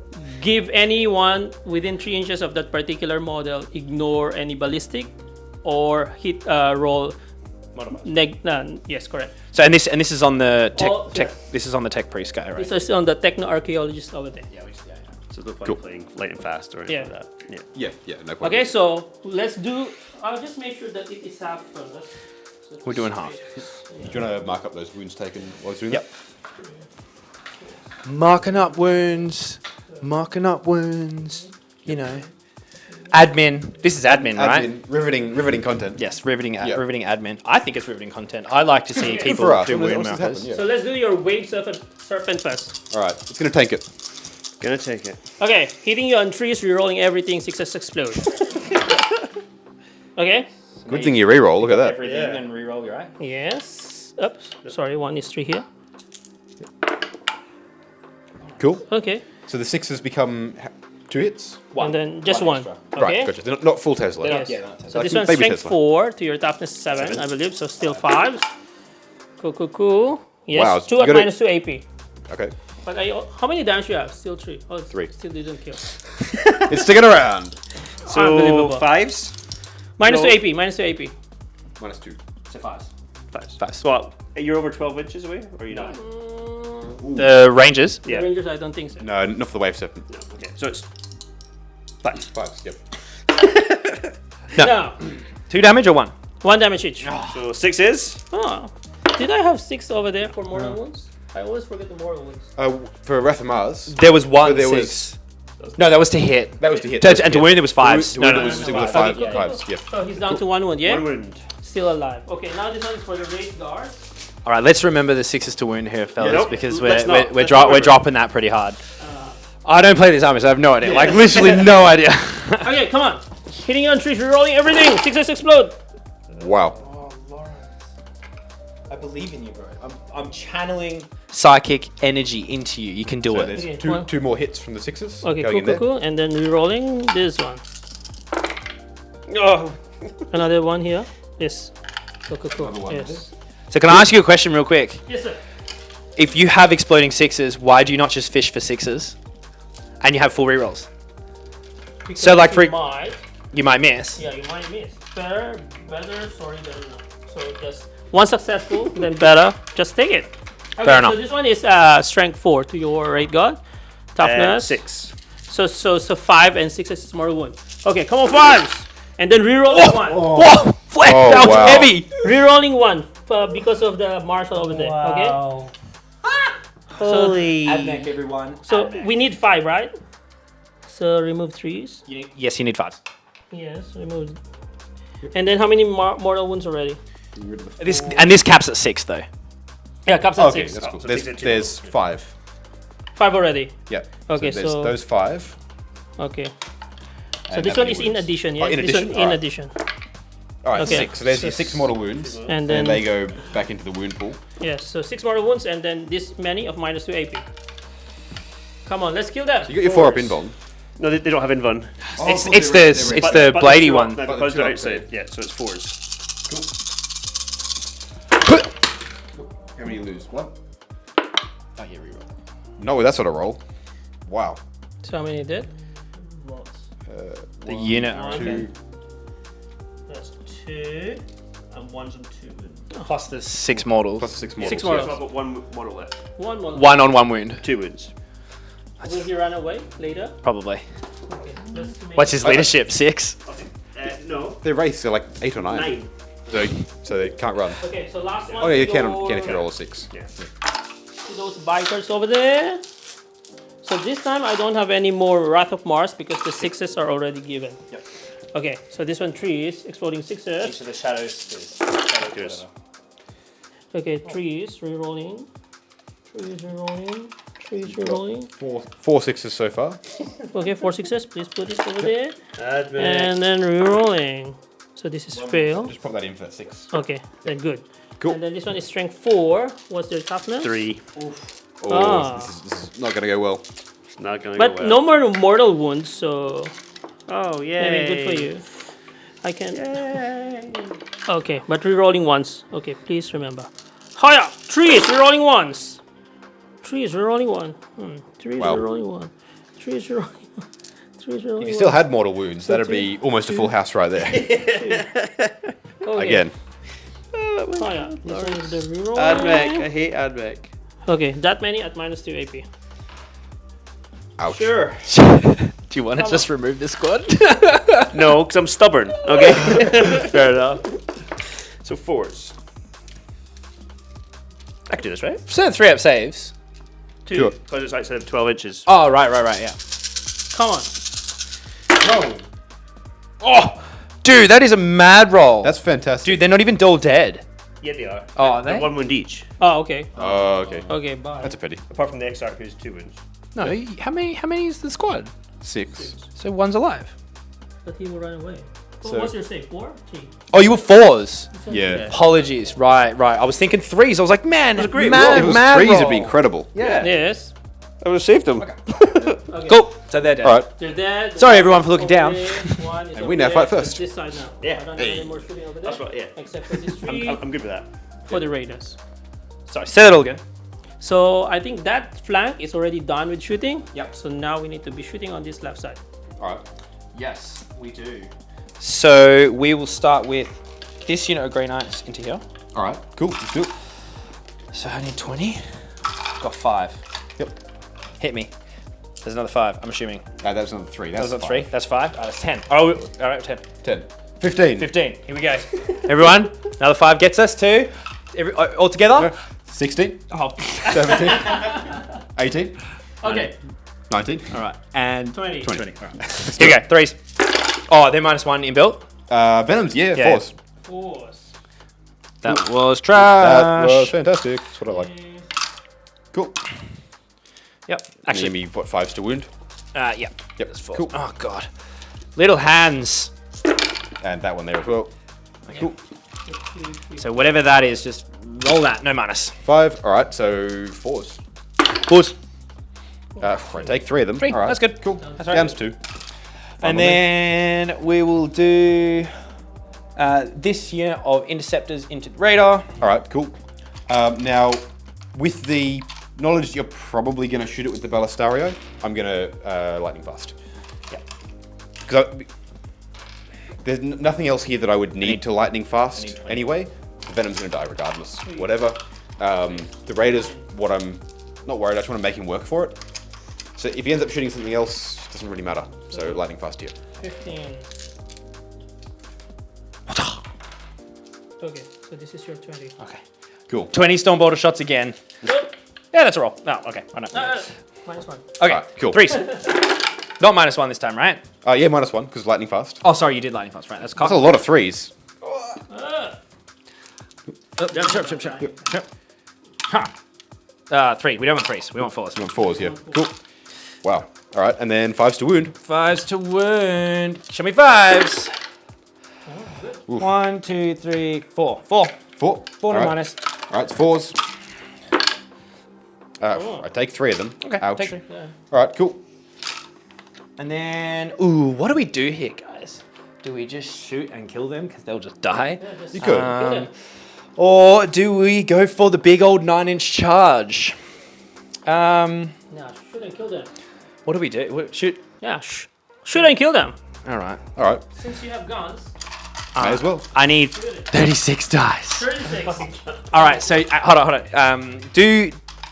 give anyone within 3 inches of that particular model ignore any ballistic or hit roll. Yes, correct. So and this is on the tech, Oh, tech yeah. this is on the tech priest guy, right? This is on the techno archaeologist over there. So there's no point Cool. playing light and fast or anything Yeah. like that. Yeah. Yeah, no problem. Okay, so let's do. I'll just make sure that it is half first. So We're doing half. Do you want to mark up those wounds taken while I was doing Yep. Marking up wounds. Marking up wounds. You know. Admin. This is admin, that? right? Admin, riveting content. Yes, riveting, Yeah. riveting admin. I think it's riveting content. I like to see Good people for us. do What's wound this markers. happen? Yeah. So let's do your wave serpent first. All right, it's going to take it. Gonna take it. Okay, hitting you on trees, rerolling everything, success explode. Okay. Good thing you re-roll. Look at that. Everything and reroll, right? Yes. Oops. Sorry, one is 3 here. Cool. Okay. So the sixes become 2 hits. And then just one. extra. Okay. Right, gotcha. They're not full Tesla. Yes. Yeah, not So Like this one's baby strength Tesla. 4 to your toughness 7, I believe. So still 5s. Cool. Yes. Wow, 2 at you gotta- minus 2 AP. Okay. But how many damage you have? Still 3. Oh, 3. Still didn't kill. It's sticking around. So Unbelievable. 5s. Minus No. 2 AP. Minus 2 AP. Minus 2. So fives. 5s. Fives. Well, you're over 12 inches away, or are you not? The Rangers. Yeah. Rangers, I don't think so. No, not for the wave serpent. No. Okay. So it's 5s. 5s, yep. No. 2 damage or 1? 1 damage each. So 6 is. Oh. Did I have 6 over there for mortal wounds? I always forget the mortal wounds. For Wrath of Mars, There was 1 there 6. No, that was to hit. that was to hit. And to wound, it was 5s. To No, wound, no, it no, was no, it no, was five. 5 Yeah. 5s, yep. So he's down to 1 wound, yeah? 1 wound. Still alive. Okay, now this one is for the raised guard. All right, let's remember the 6s to wound here, fellas, nope, because let's not. we're Let's not remember. dropping that pretty hard. I don't play this army, so I have no idea. Like, literally no idea. Okay, come on. Hitting on trees, rerolling everything. 6s explode. Wow. Oh, Lawrence. I believe in you, bro. I'm channeling psychic energy into you. You can do So it. there's Okay, two more hits from the 6s. Okay, going in there. cool. And then rerolling this one. Oh. Another one here. Yes. Cool. Another one. Yes. So can I ask you a question real quick? Yes, sir. If you have exploding 6s, why do you not just fish for 6s? And you have full rerolls? Because So, like, you for- might, You might miss. yeah, you might miss. Better, sorry, better not. So just one successful, then better. Just take it. Okay, Fair enough. So this one is strength 4 to your raid god. Toughness 6. So 5 and 6 is mortal wound. Okay, come on 5s. And then reroll one. Whoa! Flex, Oh, that was wow. heavy! Rerolling one because of the marshal over there. Okay. Holy. Admech, everyone. So we need 5, right? So remove 3s. Yes, you need 5s. Yes, remove. And then how many mortal wounds already? This caps at 6 though. Yeah, caps at Okay, 6. that's cool. so There's, six and two. there's 5. 5 already. Yeah. Okay, there's so- those 5. Okay. So And this how one many is in wounds? addition, Oh, yeah? in This addition, one in alright. addition. All right, Okay. 6. So there's your 6 mortal wounds, And then they go back into the wound pool. yes, so 6 mortal wounds and then this many of minus 2 AP. Come on, let's kill them. You got your 4 up invuln. No, they don't have invuln. It's the But bladey they're one. No, But because they're they're two outside. Yeah, so it's 4s. How many you lose? 1? Oh, yeah, reroll. No, that's not a roll. Wow. So how many did? The unit. Two. That's 2. And 1s and 2. Plus the 6 mortals. Plus the 6 mortals. 6 So mortals. I've got 1 model left. 1 more. 1 on 1 wound, 2 wounds. Will he run away later? probably. Okay. Let's make What's his leadership? 6? No. Their race are like 8 or 9. 9. So they can't run. Okay, so last one. Oh yeah, you can your- if you roll a 6. Yeah. to those bikers over there. So this time I don't have any more Wrath of Mars because the 6s are already given. Yep. Okay, so this one 3s, exploding 6s. of the shadows. Yes. Okay, 3s, rerolling. 3s rerolling. 3s rerolling. 4 6s so far. Okay, 4 6s, please put it over there. Admin. And then rerolling. So this is fail. Just pop that in for 6. Okay, then good. Cool. And then this one is strength 4. What's their toughness? 3. Oh, Ah. this is not going to go well. It's not going to But go well. no more mortal wounds, so Oh, yeah. maybe good for you. I can. Okay, but rerolling once. Okay, please remember. Hiya! 3 is rerolling once. 3 is rerolling 1. 3 is Wow. rerolling 1. 3 is rerolling 1. 3 is rerolling If you 1. still had mortal wounds, that'd be almost a full house right there. Okay. Again. Hiya. This one is the reroll. Admech. I hate Admech. Okay, that many at minus 2 AP. Ouch. Sure. Do you want to just remove this squad? No, because I'm stubborn. Okay. Fair enough. So 4s. I can do this, right? So 3-up saves. 2. Sure. Because it's outside of 12 inches. Oh, right, yeah. Come on. Oh, dude, that is a mad roll. That's fantastic. Dude, they're not even all dead. Yeah, they are. Oh, are They're they? 1 wound each. Oh, okay. Oh, okay. Okay, bye. That's a pity. Apart from the Exarch, who's 2 wounds. No, how many is the squad? 6. So one's alive. But he will run away. So- What's your save? 4? 3? Oh, you were 4s. Yeah. Apologies. Right. I was thinking 3s. I was like, man, a great mad, roll. If it was mad 3s, roll. it'd be incredible. Yeah. Yes. I would have saved them. Okay. Cool. So they're dead. All right. They're dead. Sorry, everyone, for looking Over down. there, one is And we over now there, fight so first. it's this side now. Yeah. I don't have any more shooting over there. That's right, yeah. Except for these 3 I'm good with that. for the raiders. Sorry, say that all again. So I think that flank is already done with shooting. Yep. So now we need to be shooting on this left side. All right. Yes, we do. So we will start with this unit of Grey Knights into here. All right. Cool. Let's do it. So I need 20. Got 5. Yep. Hit me. There's another 5, I'm assuming. That was another 3. That's That's not 5. 3. That's 5. That's 10. Oh, all right, 10. 10. 15. 15. Here we go. Everyone, another 5 gets us to all together. 16. Oh. 17. 18. Okay. 19. All right, and 20. 20. All right. Here we go. 3s. Oh, they're -1 inbuilt. Venoms, yeah, Yeah. 4s. 4s. That was trash. That was fantastic. That's what I like. Cool. Yep. Actually, Actually, me, what, 5s to wound? yeah. Yep. That's 4. Cool. Oh god. Little hands. And that one there as well. Cool. So whatever that is, just roll that. No minus. 5. All right, so 4s. Pause. Right, take 3 of them. 3. All right. That's good. Cool. That's right. Down to 2. And then we will do this unit of interceptors into the radar. All right, cool. Now, with the knowledge that you're probably going to shoot it with the Ballistario, I'm going to lightning fast. Yeah. Because there's nothing else here that I would need to lightning fast 20. anyway. The Venom's going to die regardless. Whatever. The Raiders, what I'm not worried. I just want to make him work for it. So if he ends up shooting something else, it doesn't really matter. So lightning fast here. 15. Okay, so this is your 20. Okay. Cool. 20 Stormbolter shots again. Yeah, that's a roll. No, okay. I know. -1. Okay, Alright, cool. 3s. Not -1 this time, right? Yeah, -1 because lightning fast. Oh, sorry, you did lightning fast, right? That's That's cocked. a lot of 3s. Ha. 3. We don't want 3s. We want 4s. You want 4s, yeah. Cool. Wow. All right, and then 5s to wound. 5s to wound. Show me 5s. Oof. 1, 2, 3, 4. 4. 4. 4 to All right. minus. All right, it's 4s. I take 3 of them. Okay, Ouch. take 3. All right, cool. And then, ooh, what do we do here, guys? Do we just shoot and kill them because they'll just die? You could. Kill them. Or do we go for the big old 9-inch charge? No, shoot and kill them. What do we do? Shoot. Yeah, shoot and kill them. All right. All right, Since you have guns. may as well. I need 36 dice. 36. All right. So hold on.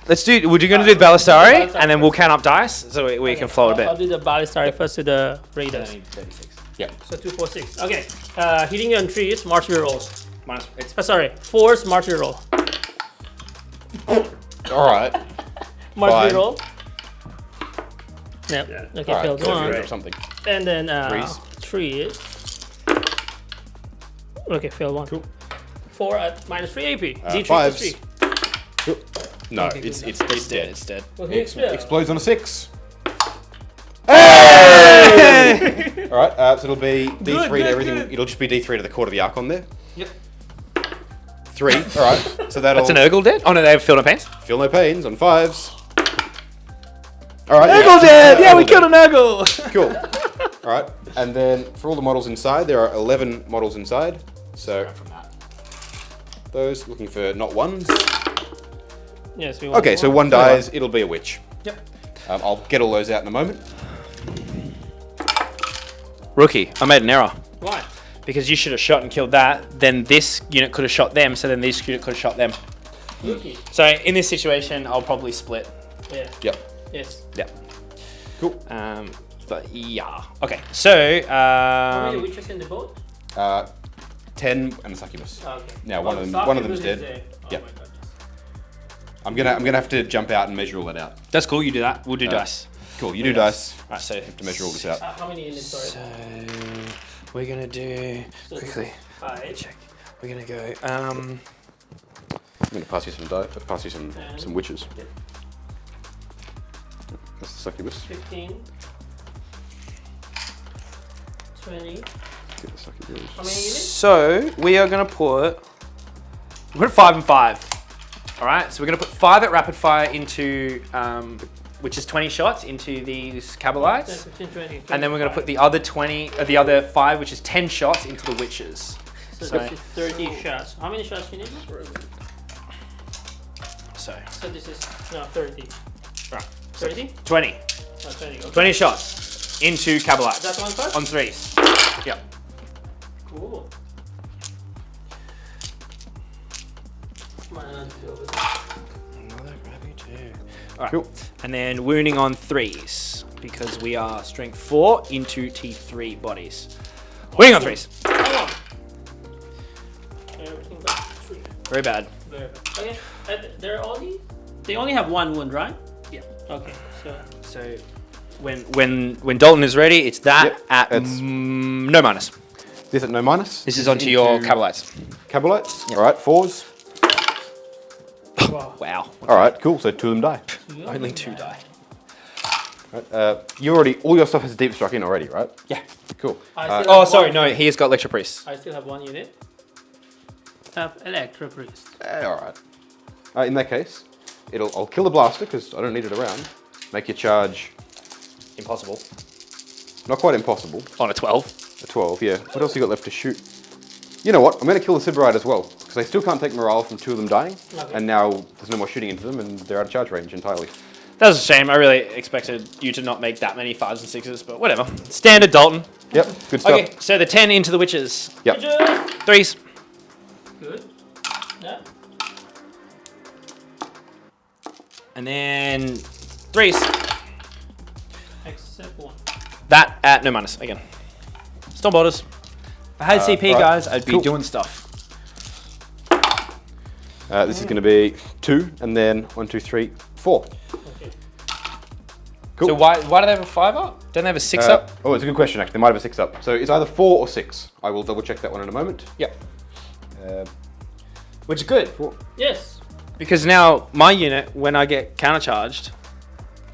Let's do. We're going to do the Balisari, and then we'll count up dice so we can flow a I'll bit. do the Balisari first to the raiders. 36. Yeah. So 2, 4, 6. Okay. Hitting on 3s, martial rolls. Minus. It's 4s, martial roll. All right. Martial Fine. roll. Yep. Okay, All right, failed so one. or something. And then 3s. 3s. Okay, failed one. Cool. 4 at -3 AP. D3 5s. plus 3. Cool. No, Okay, it's good. it's dead. It's dead. Well, he exploded. Explodes on a 6. Hey! All right, so it'll be D3 to good, everything. good. It'll just be D3 to the quarter of the Archon there. Yep. 3. All right, so that'll That's an Urgle dead? Oh no, they have feel no pains. feel no pains on 5s. All right. Urgle dead! Yeah, we killed an Urgle! Cool. All right, and then for all the models inside, there are 11 models inside. So those looking for not ones. Yes, we want Okay, so one dies. It'll be a witch. Yep. I'll get all those out in a moment. Rookie, I made an error. Why? Because you should have shot and killed that, then this unit could have shot them, so then this unit could have shot them. Rookie. So in this situation, I'll probably split. Yeah. Yep. Yes. Yeah. Cool. But yeah. Okay. So. How many witches in the boat? 10 and a succubus. Okay. Now one of them's dead. Yeah. Oh my God. I'm gonna have to jump out and measure all that out. That's cool. You do that. We'll do dice. Cool. You do dice. Right. So have to measure all this out. How many units are So we're gonna do So quickly. 5. Check. We're gonna go. I'm gonna pass you some pass you some witches. Yep. That's the succubus. 15. 20. Get the succubus. How many units? So we are gonna put. We're gonna put 5 and 5. All right. So we're gonna put 5 at rapid fire into, which is 20 shots into these 10, Cabalites, 15, 20. and then we're gonna put the other 5, which is 10 shots into the witches. So So- this is 30 shots. How many shots you need? So So this is 30. right. 30? 20. Oh, 20. Okay. 20 shots into Cabalites. That's one card? On 3s. Yep. Cool. Come on, I'll do over there. All right. Cool. And then wounding on 3s because we are strength 4 into T3 bodies. Wounding on 3s. Hold on. Everything but 3. Very bad. Very bad. Okay. They only have 1 wound, right? Yeah. Okay. So So when Dalton is ready, it's that Yep, at it's- no minus. This at no minus. This is onto your Cabalites. Cabalites. All right, 4s. wow. Wow. All right, cool. So 2 of them die. Only 2 die. Right, all your stuff has deep struck in already, right? Yeah. Cool. I still Oh, have sorry. one- No, he has got Lecture Priest. I still have 1 unit. Have Electro Priest. All right. In that case, I'll kill the blaster because I don't need it around. Make your charge Impossible. not quite impossible. On a 12. A 12, yeah. What else you got left to shoot? You know what? I'm going to kill the Sybarite as well because they still can't take morale from 2 of them dying, Okay. and now there's no more shooting into them, and they're out of charge range entirely. That was a shame. I really expected you to not make that many 5s and 6s, but whatever. Standard Dalton. Yep, good stuff. Okay, so the 10 into the witches. Yep. 3s. Good. Yeah. And then 3s. Except 1. That at no minus again. Storm borders. If I had CP, right. guys, I'd be Cool. doing stuff. This is going to be 2, and then 1, 2, 3, 4. Okay. Cool. So why do they have a 5 up? Don't they have a 6 up? Oh, it's a good question, actually. They might have a 6 up. So it's either 4 or 6. I will double check that one in a moment. Yep. Uh, Which is good. 4. Yes. Because now my unit, when I get countercharged,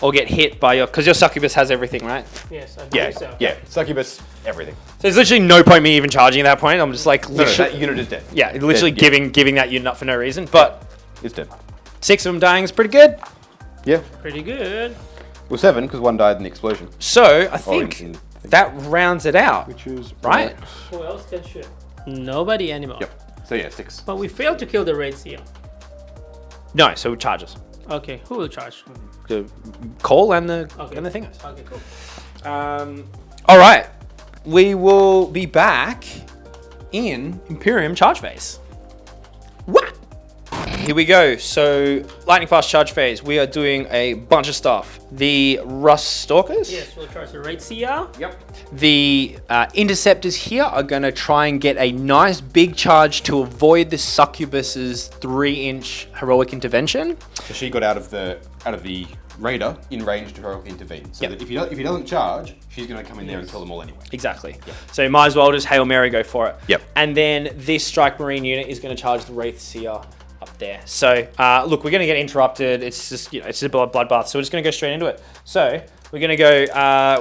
or get hit by because your succubus has everything, right? Yes, I Yeah, believe so. yeah. Succubus, everything. So there's literally no point me even charging at that point. I'm just like, No, literally, that unit is dead. yeah, literally Dead, yeah. giving that unit up for no reason. But It's dead. 6 of them dying is pretty good. Yeah. Pretty good. Well, 7, because 1 died in the explosion. So I Oh, think that rounds it out, Which is right? Who else can shoot? Nobody anymore. Yep. So yeah, 6. But we failed to kill the Raid Seal. No, so charges. Okay, who will charge? The call and the Okay. thingers. Okay, cool. All right, we will be back in Imperium charge phase. What? Here we go. So lightning fast charge phase. We are doing a bunch of stuff. The Rust Stalkers. Yes, we'll charge the Raid Seal. Yep. The interceptors here are going to try and get a nice big charge to avoid the succubus's 3-inch heroic intervention. So she got out of the raider in range to heroically intervene. So Yep. that if he doesn't charge, she's going to come in there and kill them all anyway. Exactly. So you might as well just Hail Mary go for it. Yep. And then this Strike Marine unit is going to charge the Wraith Seer up there. So look, we're going to get interrupted. It's just it's a bloodbath. So we're just going to go straight into it. So we're going to go.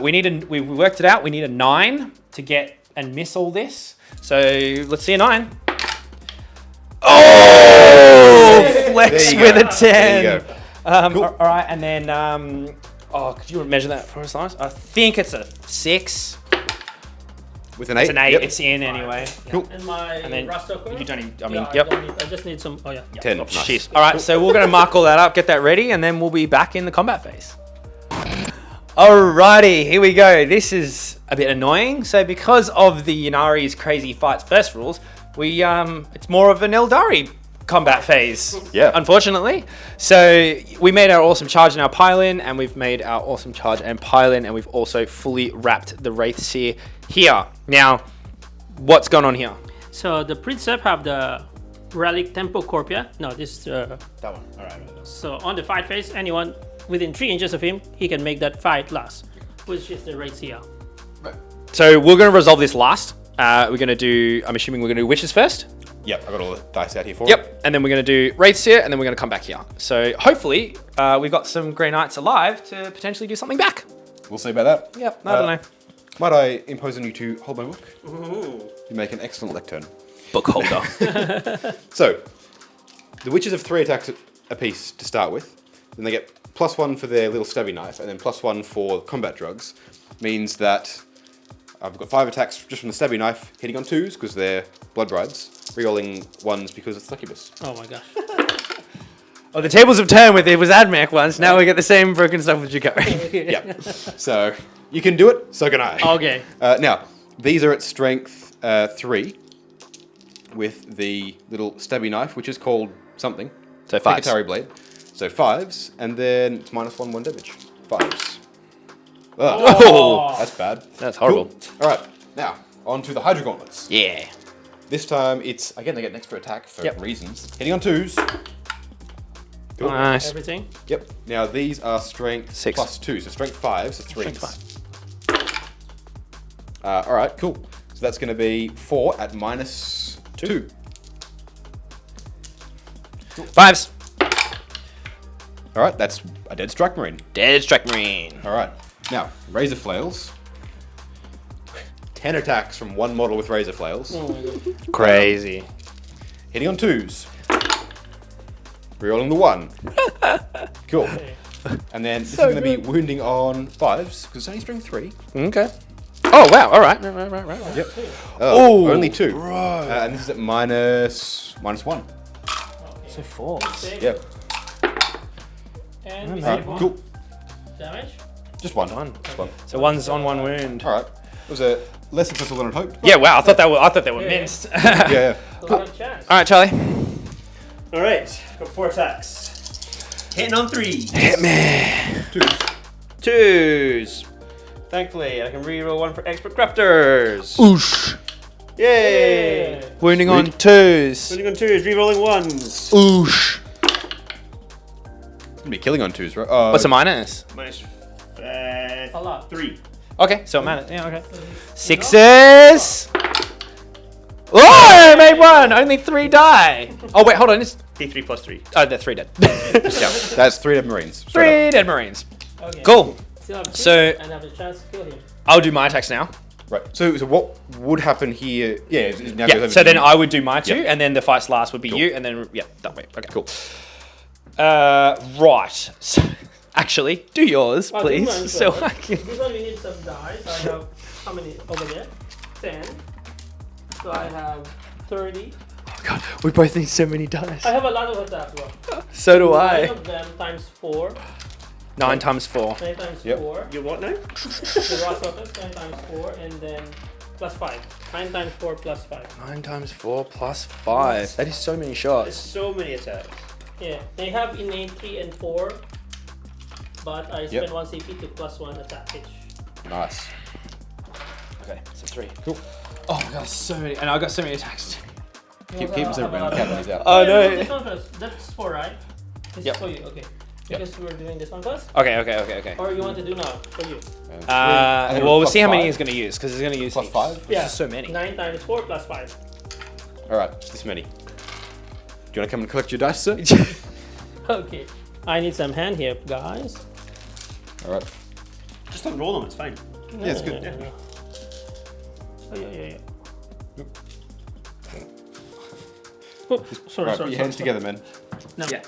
We worked it out. We need a 9 to get and miss all this. So let's see a 9. Oh, flex There you with go. a 10. There you go. Cool. All right, and then could you measure that for us, Lawrence? I think it's a 6. With an 8. It's an 8. Yep. It's in anyway. Cool. And my And then Rust Stalker? you don't need. I mean, Yeah, yep. I, don't need, I just need some. Oh, yeah. 10. Nice. Jeez. All right, so we're gonna mark all that up, get that ready, and then we'll be back in the combat phase. Alrighty, here we go. This is a bit annoying. So because of the Ynnari's crazy fights first rules, we it's more of an Aeldari combat phase. Yeah. Unfortunately. So we made our awesome charge and our pile-in, and we've made our awesome charge and pile-in, and we've also fully wrapped the Wraith Seer here. Now, what's going on here? So the Princeps have the Relic Tempo Corpia. No, this That one. All right. so on the fight phase, anyone within 3 inches of him, he can make that fight last, which is the Wraith Seer. So we're going to resolve this last. We're going to do, I'm assuming we're going to do Witches first. Yep, I've got all the dice out here for it. Yep, and then we're going to do Wraiths here, and then we're going to come back here. So hopefully we've got some Grey Knights alive to potentially do something back. We'll see about that. Yep, I don't know. Might I impose on you to hold my book? You make an excellent lectern. Book holder. So, the witches have 3 attacks apiece to start with. Then they get +1 for their little stabby knife, and then +1 for combat drugs. Means that I've got 5 attacks just from the stabby knife, hitting on 2s because they're blood brides, rerolling 1s because it's succubus. Oh my gosh. Oh, the tables have turned with it was Admech once. Now we get the same broken stuff with Drukhari. Yep. So, you can do it, so can I. Okay. Now, these are at strength 3 with the little stabby knife, which is called something. So 5s. Atari blade. So 5s, and then it's -1 damage. 5s. Oh, That's bad. that's horrible. Cool. All right, now on to the Hydra Gauntlets. Yeah. This time it's again they get an extra attack for Yep. reasons. Hitting on 2s. Cool. Nice. Everything. Yep. Now these are strength 6. +2, so strength 5, so 3s. Strength All right, cool. So that's going to be 4 at -2. 5s. All right, that's a dead strike marine. Dead Strike Marine. All right, now razor flails. 10 attacks from one model with razor flails. Oh my god. Crazy. Hitting on 2s. Rerolling the 1. Cool. And then this is going to be wounding on 5s because it's only strength 3. Okay. Oh, wow. All right. Right. Yep. Oh, only 2. bro. And this is at -1. So 4. Save. Yep. And we All right, save 1 cool. damage. Just 1. One. Just 1. So 1's on 1 wound. All right. It was a less successful than I'd hoped. Yeah, wow. I thought they were Yeah. minced. Yeah. So we have a chance. All right, Charlie. All right, got 4 attacks. Hitting on 3s. Hit me. 2s. 2s. Thankfully, I can reroll 1 for expert crafters. Oosh. Yay! Yeah. Wounding on 2s. Hitting on 2s, rerolling 1s. Oosh. It's going to be killing on 2s, right? What's a minus? Minus A lot. 3. Okay, so minus. Yeah, okay. 6s. Oh, I made 1. Only 3 die. Oh, wait, hold on. It's, D3 plus 3. oh, they're 3 dead. Yeah, that's 3 dead marines. 3 dead Marines. Okay. Cool. Still have 2 So- and have a chance to kill him. I'll do my attacks now. Right. So what would happen here? Yeah. It now goes Yeah, over so to then you. I would do my 2, Yeah. and then the fights last would be Cool. you, and then, yeah, that way. Okay, Cool. Right. So, actually, do yours, Oh, do please. mine So first. I can... This one we need some dice. I have how many over there? 10. So I have 30. Oh God, we both need so many dice. I have a lot of attack bro. So do 9 I. of them times 4. 9 times 4. 9 times Yep. 4. You what now? The raw surface 9 times 4 and then plus 5. 9 times 4 plus 5. 9 times 4 plus 5. That is so many There's shots. so many attacks. Yeah, they have innate 3 and 4, but I spent 1 CP to plus 1 attack each. Nice. Okay, so 3. Cool. Oh my God, so many. And I got so many attacks. Keep us around. Captain is out. Oh Yeah, no. This one first. That's 4, right? This Yep. is for you, okay. Yep. Because we're doing this one first? Okay. Or you want to do now, for you? And Well, we'll plus see how many 5. he's going to use, because he's going to use Plus heaps. 5? Which is so many. 9 times 4 plus 5. All right. It's this many. Do you want to come and collect your dice, sir? Okay. I need some hand here, guys. All right. Just don't roll them, it's fine. Yeah, it's good. Yeah. Oh, yeah. Oh, sorry, Right. sorry. Put your hands together, man. No. Yeah.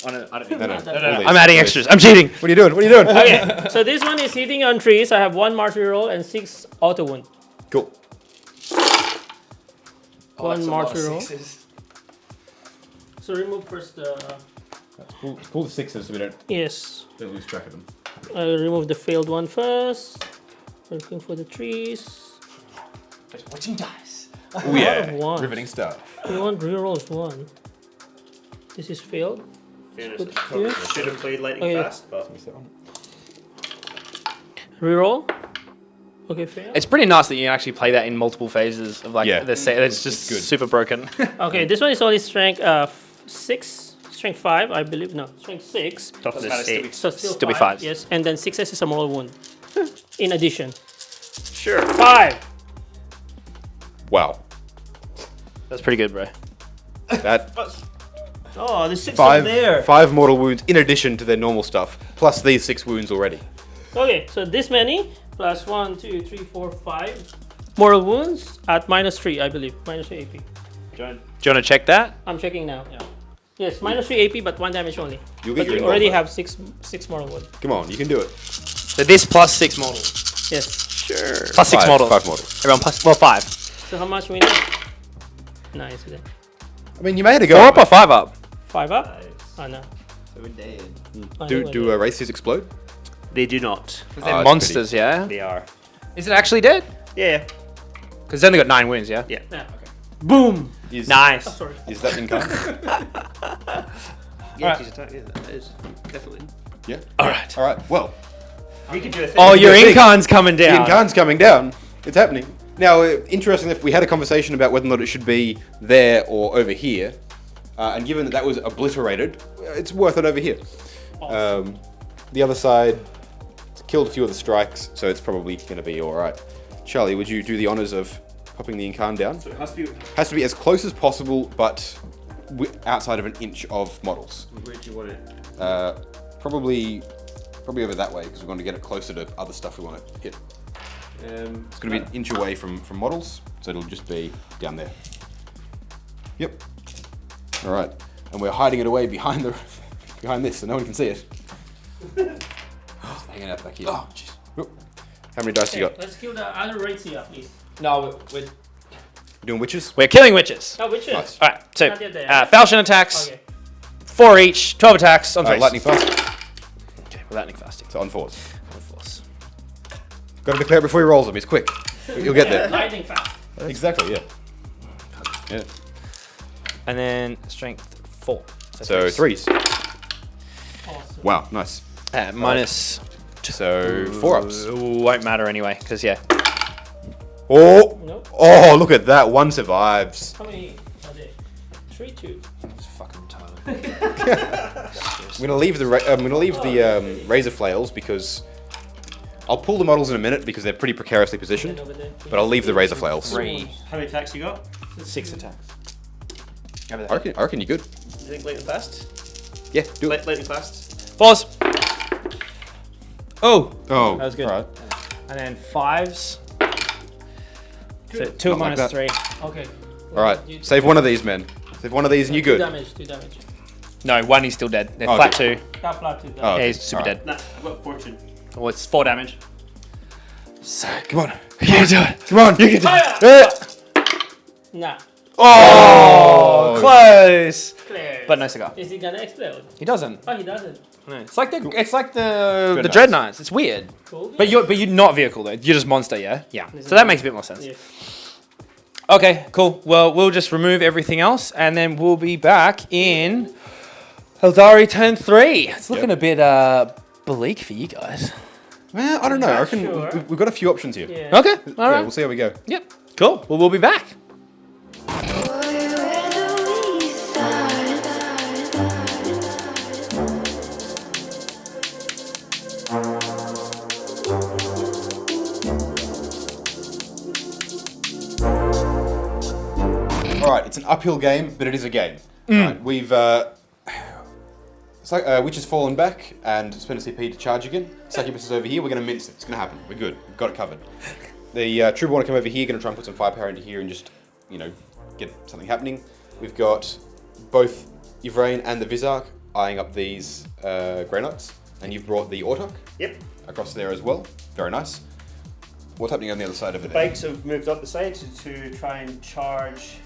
I don't No, no. No. I'm adding extras. I'm cheating. What are you doing? What are you doing? Okay, so this one is hitting on 3s. I have 1 march reroll and 6 auto wound. Cool. One march reroll. So remove first the. Pull the 6s so we don't Yes. lose track of them. I remove the failed one first. Looking for the 3s. Watching dice. Oh yeah. of ones. Riveting stuff. You want rerolls 1. This is failed. Fairness, Good. probably Yeah. should have played lightning Oh, yeah. fast, but Reroll. Okay, fail. It's pretty nice that you can actually play that in multiple phases of like Yeah. the set. It's just good. super broken. Okay, this one is only strength 6, strength 5, I believe. No, strength 6. toughness Doesn't matter, 8. So still, Still be 5. fives. Yes, and then 6s is a mortal wound. In addition, Sure. 5. Wow. That's pretty good, bro. That Oh, there's 6 five up there. 5 mortal wounds in addition to their normal stuff, plus these 6 wounds already. Okay, so this many plus 1, 2, 3, 4, 5 mortal wounds at -3, I believe. -3 AP. John. Do you want to check that? I'm checking now. Yeah. Yes, -3 AP, but 1 damage only. You'll But get your you already involved, have six mortal wounds. Come on, you can do it. So this plus 6 models. Yes. Sure. Plus 6 models. 5 models. Everyone plus, well, 5. So how much we need? Nice. I mean, you made it go. 4 up or 5 up? 5 up? Oh no. So we're dead. Oh, Do no, races explode? They do not. Oh, They're that's monsters, yeah? They are. Is it actually dead? Yeah. Because it's only got 9 wounds, yeah? Yeah. Yeah. Boom! Is, Nice. Oh, sorry. Is that in kind? Yeah, she's attack. Yeah, that is definitely. Yeah. Alright. All right. Well, We could do a thing. Oh, your Good thing. incarn's coming the down. Incarn's coming down. It's happening. Now, interesting if we had a conversation about whether or not it should be there or over here, and given that that was obliterated, it's worth it over here. The other side killed a few of the strikes, so it's probably going to be all right. Charlie, would you do the honors of popping the Incarn down? So it has to be. Has to be as close as possible, but outside of an inch of models. Where do you want it? Probably over that way because we're going to get it closer to other stuff we want to hit. It's going to be an inch away from models, so it'll just be down there. Yep. All right, and we're hiding it away behind this, so no one can see it. It's hanging out back here. Oh, jeez. How many dice you got? Let's kill the other rates here, please. No, we're Doing witches? killing witches. Oh, which is? Nice. Alright, so Not yet there. falchion attacks, Okay. 4 each, 12 attacks on face. Lightning fast. Okay, we're lightning fasting. So on fours. On force. Got to declare it before he rolls them. He's quick. You'll get there. Lightning fast. Exactly. Yeah. Yeah. And then strength 4. So threes. Awesome. Wow. Nice. Minus. So 4-ups. Won't matter anyway, because yeah. Oh. Nope. Oh, look at that. One survives. How many are there? 3, 2. It's fucking retarded. I'm gonna leave the razor flails because I'll pull the models in a minute because they're pretty precariously positioned. Over there. But I'll leave the razor flails. 3, How many attacks you got? 6 attacks. I reckon you're good. Do you think lightning fast? Yeah, do it. Lightning fast. Force. Oh, Oh, that was good. Right. And then 5s. So 2 Not like minus that. 3. Okay. All right. Save one of these, men. Save one of these, and you're 2 good. damage, 2 damage. No, 1 he's still dead. They're Oh, flat okay. 2. That flat 2 damage. Oh, Yeah, he's super Alright. dead. Nah, I've got fortune. Oh, it's 4 damage. So, come on. You can do it. Come on. You can do it. Nah. Oh, close. Clear. But no cigar. Is he gonna explode? He doesn't. Oh, he doesn't. No. It's like the Dread Dread Knights. It's weird. Cool. But you're not vehicle though. You're just monster, yeah. Yeah. Isn't So that it? makes a bit more sense. Yeah. Okay, cool. Well, we'll just remove everything else, and then we'll be back in Aeldari turn 3. It's looking a bit bleak for you guys. Well, I don't know. I Not reckon sure. we've got a few options here. Yeah. Okay. All Yeah, right. we'll see how we go. Yep. Cool. Well, we'll be back. All right, it's an uphill game, but it is a game. Right, we've it's like Witch has fallen back and spent a CP to charge again. Succubus is over here. We're going to mince it. It's going to happen. We're good. We've got it covered. The Trooper want to come over here. Going to try and put some firepower into here and just get something happening. We've got both Yvrain and the Vizark eyeing up these Grey Knights, and you've brought the Autok Yep. across there as well. Very nice. What's happening on the other side over there? Bikes have moved up the side to try and charge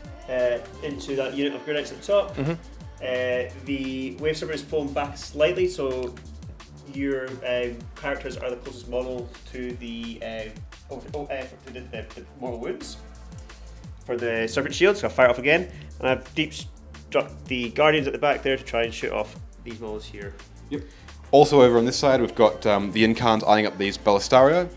into that unit of grenades at the top. The Wave Serpent is pulling back slightly, so your characters are the closest model to the mortal wounds. For the Serpent Shield, so I'll fire it off again. And I have Deep got the Guardians at the back there to try and shoot off these models here. Yep. Also over on this side, we've got the Incans eyeing up these Ballistario,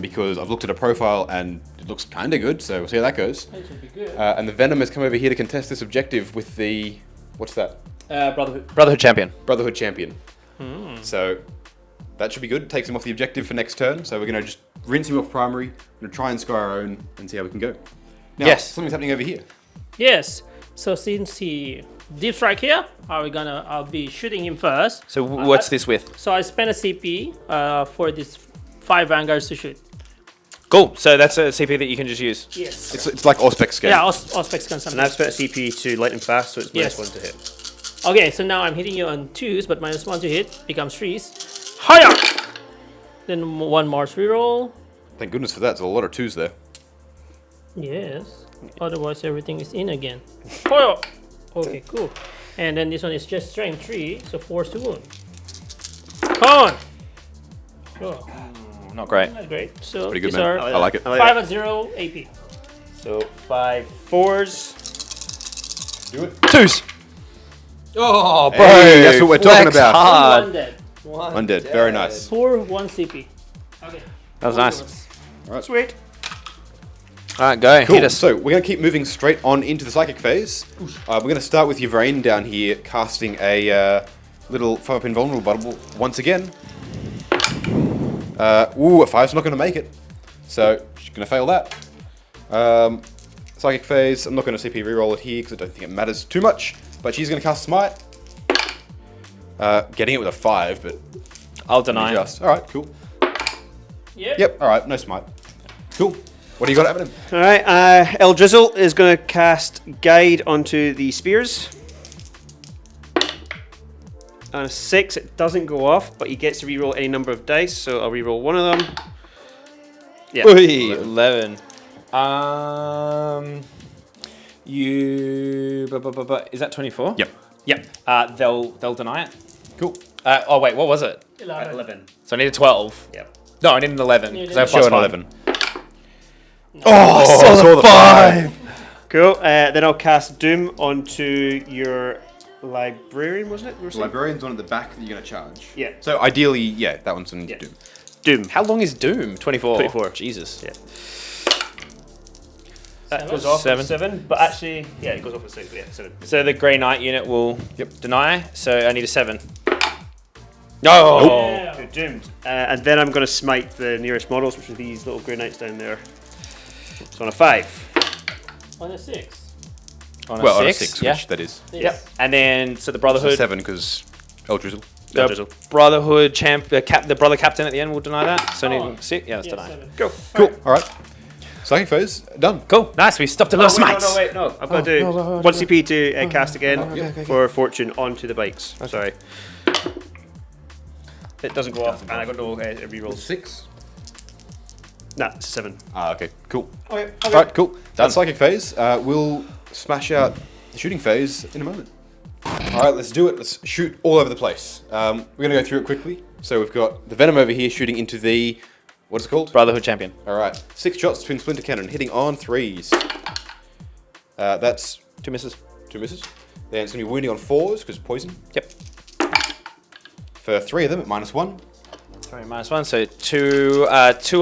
because I've looked at a profile and it looks kind of good, so we'll see how that goes. That should be good. And the Venom has come over here to contest this objective with the, what's that? Brotherhood champion. Brotherhood champion. So that should be good. Takes him off the objective for next turn, so we're going to just rinse him off primary, we're going to try and score our own and see how we can go. Now, Yes. something's happening over here. Yes. So since he deep strike here, I'll be shooting him first. So what's this with? So I spent a CP for these 5 vanguards to shoot. Cool. So that's a CP that you can just use. Yes. It's like Auspex scale. Yeah, Auspex can And I've spent a CP to light him fast, so it's Yes. -1 to hit. Okay, so now I'm hitting you on 2s, but -1 to hit becomes 3s. Hiya! Then 1 Mars reroll. Thank goodness for that. There's a lot of 2s there. Yes. Otherwise, everything is in again. Hiya! Okay, cool. And then this one is just strength 3, so force to wound. Come on! Sure. Not great. Not great. So Pretty good, these man. are I like it. 5 at 0 AP. So 5 4s. Do it. 2s. Oh, bro. Hey, that's what we're talking flex about. hard. One dead. Undead. Very nice. 4, 1 CP. Okay. That was nice. Sweet. All right, go. Cool. Hit us. So we're going to keep moving straight on into the psychic phase. We're going to start with Yvraine down here, casting a little 5-up invulnerable bubble once again. A 5's not going to make it, so she's going to fail that. Psychic phase. I'm not going to CP reroll it here because I don't think it matters too much. But she's going to cast Smite. Getting it with a 5, but I'll deny. just. All right, cool. Yep. Yep. All right, no Smite. Cool. What do you got happening? All right, Eldrizzle is going to cast Guide onto the spears. On a 6, it doesn't go off, but he gets to reroll any number of dice, so I'll reroll one of them. Yeah. 11. Is that 24? Yep. Yep. They'll deny it. Cool. Oh wait, what was it? 11. So I need a 12. Yep. No, I need an 11 You because I have Show plus an 5. 11. Oh, saw the 5. Cool. Then I'll cast Doom onto your Librarian, wasn't it? You were saying? Librarian's one at the back that you're going to charge. Yeah. So ideally, yeah, that one's on Yeah. Doom. Doom. How long is Doom? 24. 24. Jesus. Yeah. That 7? goes off 7. at 7, but actually, yeah, it goes off at 6, but yeah, 7. So the Grey Knight unit will Yep. deny. So I need a 7. No. Yeah. So doomed. And then I'm going to smite the nearest models, which are these little Grey Knights down there. So on a 5. On a 6. On a Well, on a 6, 6, yeah. which that is. Yes. Yep. And then so the So Brotherhood, 7 because Eldrizzle. the Eldrizzle. Brotherhood champ, the brother captain at the end will deny that. So I Oh. need 6. Yeah, that's Yeah, denied. 7. Go. Cool. All right. Psychic phase done. Cool. Nice. We stopped a lot of smites. Wait, no. I've got to do 1 CP to cast again for Fortune onto the bikes. Sorry. It doesn't go off, and I got no rerolls. 6. Nah, it's a 7. Ah, okay. Cool. Okay. All right, cool. That's psychic phase. We'll smash out the shooting phase in a moment. All right, let's do it. Let's shoot all over the place. We're going to go through it quickly. So we've got the Venom over here shooting into the, what's it called? Brotherhood champion. All right. 6 shots, twin splinter cannon, hitting on 3s. That's 2 misses. 2 misses. Then it's going to be wounding on 4s because poison. Yep. For 3 of them at -1. Sorry, -1. So 2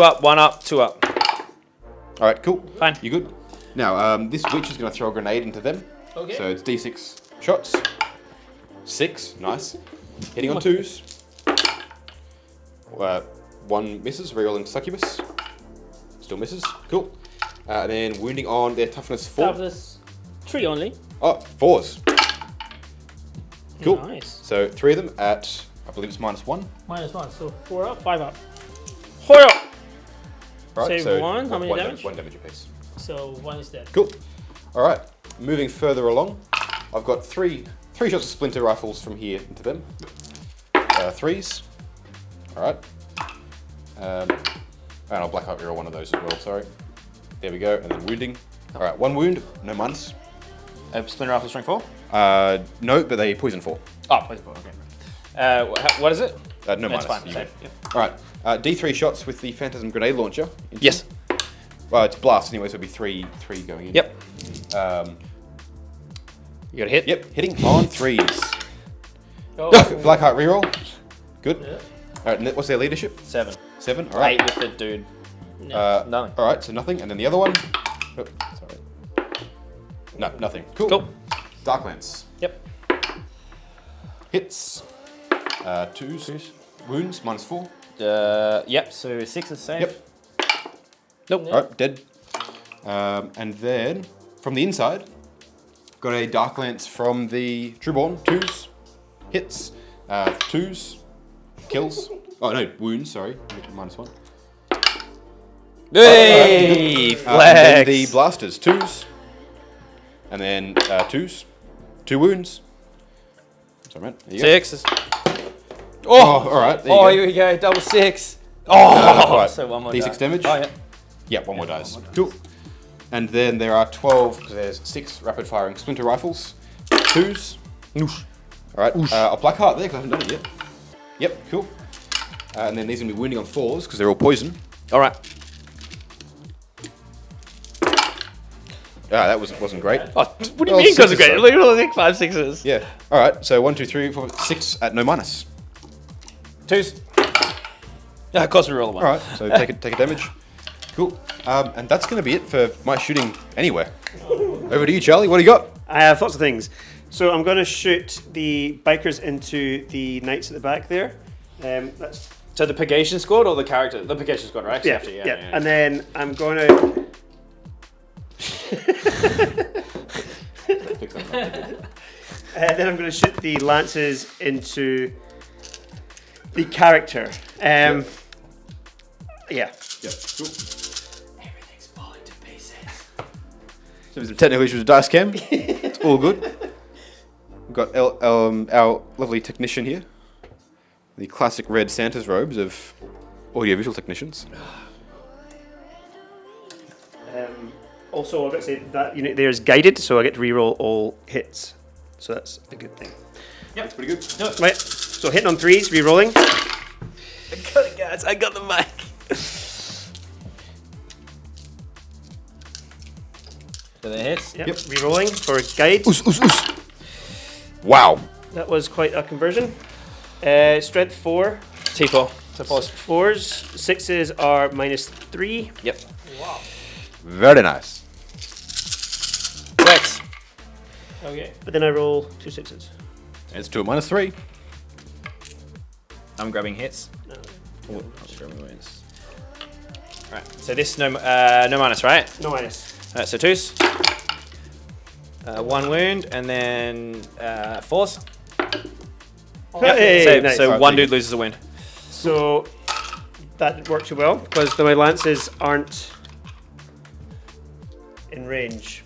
up, 1 up, 2 up. All right, cool. Fine. You good? Now, this witch is going to throw a grenade into them. Okay. So it's D6 shots. 6, nice. Hitting on 2s. 1 misses, rerolling succubus. Still misses, cool. And then wounding on their toughness 4. Toughness 3 only. Oh, 4s. Cool. Nice. So 3 of them at, I believe it's -1. -1, so 4 up, 5 up. Hoya! Right, Save so 1, how many damage? 1 damage apiece. So 1 is dead. Cool. All right, moving further along, I've got three shots of splinter rifles from here into them. 3s. All right. And I'll black out reroll one of those as well. Sorry. There we go. And then wounding. All right, 1 wound, no minus. Splinter rifle strength 4. No, but they poison 4. Oh, poison 4. Okay. What is it? No That's minus. fine. You Safe. go. Yep. All right. D3 shots with the phantasm grenade launcher. Yes. Well, it's blast anyway, so it'll be three going in. Yep. You got a hit? Yep, hitting on 3s. Oh, Blackheart reroll. Good. Yeah. All right, what's their leadership? 7. 7. All right. 8 with the dude. Nothing. Nothing. All right, so nothing, and then the other one. Oh, sorry. No, nothing. Cool. Cool. Darklance. Yep. Hits. 2s. Wounds -4. Yep. So 6 is safe. Yep. Nope. All right, dead. And then from the inside, got a Darklance from the Trueborn. 2s. Hits. 2s. Kills. Oh no, wounds. Sorry, -1. Hey, And flex. then the blasters, 2s. And then 2s. 2 wounds. Sorry, man. There you go. 6 is. Oh, all right. There you Oh, go. here we go. Double 6. Oh, Right. so one more D6 die. damage. Oh, yeah. Yeah, one more dice. Cool. And then there are 12, because there's 6 rapid firing splinter rifles. 2s. Noosh. All right. A Blackheart there, because I haven't done it yet. Yep, cool. And then these are going to be wounding on 4s, because they're all poison. All right. Ah, that wasn't great. Oh, what do you Well, mean? Because 6s, great. sorry. Look at all the 5 6s. Yeah. All right. So 1, 2, 3, 4, 6 at no minus. 2s. Yeah, of course we roll a 1. All right. So take a damage. Cool. And that's going to be it for my shooting anywhere. Over to you, Charlie. What do you got? I have lots of things. So I'm going to shoot the bikers into the knights at the back there. That's So the Purgation squad or the character? The Purgation squad, right? yeah, After, yeah. And then I'm going to. Then I'm going to shoot the lances into the character. Yeah. Yeah. Cool. Everything's falling to pieces. So there's some technical issues with dice cam. It's all good. We've got our lovely technician here. The classic red Santa's robes of audiovisual technicians. Also, I've got to say that unit there is guided, so I get to reroll all hits. So that's a good thing. That's pretty good. Right. So hitting on 3s, rerolling. I got it, guys. I got the mic. So the hits. Yep. Rerolling for guide. Wow. That was quite a conversion. Strength 4. T4. So 4's. 4s. 6s are -3. Yep. Very nice. Flex. Okay. But then I roll 2 6s. It's 2 at -3. I'm grabbing hits. No. Oh, I'm grabbing wins. Right. So this no minus, right? No minus. So 2s. 1 wound and then 4s. Hey, So, nice. so Alright, one thank you. dude loses a wound. So that works well because my lances aren't in range.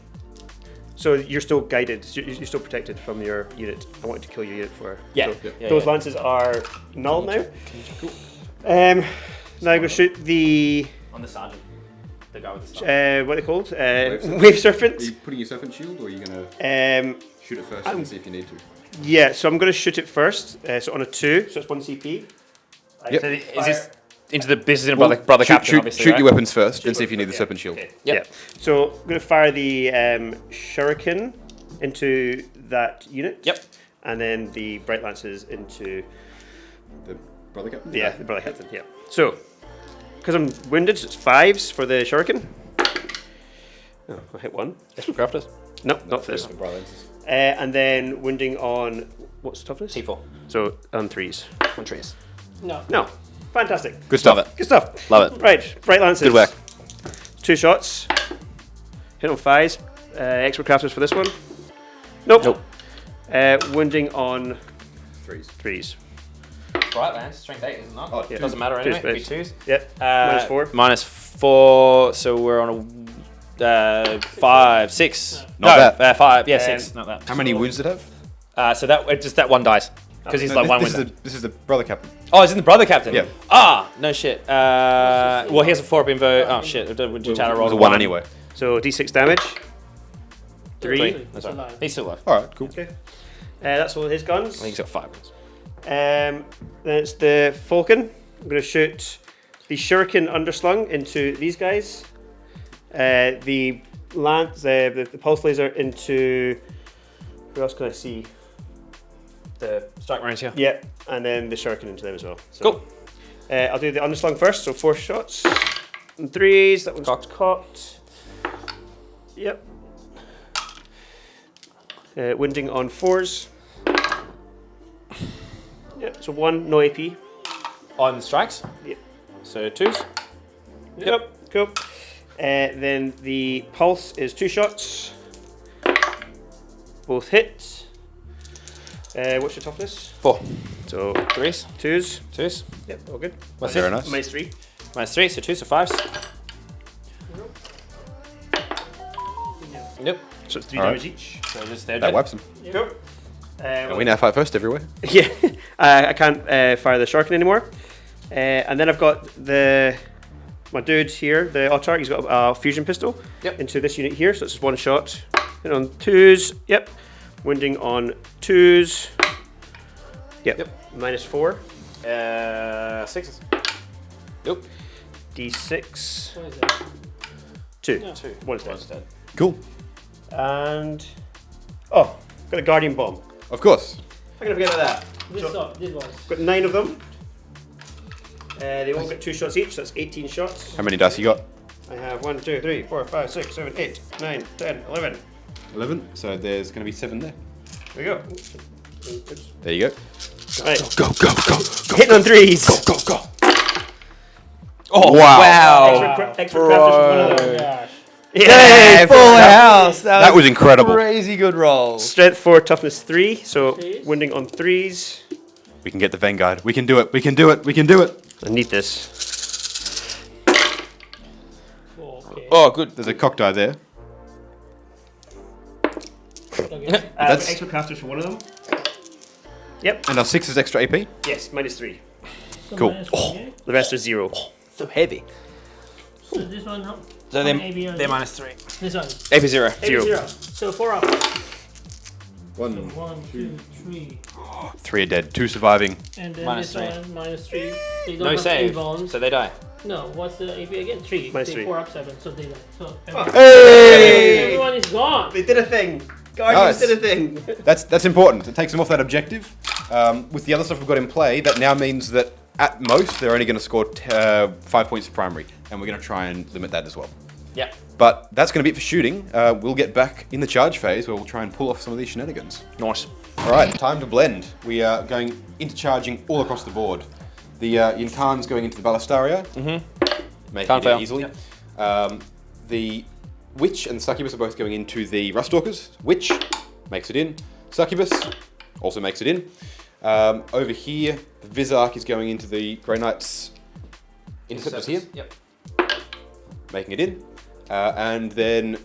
So you're still guided. You're still protected from your unit. I wanted to kill your unit for. Yeah. So Yeah, those yeah. lances are null now. Now I'm going to shoot the On the sergeant. The guy with the sergeant. what are they called? Serpent. Wave serpent. Are you putting your serpent shield, or are you going to shoot it first and see if you need to? Yeah. So I'm going to shoot it first. So on a 2, so it's 1 CP. Yep. So is this into the business in brother captain, obviously, shoot right? your weapons first and see if you need the serpent shield. Okay. Yep. Yeah. So I'm going to fire the shuriken into that unit. Yep. And then the bright lances into The brother captain? the brother captain. Yeah. So because I'm wounded, it's 5s for the shuriken. Oh, I hit 1. Extra crafters. Nope, not for this. The brother lenses. And then wounding on what's the toughness? T4. So on 3s. On trees. No. No. Fantastic. Good stuff. Love it. Good stuff. Love it. Right, bright lances. Good work. 2 shots. Hit on 5s. Extra crafters for this one. Nope. Wounding on 3s. Right, man. Strength 8, isn't it? Oh, It doesn't matter Twos, anyway. Big please. 2s. Yep. -4. -4. So we're on a 5, 6. Not no, 5. Yeah, 6. Not that. How many wounds did it have? So that just that one dice because he's like one this, wound. this is the brother captain. Oh, he's in the brother captain. Yeah. Ah, no shit. Well, he has a 4-up invo. Oh shit. Would you try to roll It was a a 1 anyway. So d6 damage. 3. That's It's right. alive. He's still alive. All right, cool. Okay. That's all his guns. I think he's got 5 wounds. Then it's the falcon. I'm going to shoot the shuriken underslung into these guys. The lance, the pulse laser into Who else can I see? The strike marines here. Yeah, and then the shuriken into them as well. So, Cool. I'll do the underslung first, so 4 shots. And 3s, that one's cocked. Yep. Winding on 4s. Yep, so 1, no AP. On strikes. Yep. So 2s. Yep, cool. Then the pulse is 2 shots. Both hit. What's your toughness? 4. So 3s. 2s. 2s. Yep, all good. What's Very it? nice. Minus 3. Minus 3, so 2, so 5s. Yep. So it's 3 All right. damage each. So just there. That wipes them. Cool. And we now fight first everywhere. Yeah, I can't fire the Sharkin anymore. And then I've got my dude here, the Autark, he's got a fusion pistol into this unit here, so it's just 1 shot. And on 2s, yep. Winding on 2s. Yep. Minus 4. 6s. Nope. D6. What is that? 2. No. 1 is dead. Cool. And got a Guardian Bomb. Of course. I'm gonna forget about that. This one. Got 9 of them. They all get 2 shots each, so that's 18 shots. How many dice you got? I have 1, 2, 3, 4, 5, 6, 7, 8, 9, 10, 11. 11. So there's going to be 7 there. There we go. There you go. Right. Go. Hitting on 3s. Go. Oh, wow. Expert crafters with one of them. Gosh. Yeah, Full house. That was incredible. Crazy good rolls. Strength 4, toughness 3, so Threes. winding on 3s. We can get the Vanguard. We can do it. We can do it. I need this. Okay. Oh, good. There's a cock die there. Okay. That's- Expert crafters for one of them. Yep. And our 6 is extra AP. Yes, minus 3. So Cool. minus one, okay? The rest is 0. So heavy. So this one, how So many AB are they're these? minus 3. This one. AP 0. AB 0. 0. So 4 up. 1. 1, 2, 3. 3 are dead. 2 surviving. And then Minus this 3. one, minus 3. They don't No have 3 save. bones. So they die. No, what's the AP again? 3. Minus They 3. 4 up 7, so they die. So Hey! everyone is gone. They did a thing. Guardians Nice. did a thing. That's important. It takes them off that objective. With the other stuff we've got in play, that now means that at most they're only going to score 5 points of primary, and we're going to try and limit that as well. Yeah. But that's going to be it for shooting. We'll get back in the charge phase where we'll try and pull off some of these shenanigans. Nice. All right, time to blend. We are going into charging all across the board. The Yinkan's going into the Ballastaria, making Can't it fail. easily. The Witch and Succubus are both going into the Ruststalkers. Witch makes it in. Succubus also makes it in. Over here, the Vizark is going into the Grey Knights. Interceptors here, Yep. making it in. And then,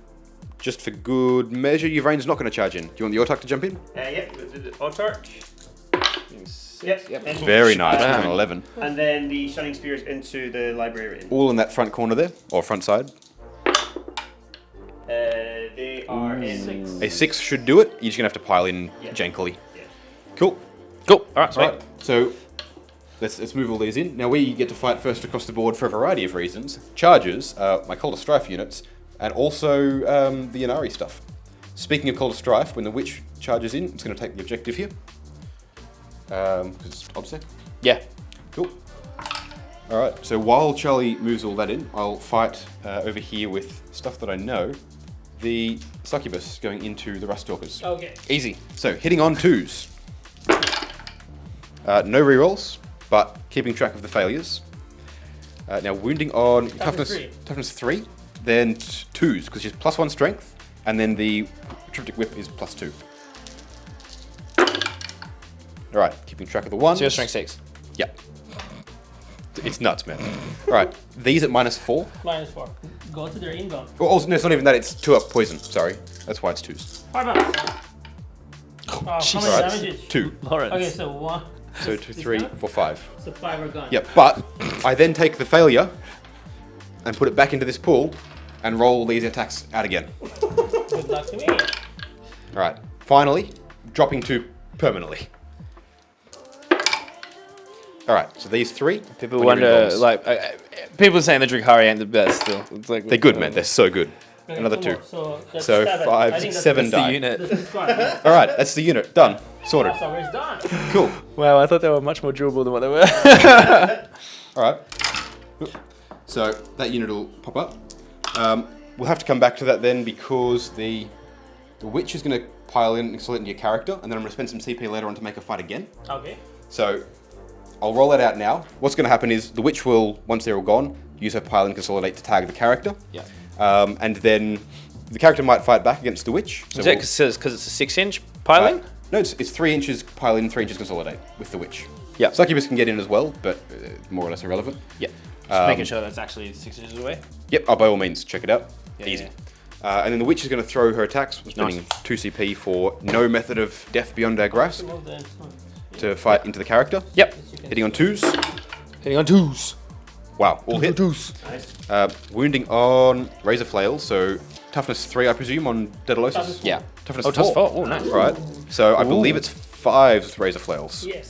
just for good measure, Yvraine's not going to charge in. Do you want the Autark to jump in? Yep, the Autark. Yep. And Very nice. Wow. An 11. And then the Shining Spears into the Librarian. All in that front corner there, or front side. They are in. A 6 should do it. You're just going to have to pile in Yeah. jankily. Yeah. Cool. Cool. All right. Sweet. Right. So let's move all these in. Now we get to fight first across the board for a variety of reasons. Charges, my Cult of Strife units, and also the Ynnari stuff. Speaking of Cult of Strife, when the Witch charges in, it's going to take the objective here. Because it's obsec. Yeah. Cool. All right. So while Charlie moves all that in, I'll fight over here with stuff that I know. The Succubus going into the Ruststalkers. Okay. Easy. So hitting on 2s. No rerolls, but keeping track of the failures. Now wounding on toughness 3, then 2s because she's +1 strength, and then the triptych whip is +2. All right, keeping track of the ones. So you're strength 6. Yeah. It's nuts, man. All right, these at -4. Minus 4. Go to their inbound. Oh, also, no, it's not even that. It's 2 up poison. Sorry, that's why it's 2s. 5 up. How many All right, damages? 2. Lawrence. Okay, so 1. So 2, 3, 4, 5. So 5 are gone. Yep, but I then take the failure and put it back into this pool and roll these attacks out again. Good luck to me. All right, finally, dropping 2 permanently. All right, so these 3. People when you're in wonder, rolls, like, people saying the Drukhari ain't the best. Still, it's like they're good, man. They're so good. Okay, Another 2. more. So, that's So 7. 5, I think 7 That's the die. unit. That's the squad. Yeah. All right, that's the unit. Done. Sorted. So it's done. Cool. Wow, I thought they were much more durable than what they were. All right. So that unit will pop up. We'll have to come back to that then because the witch is going to pile in and install it into your character, and then I'm going to spend some CP later on to make her fight again. Okay. So I'll roll that out now. What's going to happen is the witch will, once they're all gone, use her pile and consolidate to tag the character. Yeah. And then the character might fight back against the witch. So Is that because it's a 6-inch piling? no, it's 3 inches pile in, 3 inches consolidate with the witch. Yeah. Succubus can get in as well, but more or less irrelevant. Yeah. Just making sure that's actually 6 inches away. Yep, by all means, check it out. Yeah, Easy. yeah. And then the witch is going to throw her attacks, spending 2 CP for no method of death beyond our grasp Move the influence. to fight into the character. Yep. Hitting on 2s. Hitting on 2s. Wow, all hit. Wounding on Razor Flail, so toughness 3, I presume, on Daedalus. Toughness 4. Yeah. Toughness Oh, 4. toughness 4. Oh, nice. Right. So I believe it's 5s with Razor Flails. Yes.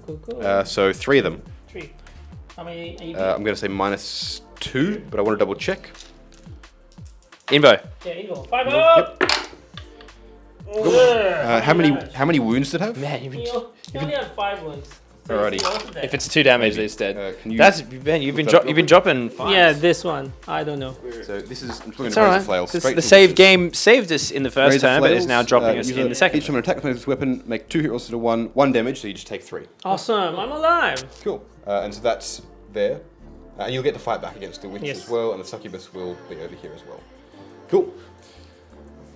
Cool. So 3 of them. 3. How many are you I'm going to say -2, but I want to double check. Invo. Yeah, you go. 5 up! How many wounds did it have? Man, you've been, You only have 5 wounds. So Alrighty. it's both of them. if it's 2 damage, it's dead. Can you That's man, you've been look that you've been dropping 5s. Yeah, this one. I don't know. So this is, I'm talking It's Razor alright. Flails. The straight save to game saved us in the first Razor turn, but is Flails, now dropping us use in the second. Each time an attack with this weapon, make 2 hit rolls to the 1 damage, so you just take 3. Awesome. I'm alive. Cool. And so that's there. And you'll get to fight back against the witch Yes. as well, and the succubus will be over here as well. Cool.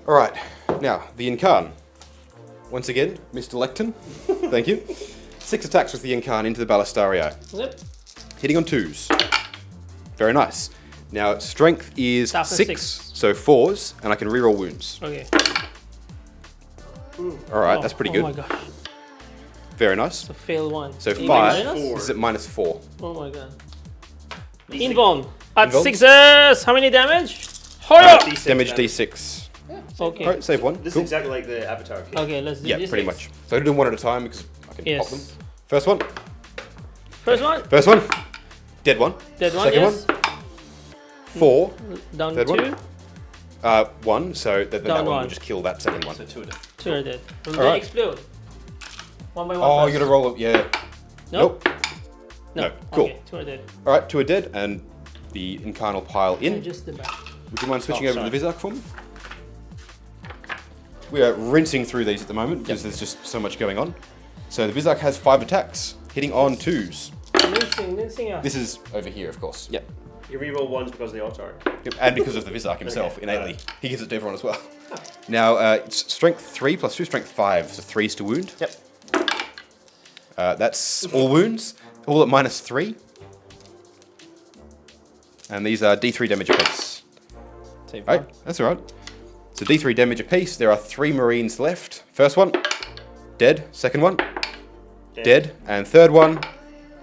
All right. Now, the Incarn. Once again, Mr. Lecton. Thank you. 6 attacks with the Incarn into the Ballastarii. Yep. Hitting on 2s. Very nice. Now, strength is Toughness 6, 6. so 4s, and I can reroll wounds. Okay. All right, that's pretty Oh good. my gosh. Very nice. So fail 1. So Even 5. minus? This is at -4. Oh my god. Invuln. At Invuln? 6s. How many damage? Hoya! Damage D6. Okay. All right, save 1. This Cool. is exactly like the Avatar kit. Okay, let's do Yeah, this. pretty much. So I do them one at a time because I can pop them. Yes. First one. First one. First one. Dead one. Dead one, Second yes. one. 4. Down Third 2. one. 1. So then that Down one one. will just kill that second one. So 2 of them. 2 are dead. Will they Alright. explode? One by one. Oh, first. you gotta roll it. Yeah. Nope. No. Cool. Okay, 2 are dead. All right, 2 are dead, and the Incarnal pile in. Just the back. Would you mind switching over sorry. to the Vizark for me? We are rinsing through these at the moment because there's just so much going on. So the Vizark has 5 attacks, hitting on 2s. Mincing us. This is over here, of course. Yep. You reroll 1s because of the auto. Yep, and because of the Vizark himself, Okay, innately. He gives it to everyone as well. Now, it's strength 3 plus 2, strength 5, so 3s to wound. Yep. That's all wounds, all at -3. And these are D3 damage apiece. Save Right, one. that's all right. So D3 damage apiece, there are 3 Marines left. First one, dead. Second one, dead. And third one,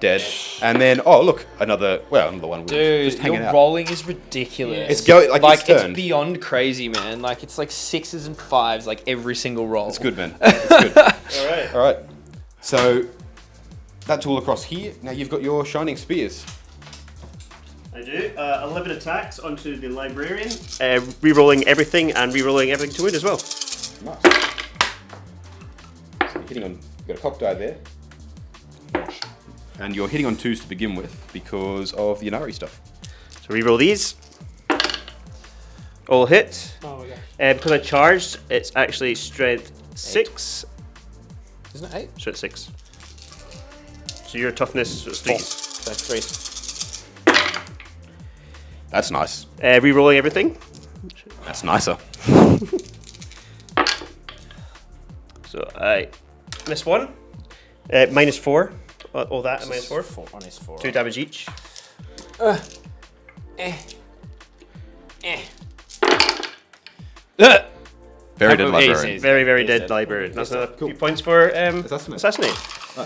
dead. And then, oh look, another one. Dude, just hanging your out. rolling is ridiculous. It's going like it's it's turned. beyond crazy, man. Like it's like 6s and 5s, like every single roll. It's good, man. It's good. Alright. All right. So that's all across here. Now you've got your shining spears. I do. 11 attacks onto the librarian. Rerolling everything and rerolling everything to wound as well. Nice. So you're hitting on. You've got a cock die there. And you're hitting on 2s to begin with because of the Ynnari stuff. So reroll these. All hit. Oh my gosh. Because I charged, it's actually strength 6. Isn't it 8? Strength 6. So your toughness is 3. So 3. That's nice. Rerolling everything. That's nicer. So I missed 1. -4. All that at -4. 1 is 4. 2 damage each. Very dead Easy, librarian. easy. Very, very He's dead dead. librarian. That's another Cool. few points for Assassinate. assassinate.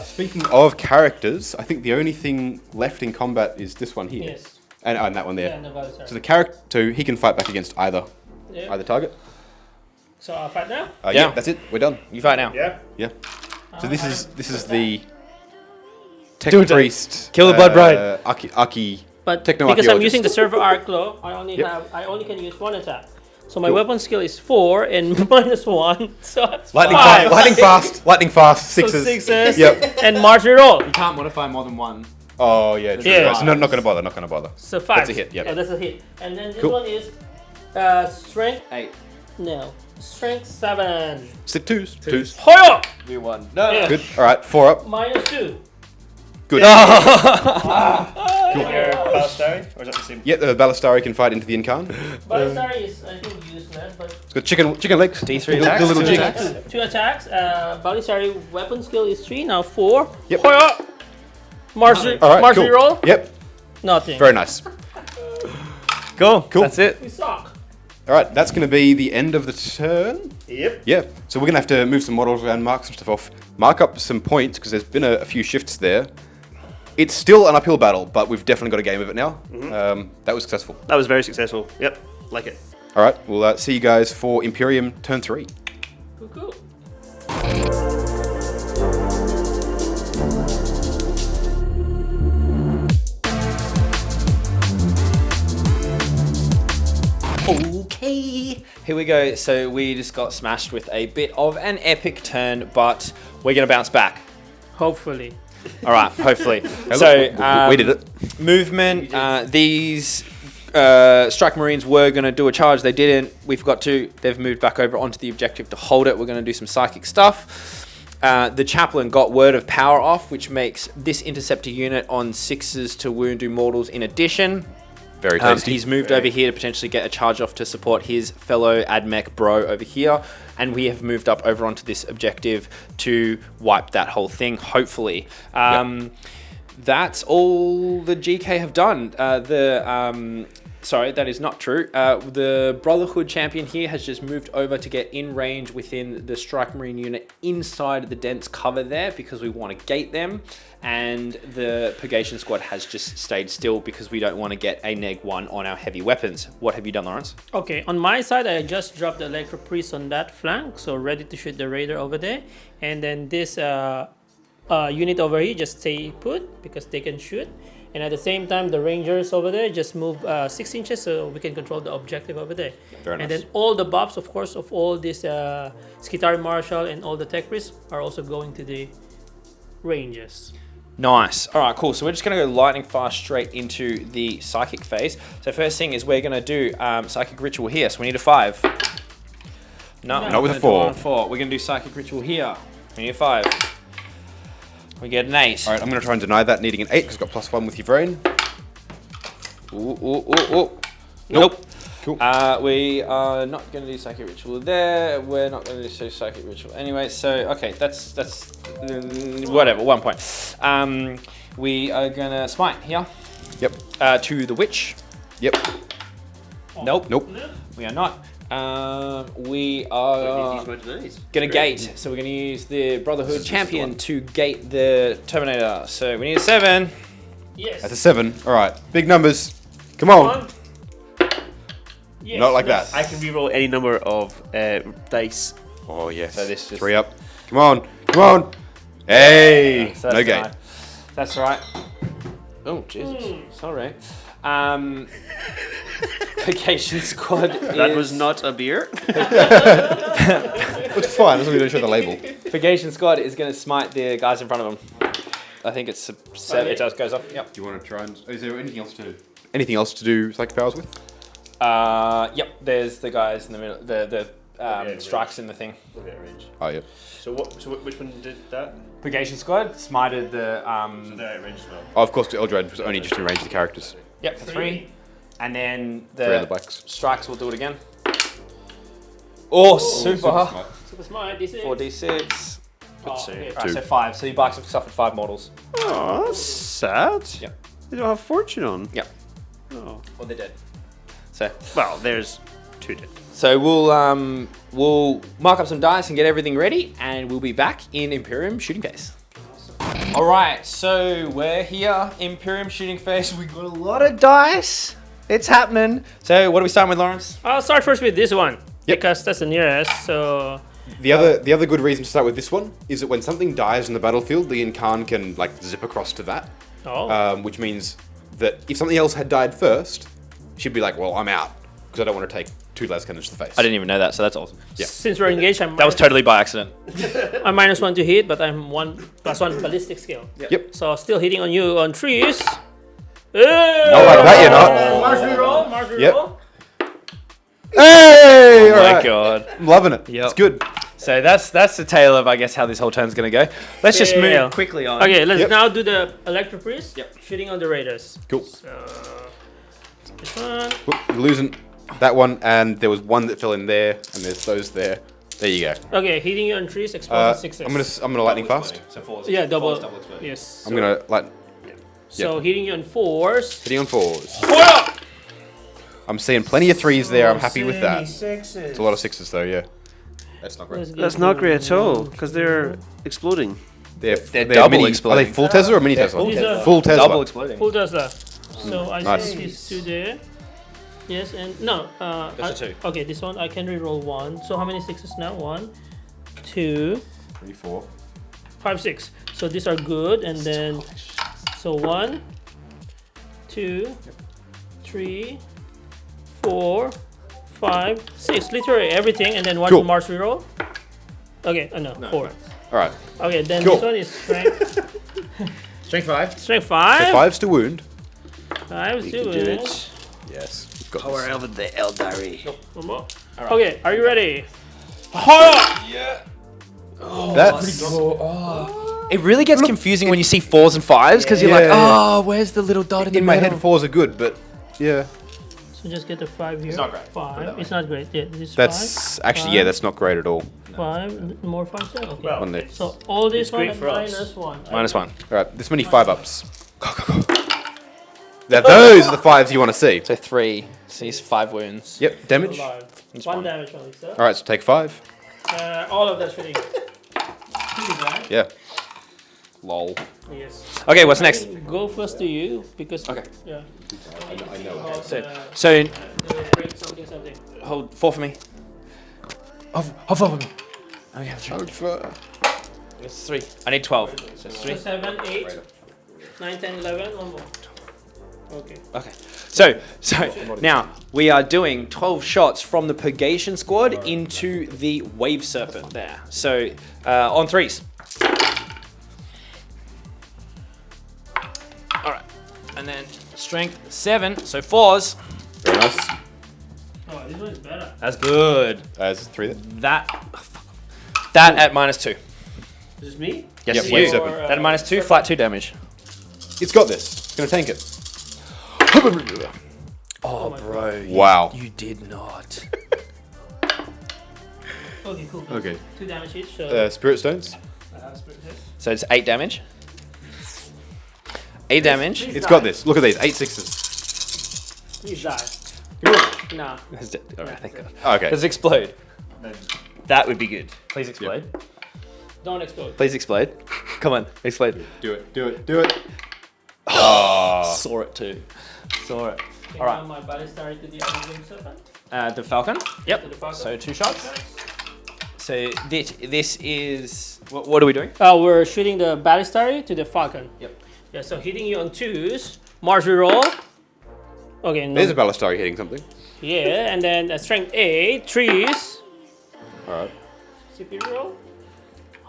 Speaking of characters, I think the only thing left in combat is this one here. Yes. And that one there. Yeah, no bother, sorry. So the character, so he can fight back against either Yeah. target. So I'll fight now? Yeah, Yeah. that's it. We're done. You fight now. Yeah. Yeah. So this is the Tech Do it, Dave. Priest. Kill the Blood Bride. Aki But Techno because I'm archaeologist. using the server arc law, I only can use 1 attack. So my weapon skill is 4 and -1. So it's Lightning 5. fast, lightning fast, So sixes. sixes. Yep. And Mars reroll. You can't modify more than one. Oh yeah, true. Yeah. So not going to bother. Not going to bother. So 5. That's a hit, yep. Oh, that's a hit. And then this Cool. one is strength. 8. No. Strength 7. Stick twos. Twos. Hoyo! We won. No. Yeah. Good. All right. 4 up. -2. Good. Your Balastari? Or is that the same? Yeah, the Balastari can fight into the Incarn. Balastari is, I think, useless, but It's got chicken legs. D3 the, attacks, the little two jig. attacks. 2 attacks. Balastari weapon skill is 3, now 4. Yep. Hoyo! Mars All right. Mars Cool. reroll? Yep. Nothing. Very nice. Cool. Cool. That's it. We suck. All right. That's going to be the end of the turn. Yep. Yeah. So we're going to have to move some models around, mark some stuff off, mark up some points because there's been a few shifts there. It's still an uphill battle, but we've definitely got a game of it now. That was successful. That was very successful. Yep. Like it. All right. We'll see you guys for Imperium Turn 3. Cool, cool. Okay, here we go. So we just got smashed with a bit of an epic turn, but we're gonna bounce back. Hopefully. All right, hopefully. Hey, So look, we did it. Movement. These strike marines were gonna do a charge. They didn't. We forgot to. They've moved back over onto the objective to hold it. We're gonna do some psychic stuff. The chaplain got word of power off, which makes this interceptor unit on 6s to wound do mortals in addition. Very tasty. He's moved over here to potentially get a charge off to support his fellow AdMech bro over here. And we have moved up over onto this objective to wipe that whole thing, hopefully. That's all the GK have done. Sorry, that is not true. The Brotherhood champion here has just moved over to get in range within the Strike Marine unit inside the dense cover there because we want to gate them. And the Purgation squad has just stayed still because we don't want to get a -1 on our heavy weapons. What have you done, Lawrence? Okay, on my side, I just dropped the Electro Priest on that flank, so ready to shoot the Raider over there. And then this unit over here just stay put because they can shoot. And at the same time, the Rangers over there just move 6 inches so we can control the objective over there. Very and nice. then all the buffs, of course, of all this Skitari Marshal and all the Tech Priests are also going to the ranges. Nice. All right, cool. So we're just going to go lightning fast straight into the psychic phase. So first thing is we're going to do psychic ritual here. So we need a 5. No, Not with a we're gonna do 4. it on 4. We're going to do psychic ritual here. We need a 5. We get an 8. All right, I'm going to try and deny that needing an 8 because it's got +1 with your brain. Ooh. Nope. Cool. We are not going to do psychic ritual there. We're not going to do psychic ritual anyway. So okay, that's whatever. 1 point. We are going to smite here. Yep. To the witch. Yep. Nope. Nope. We are not. We are gonna gate. So we're gonna use the Brotherhood champion to gate the Terminator. So we need a 7. Yes. That's a 7. All right. Big numbers. Come on. One. Yes. Not like that. I can reroll any number of dice. Oh yes. So this just- 3 up. Come on. Come on. Hey. So No that's gate. right. That's right. Oh Jesus. Sorry. Vacation squad. That was not a beer. It's fine. As long as we don't show the label. Vacation squad is gonna smite the guys in front of them. I think it's a 7. It just goes off. Yep. Do you want to try and? Is there anything else to? Anything else to do psychic powers with? Yep. There's the guys in the middle. The strikes in the thing. Oh yeah. So which one did that? Vacation squad smited the They're at range as well. Oh, of course, the Eldred was only just in range of the characters. Yep, for 3. And then 3 the other blacks. strikes will do it again. Oh, super. smart. Super smart. This is 4d6. Oh, Two. okay. Right, so 5. So you bikes have suffered 5 mortals. Oh, that's sad. Yep. They don't have fortune on. Yep. Oh. Or they're dead. So Well, there's 2 dead. we'll mark up some dice and get everything ready, and we'll be back in Imperium shooting phase. All right, so we're here, Imperium shooting phase. We got a lot of dice. It's happening. So what are we starting with, Lawrence? I'll start first with this one Yep. because that's the nearest. So The other good reason to start with this one is that when something dies in the battlefield, the Incarn can like zip across to that, which means that if something else had died first, she'd be like, well, I'm out, because I don't want to take 2 las cannons to the face. I didn't even know that, so that's awesome. Yeah. Since we're engaged, I'm That was totally by accident. I'm -1 to hit, but I'm +1 ballistic skill. Yep. So still hitting on you on trees. Not like that, you're not. Mars reroll, Mars reroll. Yep. Hey! Oh All my right. god. I'm loving it. Yep. It's good. So that's the tale of, I guess, how this whole turn's gonna go. Let's just Yeah. move quickly on. Okay, let's Yep. now do the Electro Priest. Yep. Shooting on the Raiders. Cool. So this one. Whoop, you're losing that one, and there was one that fell in there, and there's those there. There you go. Okay, hitting you on trees, exploding sixes. I'm gonna lightning fast. So fours. Yeah, double. exploding. Yes. I'm gonna like So hitting you on 4s. hitting on 4s. I'm seeing plenty of 3s there. I'm happy with that. It's a lot of 6s though. Yeah. That's not great. That's not great at all, because they're exploding. They're double mini, exploding. Are they full Tesla or mini Tesla? These are Full Tesla. Double exploding. Full Tesla. So I Nice. send these 2 there. Yes, and no. That's a 2. Okay, this one I can reroll 1. So how many 6s now? 1, 2, 3, 4. 5, 6. So these are good, and then so 1, 2, 3, 4, 5, 6. Literally everything, and then 1 Cool. Mars reroll. Okay, no, 4. All right. Okay, then Cool. this one is strength. Strength 5. Strength So 5. 5s to wound. 5 You to can do it. it. Yes. You've got Power this. of the Aeldari. One more. Okay, are you ready? That's It really gets confusing when you see 4s and 5s because you're like, Yeah. oh, where's the little dot in the in my middle? head. 4s are good, but yeah. So just get the 5 here. It's not great. 5. It's not great. Yeah, this is That's 5. actually yeah. That's not great at all. 5. More 5. Okay. On there. So all this one great and for us. -1. -1. All right. This many 5-ups. Go go go. Now those are the 5s you want to see. So 3. So he's 5 wounds. Yep. Damage. Alive. It's 1 one. damage only, sir. All right. So take 5. All of that's fitting. Right? Yeah. Lol. Yes. Okay, what's next? Go first to you because. Okay. Yeah. I know. So Break something. hold 4 for me. Hold 4 for me. I only have 3. It's 3. I need 12. So it's 3. So 7, 8, 9, 10, 11. One more. Okay. Okay. So now we are doing 12 shots from the Purgation Squad into the Wave Serpent there. So on 3s. All right. And then strength 7. So 4s. Very nice. Oh, this one is better. That's good. There's 3 there. That at -2. This is me? Yes, Yep, you. Wave Serpent. That at -2, flat 2 damage. It's got this. It's gonna tank it. Oh, bro. Wow. You did not. Okay, cool. Okay. 2 damage each. So. Spirit stones. So it's 8 damage. 8 damage. It's got this. Look at these. 8 6s. Please die. Nah. All right, thank God. Okay. Does it explode? That would be good. Please explode. Don't explode. Please explode. Come on, explode. Do it. Do it. Do it. Saw it too. Saw it. Okay, All right. now my Ballistari to the other Wing Serpent. The Falcon. To Yep. the Falcon. So 2 shots. So this is what are we doing? We're shooting the Ballistari to the Falcon. Yep. Yeah, so hitting you on 2s. Mars reroll. Okay, no. There's a Ballistari hitting something. Yeah, and then strength 8, 3s. All right. CP reroll.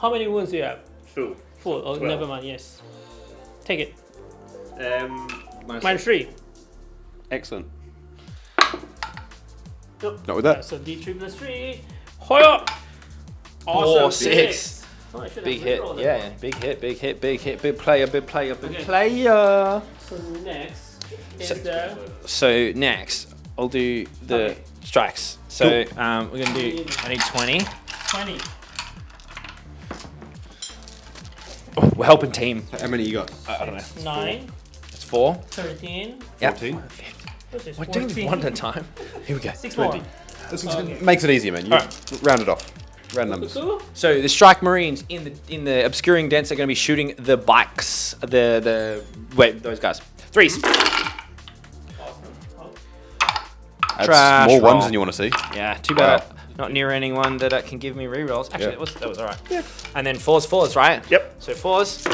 How many wounds do you have? Full. Full. Oh, 12. never mind. Yes. Take it. -3. -3. Excellent. Not with that. So D3 plus 3. Hoya! Awesome. 6. Oh, I should have Big hit. rerolled that Yeah, one. big hit. Big hit. Big hit. Big player. Big player. Big Okay. player. So next is So- the So next, I'll do the Okay. strikes. So we're gonna do. I need 20. 20. Oh, we're helping team. How many you got? I don't know. 9, It's 4. 13. Yep. 14. What's this? We're doing this 14. one at a time. Here we go. 6 more. Makes it easier, man. You round it off. Round numbers. Cool. So the strike marines in the obscuring dents are going to be shooting the bikes. Wait, those guys. 3s. That's Trash more roll. ones than you want to see. Yeah. Too Wow. bad. Not near anyone that can give me rerolls. Actually, Yeah. that was all right. Yeah. And then 4s, right? Yep. So 4s.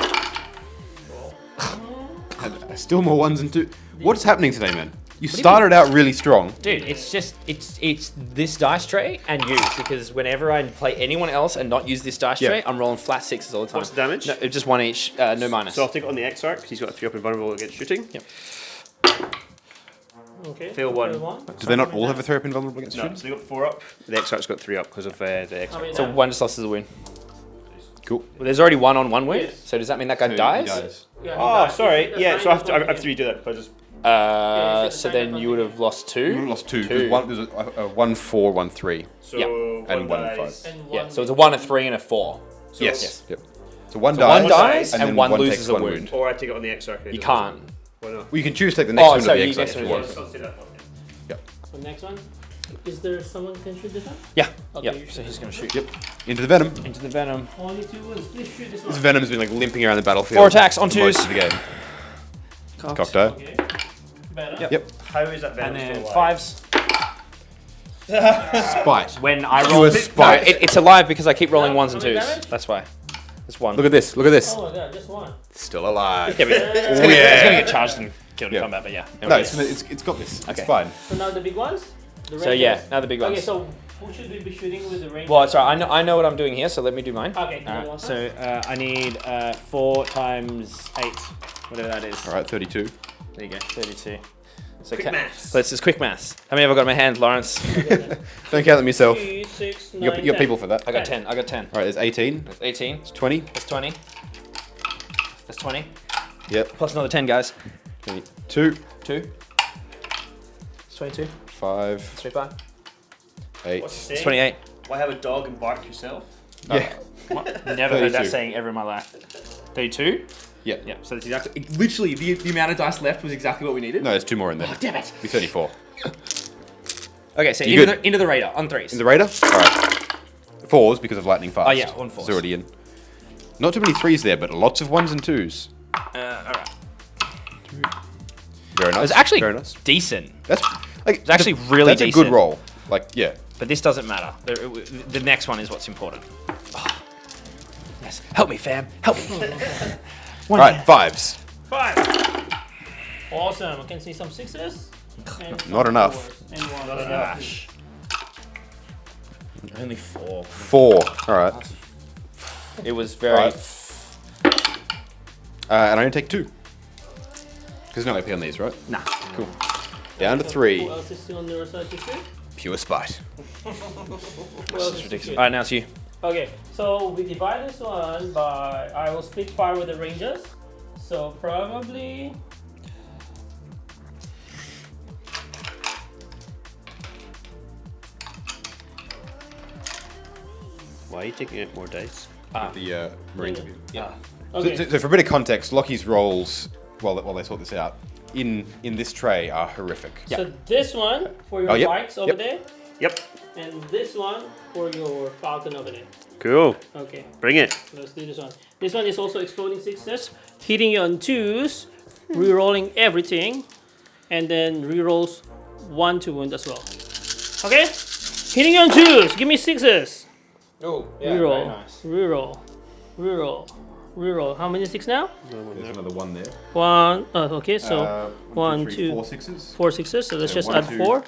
And still more ones and two. What's happening today, man? You started out really strong. Dude, it's just it's this dice tray and you, because whenever I play anyone else and not use this dice tray, I'm rolling flat sixes all the time. What's the damage? No, just one each, no minus. So I'll take it on the X-Arc because he's got a 3 up invulnerable against shooting. Yep. Okay. Fail one. Do they not all have a 3 up invulnerable against No, shooting? so they got 4 up. The X-Arc's got 3 up because of the X-Arc. So one just lost as a wound. Cool. Well, there's already one on one wound. Yes. So does that mean that guy So he dies? Oh, sorry. Yeah, so I have to redo that. But I just So then you would have lost two. You lost two. There's a 1-4, 1-3. so Yeah. one And one dies. five. Yeah. So it's a 1, a 3, and a 4. So Yes. Yep. So one One dies, dies and and then one takes loses a one wound. Or I take it on the X-Arc. You can't. Why not? Well, you can choose to take the next one to so the you X guess if you it want. is. I'll take that one. The next one. Is there someone who can shoot this one? Yeah. Okay, Yep. you So shoot. he's gonna shoot. Yep. Into the Venom. Into the venom. Only 2 wounds. Please shoot this This one. Venom's been like limping around the battlefield. 4 attacks on for most twos. of the game. Cocked eye. Okay. Better. Yep. Yep. How is that And Venom then still alive? 5s. Spite. When I Pure roll spite. it's alive because I keep rolling 1s and How many 2s. damage? That's why. It's 1. Look at this. Look at this. Oh my god, just one. Still alive. Yeah, but it's, Oh, gonna, yeah. it's gonna get charged and killed in Yeah. combat, but yeah. No, it's got this. It's Okay. fine. So now the big ones? The So yeah, Rangers. now the big ones. Okay, so who should we be shooting with the Rangers? Well, it's alright. I know what I'm doing here, so let me do mine. Okay, Alright, so I need 4 times 8, whatever that is. All right, 32. There you go, 32. So Quick maths. So it's just quick maths. How many have I got in my hand, Lawrence? Don't count them yourself. 3, 6, 9, You got 10. people for that. I got 10. I got 10. All right, there's 18. That's 18. It's 20. That's 20. That's 20. Yep. Plus another 10, guys. 2, 2. It's 22. 5, That's 25. 8. What's the It's saying? 28. Why have a dog and bark yourself? Yeah. Never heard that 32. saying ever in my life. 32? Yeah. Yeah, so that's exactly. Literally, the amount of dice left was exactly what we needed. No, there's 2 more in there. Oh, damn it. Be 34. Okay, so You into good? the radar on 3s. In the Raider? All right. 4s because of lightning fast. Oh, yeah, on 4s. It's already in. Not too many 3s there, but lots of 1s and 2s. Alright. Very nice. It was actually very nice. decent, That's like it's actually really that's decent. a good roll. Like yeah. but this doesn't matter. The next one is what's important. Oh. Yes, help me, fam. Help me. All right, 5s. 5. Awesome. I can see some 6s. And Not some enough. 4s and 1. Gosh. Only 4. 4. All right. It was very. Right. And I only take 2. Because there's no AP on these, right? Nah. Cool. Down to 3. Who else is still on your side to shoot? Pure spite. Who else This is is to ridiculous. shoot? Alright, now it's you. Okay, so we divide this one by, I will split fire with the Rangers. So probably, Why are you taking out more dice? The Marines. Yeah. okay. So for a bit of context, Lockie's rolls while they sort this out in this tray are horrific. So this one for your Oh, yep, bikes over yep. there, Yep. and this one for your Falcon over there. Cool. Okay, Bring it. let's do this one. This one is also exploding 6s, hitting you on 2s, re-rolling everything, and then re-rolls 1 to wound as well. Okay, hitting you on 2s, give me 6s. Oh, Reroll, reroll, reroll, reroll. How many 6 now? There's another 1 there. 1. Oh, okay, so 1, 2, 4 6s. 4 6s. So let's Yeah, just 1, add 2. 4,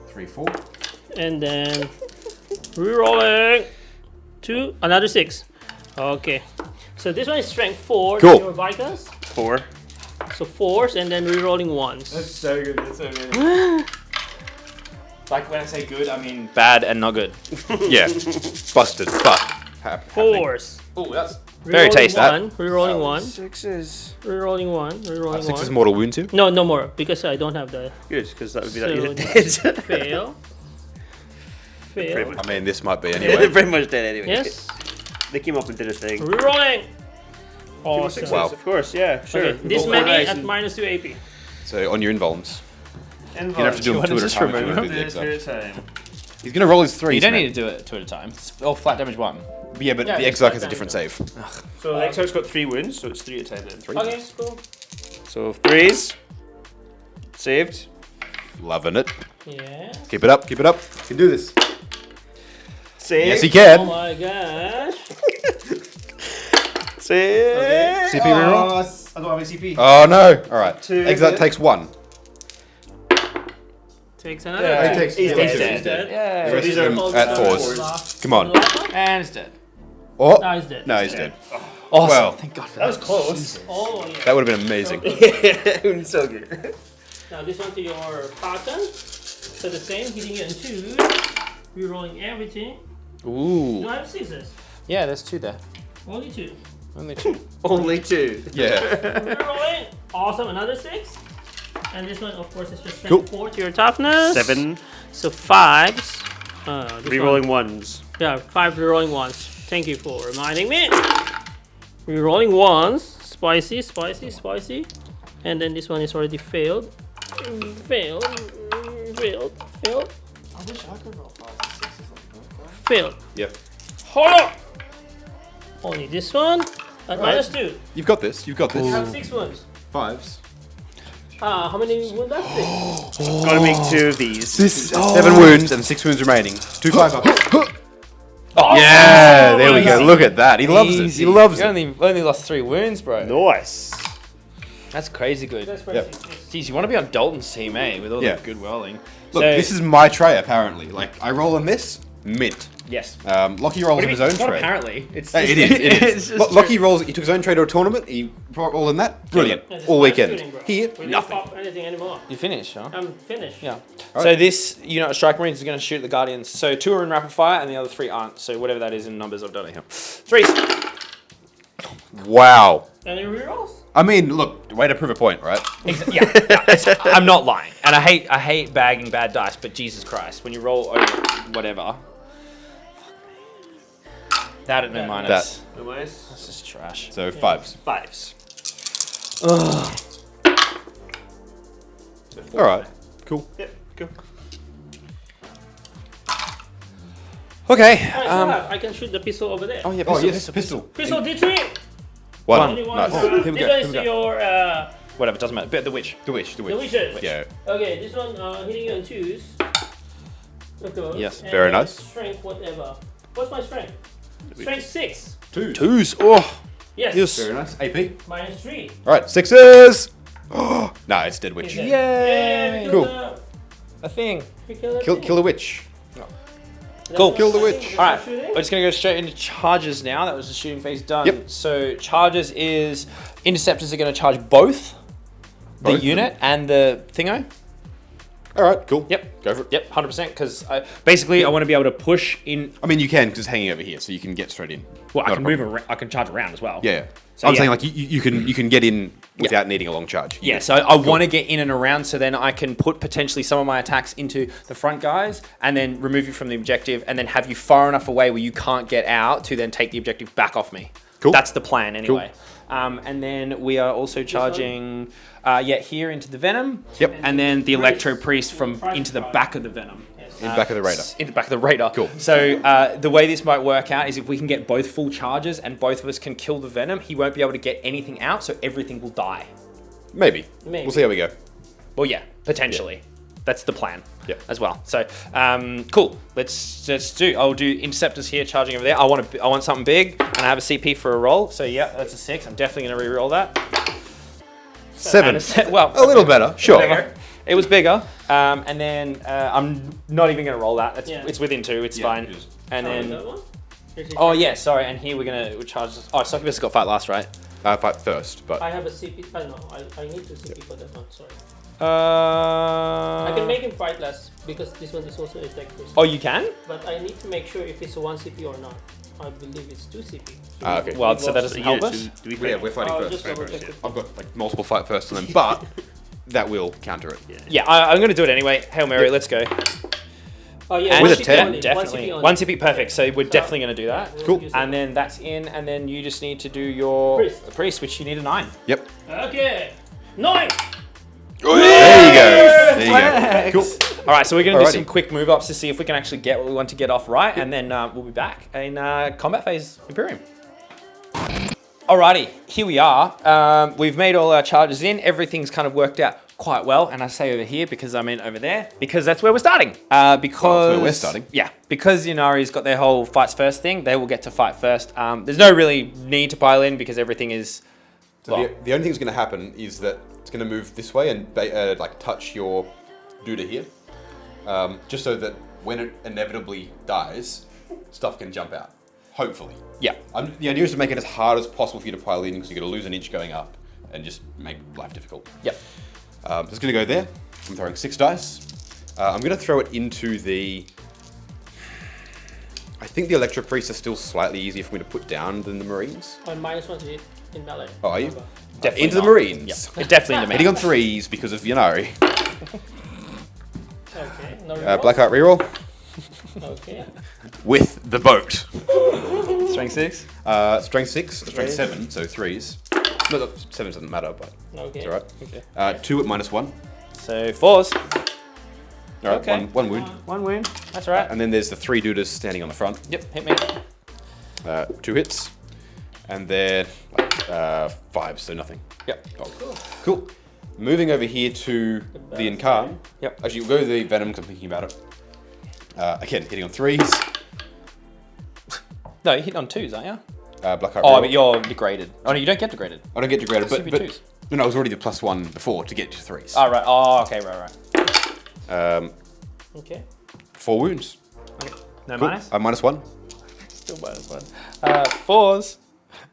3 4. and then rerolling 2, another 6. Okay, so this one is strength 4. Cool. Your Vikings. 4. So 4s and then rerolling 1s. so good. That's so good. Like when I say good, I mean bad and not good. Yeah. Busted. But happening. 4s. Oh, that's Very tasty. Rerolling 1. Sixes. Rerolling 1. Rerolling 6 is 1. mortal wounds here. No, no more because I don't have the. Good, because that would be So that you're this dead. is fail. Pretty Fail. much. I mean, this might be They're anyway. pretty much dead anyway. Yes. They came up and did a thing. Rerolling. More Awesome. sixes, Wow. of course, yeah, sure. Okay, this Roll many four dice at and- minus 2 AP. So on your invulns, you don't have to do You them wanna 2 at a just time. if you remove wanna them? do the exarch. time. He's gonna roll his 3s. you don't man. need to do it 2 at a time. It's all flat damage 1. Yeah, but Yeah, the it's exarch flat has a different damage. save. So the X-Arc's got 3 wounds, so it's 3 at a time then. 3. Okay, cool. So 3s. Saved. Loving it. Yeah. Keep it up. Keep it up. You can do this. Saved. Yes, he Oh can. my gosh. Saved. Okay. CP reroll. I don't have a CP. Oh no! All right. Two. Exile takes 1. Takes another. Yeah, two. takes- He's he's dead. He's dead. Yeah. The rest these of are them at 4s. Last Come on. one. And it's dead. Oh, No, he's dead. no, he's dead. Awesome. Well, Thank God for That that. was close. Oh, yeah. that would have been amazing. So good. Now this one to your pattern. So the same, hitting you in 2. Rerolling everything. Ooh. Do I have 6s? Yeah, there's 2 there. Only 2. Only 2. Only 2. Yeah. Rerolling. Awesome, another 6. And this one, of course, is just Cool. 4 to your toughness. 7. So 5s. This Rerolling one- 1s. Yeah, 5 rerolling 1s. Thank you for reminding me. Rerolling 1s. Spicy, spicy, spicy. And then this one is already failed. Failed. Failed. Failed. I wish I could roll 5s and 6s like Failed. Yep. Hold on. Only this one. At -2. You've got this. You've got I have this. 6 wounds. 5s. How many wounds left? 6. Gotta make 2 of these. 7 wounds and 6 wounds remaining. 2 5 up. Oh, Yeah, there we go. easy. Look at that. He loves it. He loves You it. only lost 3 wounds, bro. Nice. That's crazy good. That's Yep. crazy. Jeez, you want to be on Dalton's team, eh? With all Yeah. the good rolling. Look, So- this is my tray apparently. Like I roll on this, mint. Yes. Lockie rolls on his own It's not tray. apparently. It's Hey, it is. It it's is. just Lockie rolls. He took his own tray to a tournament. He rolled in that. Brilliant. Yeah, just All fine weekend. shooting, bro. Here, We didn't nothing. pop anything anymore. You finish, huh? I'm finished. Yeah. All So right. this unit of Strike Marines is going to shoot at the Guardians. So 2 are in rapid fire and the other 3 aren't. So whatever that is in numbers, I've done it here. 3s. Wow. Any rerolls? I mean, look, way to prove a point, right? Yeah, I'm not lying. And I hate bagging bad dice, but Jesus Christ, when you roll over whatever. That at no That. minus. No minus. That's just trash. So 5s. 5s. All right. Cool. Yep, go. Okay. I can shoot the pistol over there. Oh yeah, Oh pistol, yes, pistol. Pistol D3! One. Only one. Nice. This Here we one go. is to your Whatever, doesn't matter. But the witch. The witch. The the witch. witches. Yeah. Okay, this one hitting you on 2s. Okay. Yes, And very then nice. Strength, whatever. What's my strength? Strength 6. 2. 2s. Oh. Yes. Yes. Very nice. AP. -3. All right. 6s. Oh, no, it's dead witch. Is it? Yay. we Cool. killed A thing. we killed the Kill thing. the witch. That's Cool. not Kill the shooting, witch. that's All not right, shooting. we're just gonna go straight into charges now. That was the shooting phase done. Yep. So charges is interceptors are gonna charge both the Both? unit and the thingo. All right. Cool. Yep. Go for it. Yep, 100%. Because basically I want to be able to push in. I mean, you can because it's hanging over here, so you can get straight in. Well, I Not a can problem. move around. I can charge around as well. Yeah. So, I'm yeah. saying like you can get in without needing a long charge. Yeah, so I want to get in and around so then I can put potentially some of my attacks into the front guys and then remove you from the objective and then have you far enough away where you can't get out to then take the objective back off me. Cool. That's the plan anyway. And then we are also charging, here into the Venom. Yep. And then the Electro Priest from into the back of the Venom. In back of the radar. In the back of the radar. Cool. So the way this might work out is if we can get both full charges and both of us can kill the Venom, he won't be able to get anything out, so everything will die. Maybe. Maybe. We'll see how we go. Well, yeah, potentially. That's the plan. Yeah. As well. So, cool. Let's do. I'll do interceptors here, charging over there. I want something big, and I have a CP for a roll. So yeah, that's a 6. I'm definitely going to re-roll that. 7. Well, A little better. Sure. whatever. It was bigger, and then I'm not even going to roll that. It's within 2. It's Yeah, fine. it is. And Oh, then that one? oh yeah, sorry. And here we'll charge. Oh, Succubus got fight last, right? Fight first, but I have a CP. I know. I need to CP for that one. Sorry. I I can make him fight less because this one is also attack first. Oh, you can? But I need to make sure if it's a 1 CP or not. I believe it's 2 CP. okay. Well, so that doesn't help us. Do we yeah, we're fighting I'll first. just double check it. I've got like multiple fight first on them, but that will counter it. Yeah, I'm going to do it anyway. Hail Mary, let's go. Oh yeah, And With a 1 CP 10, only, definitely. 1 CP, 1 CP, perfect. So we're definitely going to do that. We'll Cool. use And it. then that's in, and then you just need to do your Priest. which you need a 9. Yep. Okay. 9. There you go. There you go. Cool. All right, so we're going to do Alrighty. some quick move ups to see if we can actually get what we want to get off right, and then we'll be back in combat phase Imperium. Alrighty, here we are. We've made all our charges in. Everything's kind of worked out quite well, and I say over here because I mean over there because that's where we're starting. Because where we're starting. Yeah, because Ynnari's got their whole fights first thing. They will get to fight first. There's no really need to pile in because everything is So the only thing that's going to happen is that it's going to move this way and like touch your duda here, just so that when it inevitably dies, stuff can jump out. Hopefully. Yeah. The idea is to make it as hard as possible for you to pile in, because you're going to lose an inch going up and just make life difficult. Yep. So it's going to go there. I'm throwing 6 dice. I'm going to throw it into the... I think the Electro Priests are still slightly easier for me to put down than the Marines. On -1 to hit in melee. Oh, are you? Definitely into not. the Marines. Yeah. Definitely into me. Hitting on 3s because of Ynnari. Okay. No reroll? Blackheart reroll. Okay. With the boat. Strength 6. Strength 6, strength 7, so 3s. No, 7 doesn't matter, but Okay. it's alright. Okay. 2 at -1. So 4s. Alright, Okay. one wound. One wound. That's right. And then there's the 3 dudas standing on the front. Yep, hit me. 2 hits. And they're 5s, so nothing. Yep. Oh, cool. Moving over here to the Incarn. Yep. Actually, we'll go to the Venom because I'm thinking about it. Again, hitting on 3s. No, you hit on 2s, aren't you? Blackheart Oh, reroll. but you're degraded. Oh, no, you don't get degraded. I don't get degraded, Super but twos. no, I was already the +1 before to get to 3s. Oh, right. Oh, okay, right. Okay. 4 wounds. No Cool. minus? -1. Still -1. 4s.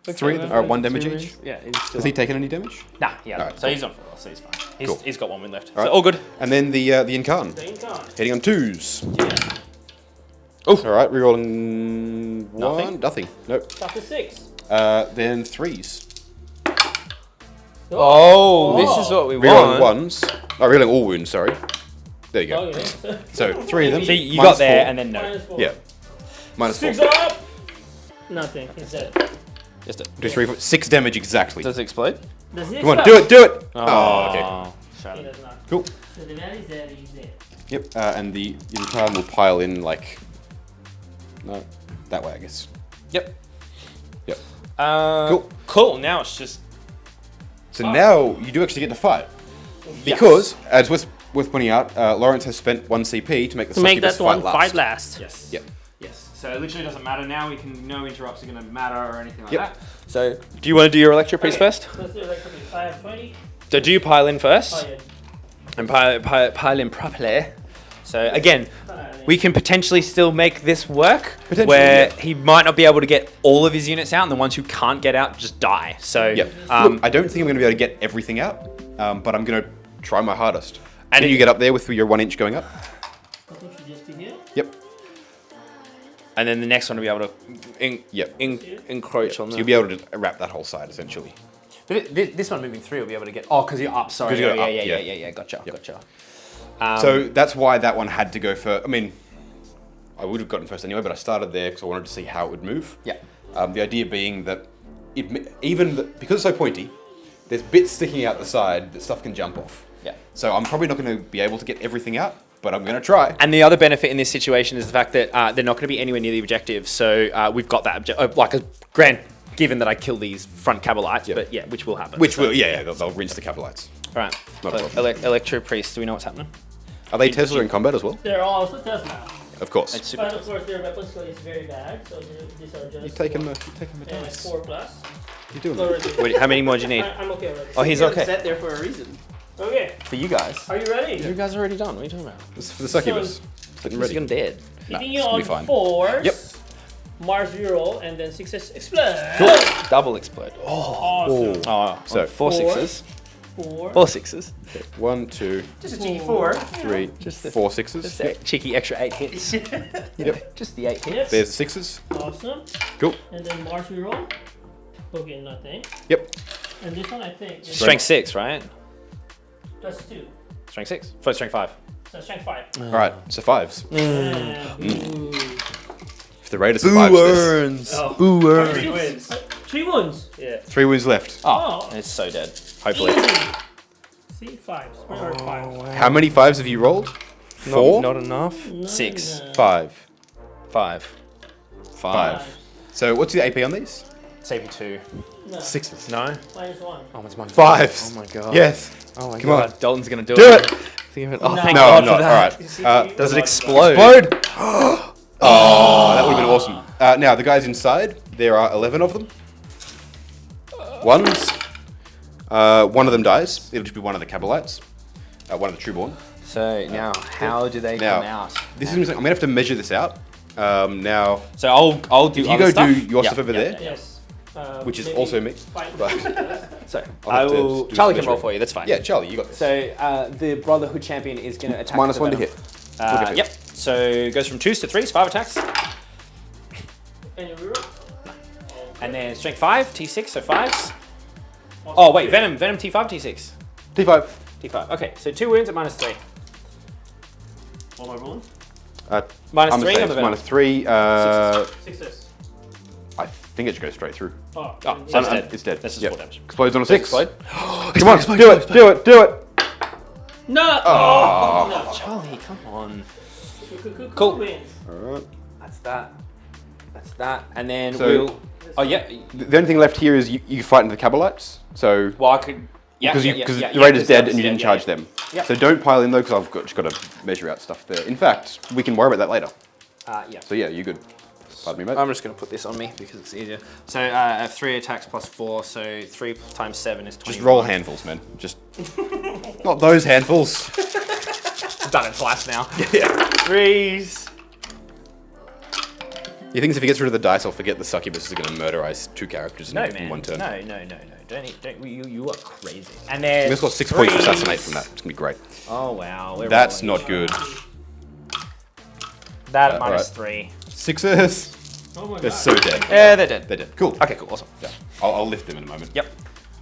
3 are 1 damage each. Yeah, he's still Has he taken any damage? Nah, yeah. Alright, So he's on 4, so he's fine. Cool. He's got 1 win left. Alright. So all good. And then the Incarn. The Incarn. Hitting on 2s. Yeah. Oh, all right. Rerolling 1. Nothing. Nope. Chapter 6. Then 3s. Oh, this is what we Rerolling want. 1s. Oh, rerolling all wounds. Sorry. There you go. Okay. So 3 of them. See, you minus got there 4. and then no. -4. Yeah. -4. 6 up! Nothing. He's dead. Just it. 2, 3, 4, 6 damage exactly. Does it explode? Does he Come on, explode? do it. Oh, okay. He Shattered. does not. Cool. So the man is dead, he's dead. Yep. And the Incarn will pile in like. No, that way, I guess. Yep. Yep. Cool. Cool. Now it's just So now you do actually get to fight. Because, as worth pointing out, Lawrence has spent 1 CP to make the To make succubus that one fight fight last. yes. Yep. Yes. So it literally doesn't matter now. We can no interrupts are going to matter or anything like Yep. that. So do you want to do your electro priest first? Let's do electric. I have 20. So do you pile in first Oh, yeah. and pile in properly. So again, we can potentially still make this work. Potentially, where yeah. he might not be able to get all of his units out, and the ones who can't get out just die. So Yep. Look, I don't think I'm going to be able to get everything out, but I'm going to try my hardest. And Can you get up there with your 1 inch going up? I think should just be here. Yep. and then the next one will be able to Yep. encroach on So the. you'll be able to wrap that whole side essentially. But this one moving 3 will be able to get. Oh, because you're up. Sorry. 'Cause you're yeah, up, yeah. yeah. Gotcha. Yep. Gotcha. So that's why that one had to go for. I mean, I would have gotten first anyway, but I started there because I wanted to see how it would move. Yeah. The idea being that because it's so pointy, there's bits sticking out the side that stuff can jump off. Yeah. So I'm probably not going to be able to get everything out, but I'm going to try. And the other benefit in this situation is the fact that they're not going to be anywhere near the objective. So we've got that given that I kill these front Cabalites, Yep. but yeah, which will happen. Which will, they'll rinse the Capitalites. All right. Not a So, problem. Electro Priest, do we know what's happening? Are they Tesla in combat as well? They're all also Tesla. Of course. It's super. But of course their weapon skill is very bad, so these are just You've taken the dice. 4 plus. You're doing Already. that. Wait, how many more do you need? I'm okay already. Oh, he's You're okay. set there for a reason. Okay, For you guys. are you ready? You guys are already done. What are you talking about? This is for the succubus. Getting He's ready. gone dead. Hitting it's you gonna be on fine. 4s. Yep. Mars reroll and then 6s explode. Double explode. Awesome. Oh, So, 4 6s. 4. 4 6s. 1, 2, Just a cheeky 4. 3, Just the- 4 sixes. Just a cheeky extra 8 hits. Yep. Just the 8 hits. Yep. There's the sixes. Awesome. Cool. And then Mars reroll. Okay, nothing. Yep. And this one I think is Strength 6, right? plus 2. Strength 6? First strength 5. So strength 5. All right. So 5s. Ooh. If the Raider survives this, Burns. Oh. Ooh, burns. 3 wins. 3 wounds. Yeah. 3 wounds left. Oh, Oh. it's so dead. Hopefully. Easy. See, 5s. Or 5s. How many 5s have you rolled? 4? Not enough. 6. 5. 5. 5. So what's the AP on these? Save 2. No. 6s. No? -1. Oh, it's 1. 5s. Oh my god. Yes. Oh my Come god. on. Dalton's gonna do Do it. it. Oh, No. thank No, god I'm not. for that. All right. Does it explode? Explode. Oh, that would have been awesome. Now, the guys inside, there are 11 of them. 1s, One of them dies. It'll just be one of the Cabalites, one of the Trueborn. So now, how do they Now, come out? this is I'm gonna have to measure this out. Now, So I'll do. if you other go stuff. do your Yeah. stuff over there, Yes. which is maybe also me. five- So I'll I have to will. do Charlie some can roll measuring. for you. That's fine. Yeah, Charlie, you got this. So the Brotherhood champion is going to attack. Minus the 1 to venom. hit. Yep. So it goes from 2s to 3s, 5 attacks, And you reroll? and then strength 5, T6, so 5s. Oh wait, venom T5, T6, T5. T5. Okay, so 2 wounds at minus 3. All my rolls? Minus I'm the 3 same, on the it's venom. minus 3. Success. I think it just goes straight through. Oh, Oh, and- so it's And dead. It's dead. This is Yep. 4 damage. Explodes on a 6. Explode. Come on, do it. No! Oh! No. Charlie, come on. Cool. Wins. Alright. That's that. That's that. And then So- we'll. Oh yeah. The only thing left here is you fight into the Cabalites. So Well, I could. Yeah. because yeah, the Raider's dead that's and you didn't dead, charge yeah, them. Yeah. So don't pile in though, because I've just got to measure out stuff there. In fact, we can worry about that later. Yeah. So yeah, you're good. Pardon me, mate. I'm just going to put this on me because it's easier. So I have 3 attacks plus 4, so 3 times 7 is 21. Just roll handfuls, man. Just not those handfuls. I've done it twice now. Yeah. 3s. You think if he gets rid of the dice, I'll forget the succubus is going to murderize 2 characters No, in man. one turn. No. Don't. You are crazy. And then. We've got 6 points to threes. assassinate from that. It's going to be great. Oh wow. We're That's rolling. not good. That at minus alright. 3. 6s. Oh my They're god. so dead. Yeah, they're dead. They're dead. Cool. Okay, cool, awesome. Yeah. I'll lift them in a moment. Yep.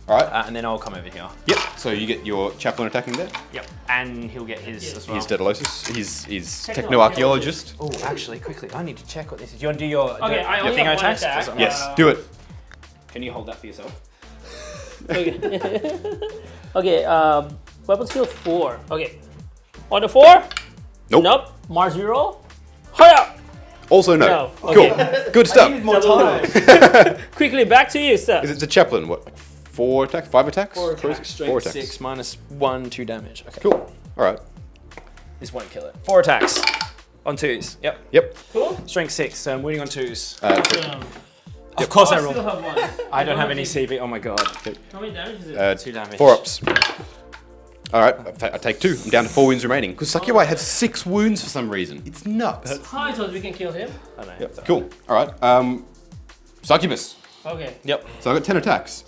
All right. And then I'll come over here. Yep. So you get your chaplain attacking there. Yep. And he'll get his as well. He's Daedalosus. He's Techno- techno-archaeologist. Oh, actually, quickly, I need to check what this is. Do you want to do your Okay, I your only finger have one attacks? attack. 'Cause I'm- Yes, do it. Can you hold that for yourself? Okay. Okay, weapon skill 4. Okay. On the 4? Nope. Nope. Mars reroll. Hiya! Also no. No. Cool. Okay. Good stuff. More time. Quickly, back to you, sir. Is it the chaplain? What? Like 4 attacks? 5 attacks? 4 Four attacks, Four strength attacks. 6 minus 1, 2 damage. Okay. Cool. All right. This won't kill it. 4 attacks. On 2s. Yep. Yep. Cool. Strength 6, so I'm winning on 2s. Awesome. Of course I Oh, still roll. have one. I don't have any CV. Oh my god. How many damage is it? 2 damage. 4 ups. All right. I take 2. I'm down to 4 wounds remaining. Because Sakurai has 6 wounds for some reason. It's nuts. How I thought we can kill him. I know. Yep. Cool. All right. Succubus. Okay. Yep. So I've got 10 attacks.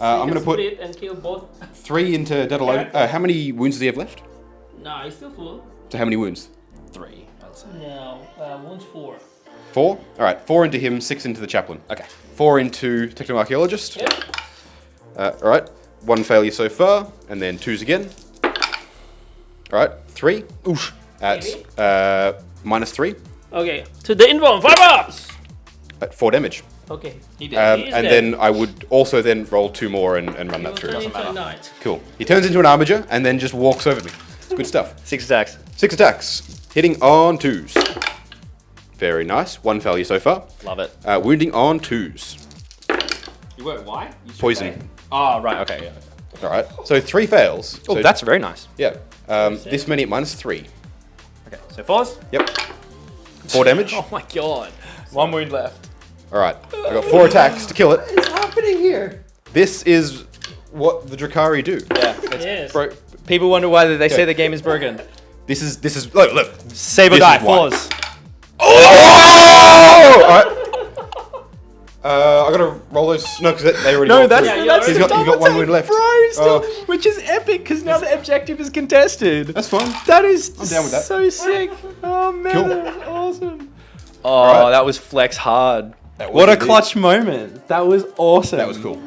I'm going to put split and kill both. 3 into Daedalus. How many wounds does he have left? Nah, he's still full. So how many wounds? 3, I'd say. No, wounds 4. 4? All right. 4 into him, 6 into the chaplain. Okay. 4 into techno-archaeologist. Yep. All right. 1 failure so far, and then 2s again. All right. 3. Oof. At minus 3 Okay, to the invuln, 5 ups! at 4 damage. Okay. He did. And dead. then I would also then roll 2 more and run that through. Turn into a knight. Cool. He turns into an armiger and then just walks over me. It's good stuff. 6 attacks. 6 attacks. Hitting on 2s. Very nice. 1 failure so far. Love it. Wounding on 2s. You were why? You should Poison. say. Oh, right. Okay. Yeah. All right. So 3 fails. Oh, So- that's very nice. Yeah. This many at minus 3. Okay. So 4s. Yep. 4 damage. Oh my god. 1 wound left. All right. I got 4 attacks to kill it. What's happening here? This is what the Drukhari do. Yeah. Yes. People wonder why they say the game is broken. This is look. Save or This die. is why. 4s. Oh! All right. I gotta roll those. No, because they already. No, rolled that's through. that's He's got 1 wound left. Bro, still, Oh. which is epic because now the objective is contested. That's fine. That is I'm down with that. so sick. Oh man, Cool. that was awesome. Oh, Alright. that was flex hard. That was What a indeed. clutch moment. That was awesome. That was cool.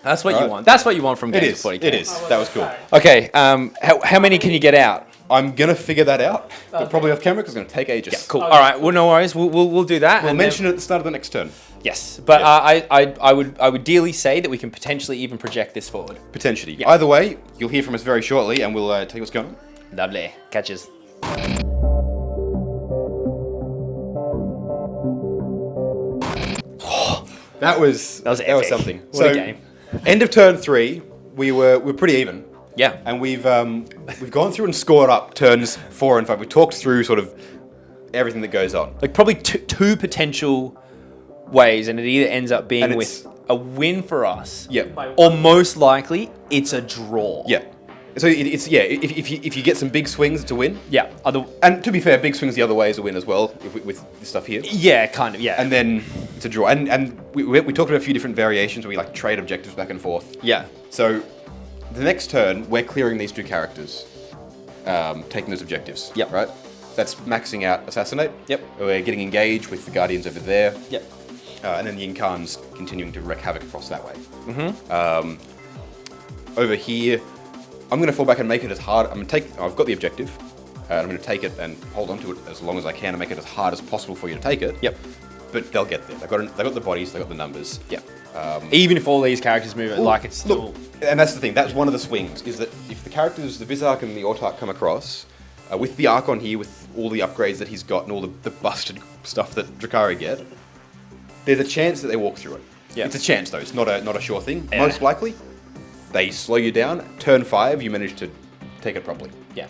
That's what you Alright. want. That's what you want from It games is. of 40k. It is. That was cool. Okay. How many can you get out? I'm gonna figure that out, but probably off camera because it's gonna take ages. Cool. All right. Well, no worries. We'll do that. We'll and mention it at the start of the next turn. then- yes, but I would dearly say that we can potentially even project this forward. Potentially. Yeah. Either way, you'll hear from us very shortly, and we'll tell you what's going on. Lovely. Catches. That was epic. something. What a game. End of turn 3, we're pretty even. Yeah. And we've gone through and scored up turns 4 and 5. We talked through sort of everything that goes on. Like probably two potential ways, and it either ends up being And with a win for us. Yeah. Or most likely, it's a draw. Yeah. So it's if you get some big swings, it's a win. Yeah. And to be fair, big swings the other way is a win as well with this stuff here. Yeah, kind of. Yeah. And then it's a draw. And we talked about a few different variations where we like trade objectives back and forth. Yeah. So the next turn, we're clearing these two characters, taking those objectives. Yep. Right. That's maxing out Assassinate. Yep. We're getting engaged with the Guardians over there. Yep. And then the Incarns continuing to wreak havoc across that way. Mm-hmm. Over here, I'm going to fall back and make it as hard. I've got the objective. I'm going to take it and hold on to it as long as I can and make it as hard as possible for you to take it. Yep. But they'll get there. They've got the bodies. They've got the numbers. Yep. Even if all these characters move it, like it's still... Look, and that's the thing. That's one of the swings, is that if the characters, the Vizark and the Autark come across, with the Archon here, with all the upgrades that he's got and all the busted stuff that Drukhari get, there's a chance that they walk through it. Yeah. It's a chance, though. It's not a sure thing. Yeah. Most likely, they slow you down. Turn 5, you manage to take it properly. Yeah.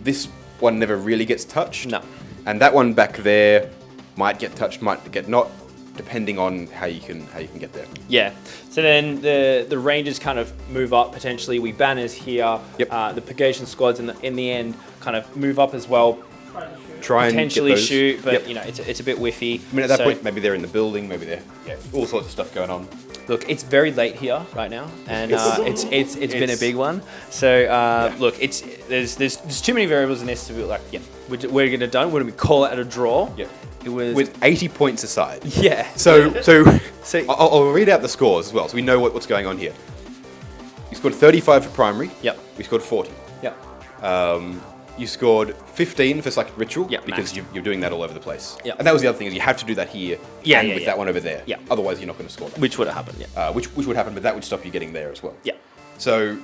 This one never really gets touched. No. And that one back there might get touched, might get not, depending on how you can get there. Yeah. So then the Rangers kind of move up potentially. We banners here. Yep. The Purgation squads in the end kind of move up as well. Try and Potentially get those. shoot, but Yep. you know it's a bit whiffy. I mean, at that So, point, maybe they're in the building, maybe they're all sorts of stuff going on. look, it's very late here right now, and it's been a big one. So look, there's too many variables in this to be like, we're gonna done. We're gonna call it at a draw. Yeah. It was With 80 points aside. yeah. So So- I'll read out the scores as well, so we know what's going on here. You scored 35 for primary. Yep. We scored 40. Yep. You scored 15 for Psychic Ritual, Yep, because maxed. you're doing that all over the place. Yep. And that was the other thing, is you have to do that here Yeah, and yeah, with yeah. that one over there. Yeah. Otherwise, you're not going to score that. Which would have happened. Yeah. Which would happen, but that would stop you getting there as well. Yeah. So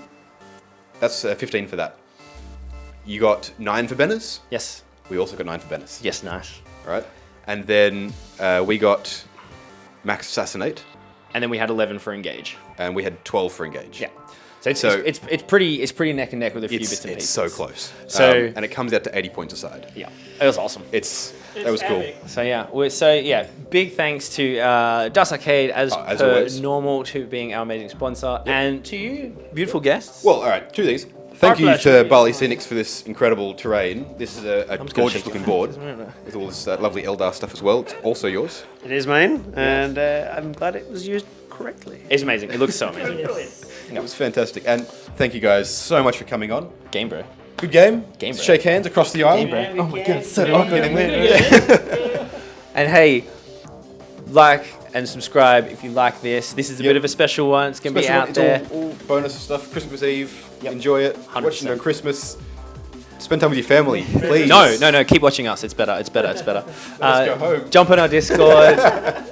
that's 15 for that. You got 9 for Banners. Yes. We also got 9 for Banners. Yes. Nice. All right. And then we got Max Assassinate, And then we had 11 for engage. and we had 12 for Engage. Yeah. So So- it's pretty neck and neck with a few bits and It's pieces. so close. So- and it comes out to 80 points aside. Yeah. It was awesome. That was cool. So big thanks to Das Arcade as as per always. normal to being our amazing sponsor, and to you, beautiful guests. Well, all right, 2 things. Thank you pleasure. to Barley Scenics for this incredible terrain. This is a just gonna gorgeous shake looking your board hand. with all this lovely Eldar stuff as well. It's also yours. It is mine, and I'm glad it was used correctly. It's amazing. It looks so amazing. It was fantastic. And thank you guys so much for coming on. Game bro. Good game. Game, bro. Shake hands across the aisle. Game, bro. Oh my god, so awkward in there. And hey, like and subscribe if you like this. This is a bit of a special one. It's gonna be out It's there. all bonus stuff. Christmas Eve. Yep. Enjoy it. 100%. Watch it on Christmas. Spend time with your family, please. No. Keep watching us. It's better. It's better. Let's go home. Jump on our Discord.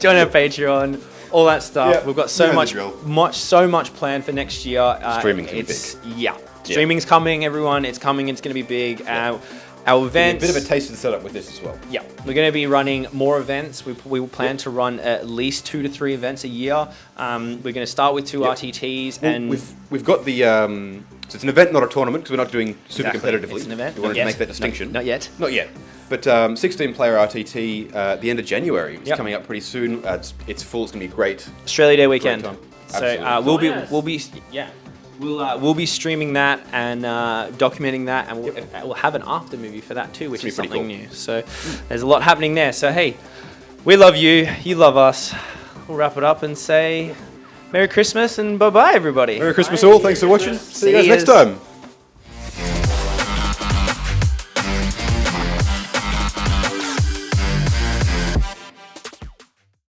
Join our Patreon. All that stuff. Yeah, We've got you so know the drill. so much planned for next year. Streaming's gonna be Streaming's coming, everyone. It's coming. It's going to be big. Our A events. bit of a taste of the setup with this as well. Yeah, we're going to be running more events. We will plan to run at least 2 to 3 events a year. We're going to start with 2 RTTs, Well, and we've got the so it's an event, not a tournament, because we're not doing super Exactly. competitively. It's an event. We wanted Not to yet. make that distinction. Not yet. Not yet. But 16-player RTT at the end of January. It's Yep. coming up pretty soon. It's full. It's going to be great. Australia Day weekend. time. So Absolutely. we'll be streaming that and documenting that, and we'll have an after movie for that too, which It's is gonna be something pretty new. So there's a lot happening there. So hey, we love you. You love us. We'll wrap it up and say Merry Christmas and bye bye everybody. Merry Christmas all. Thanks for watching. See you guys next time.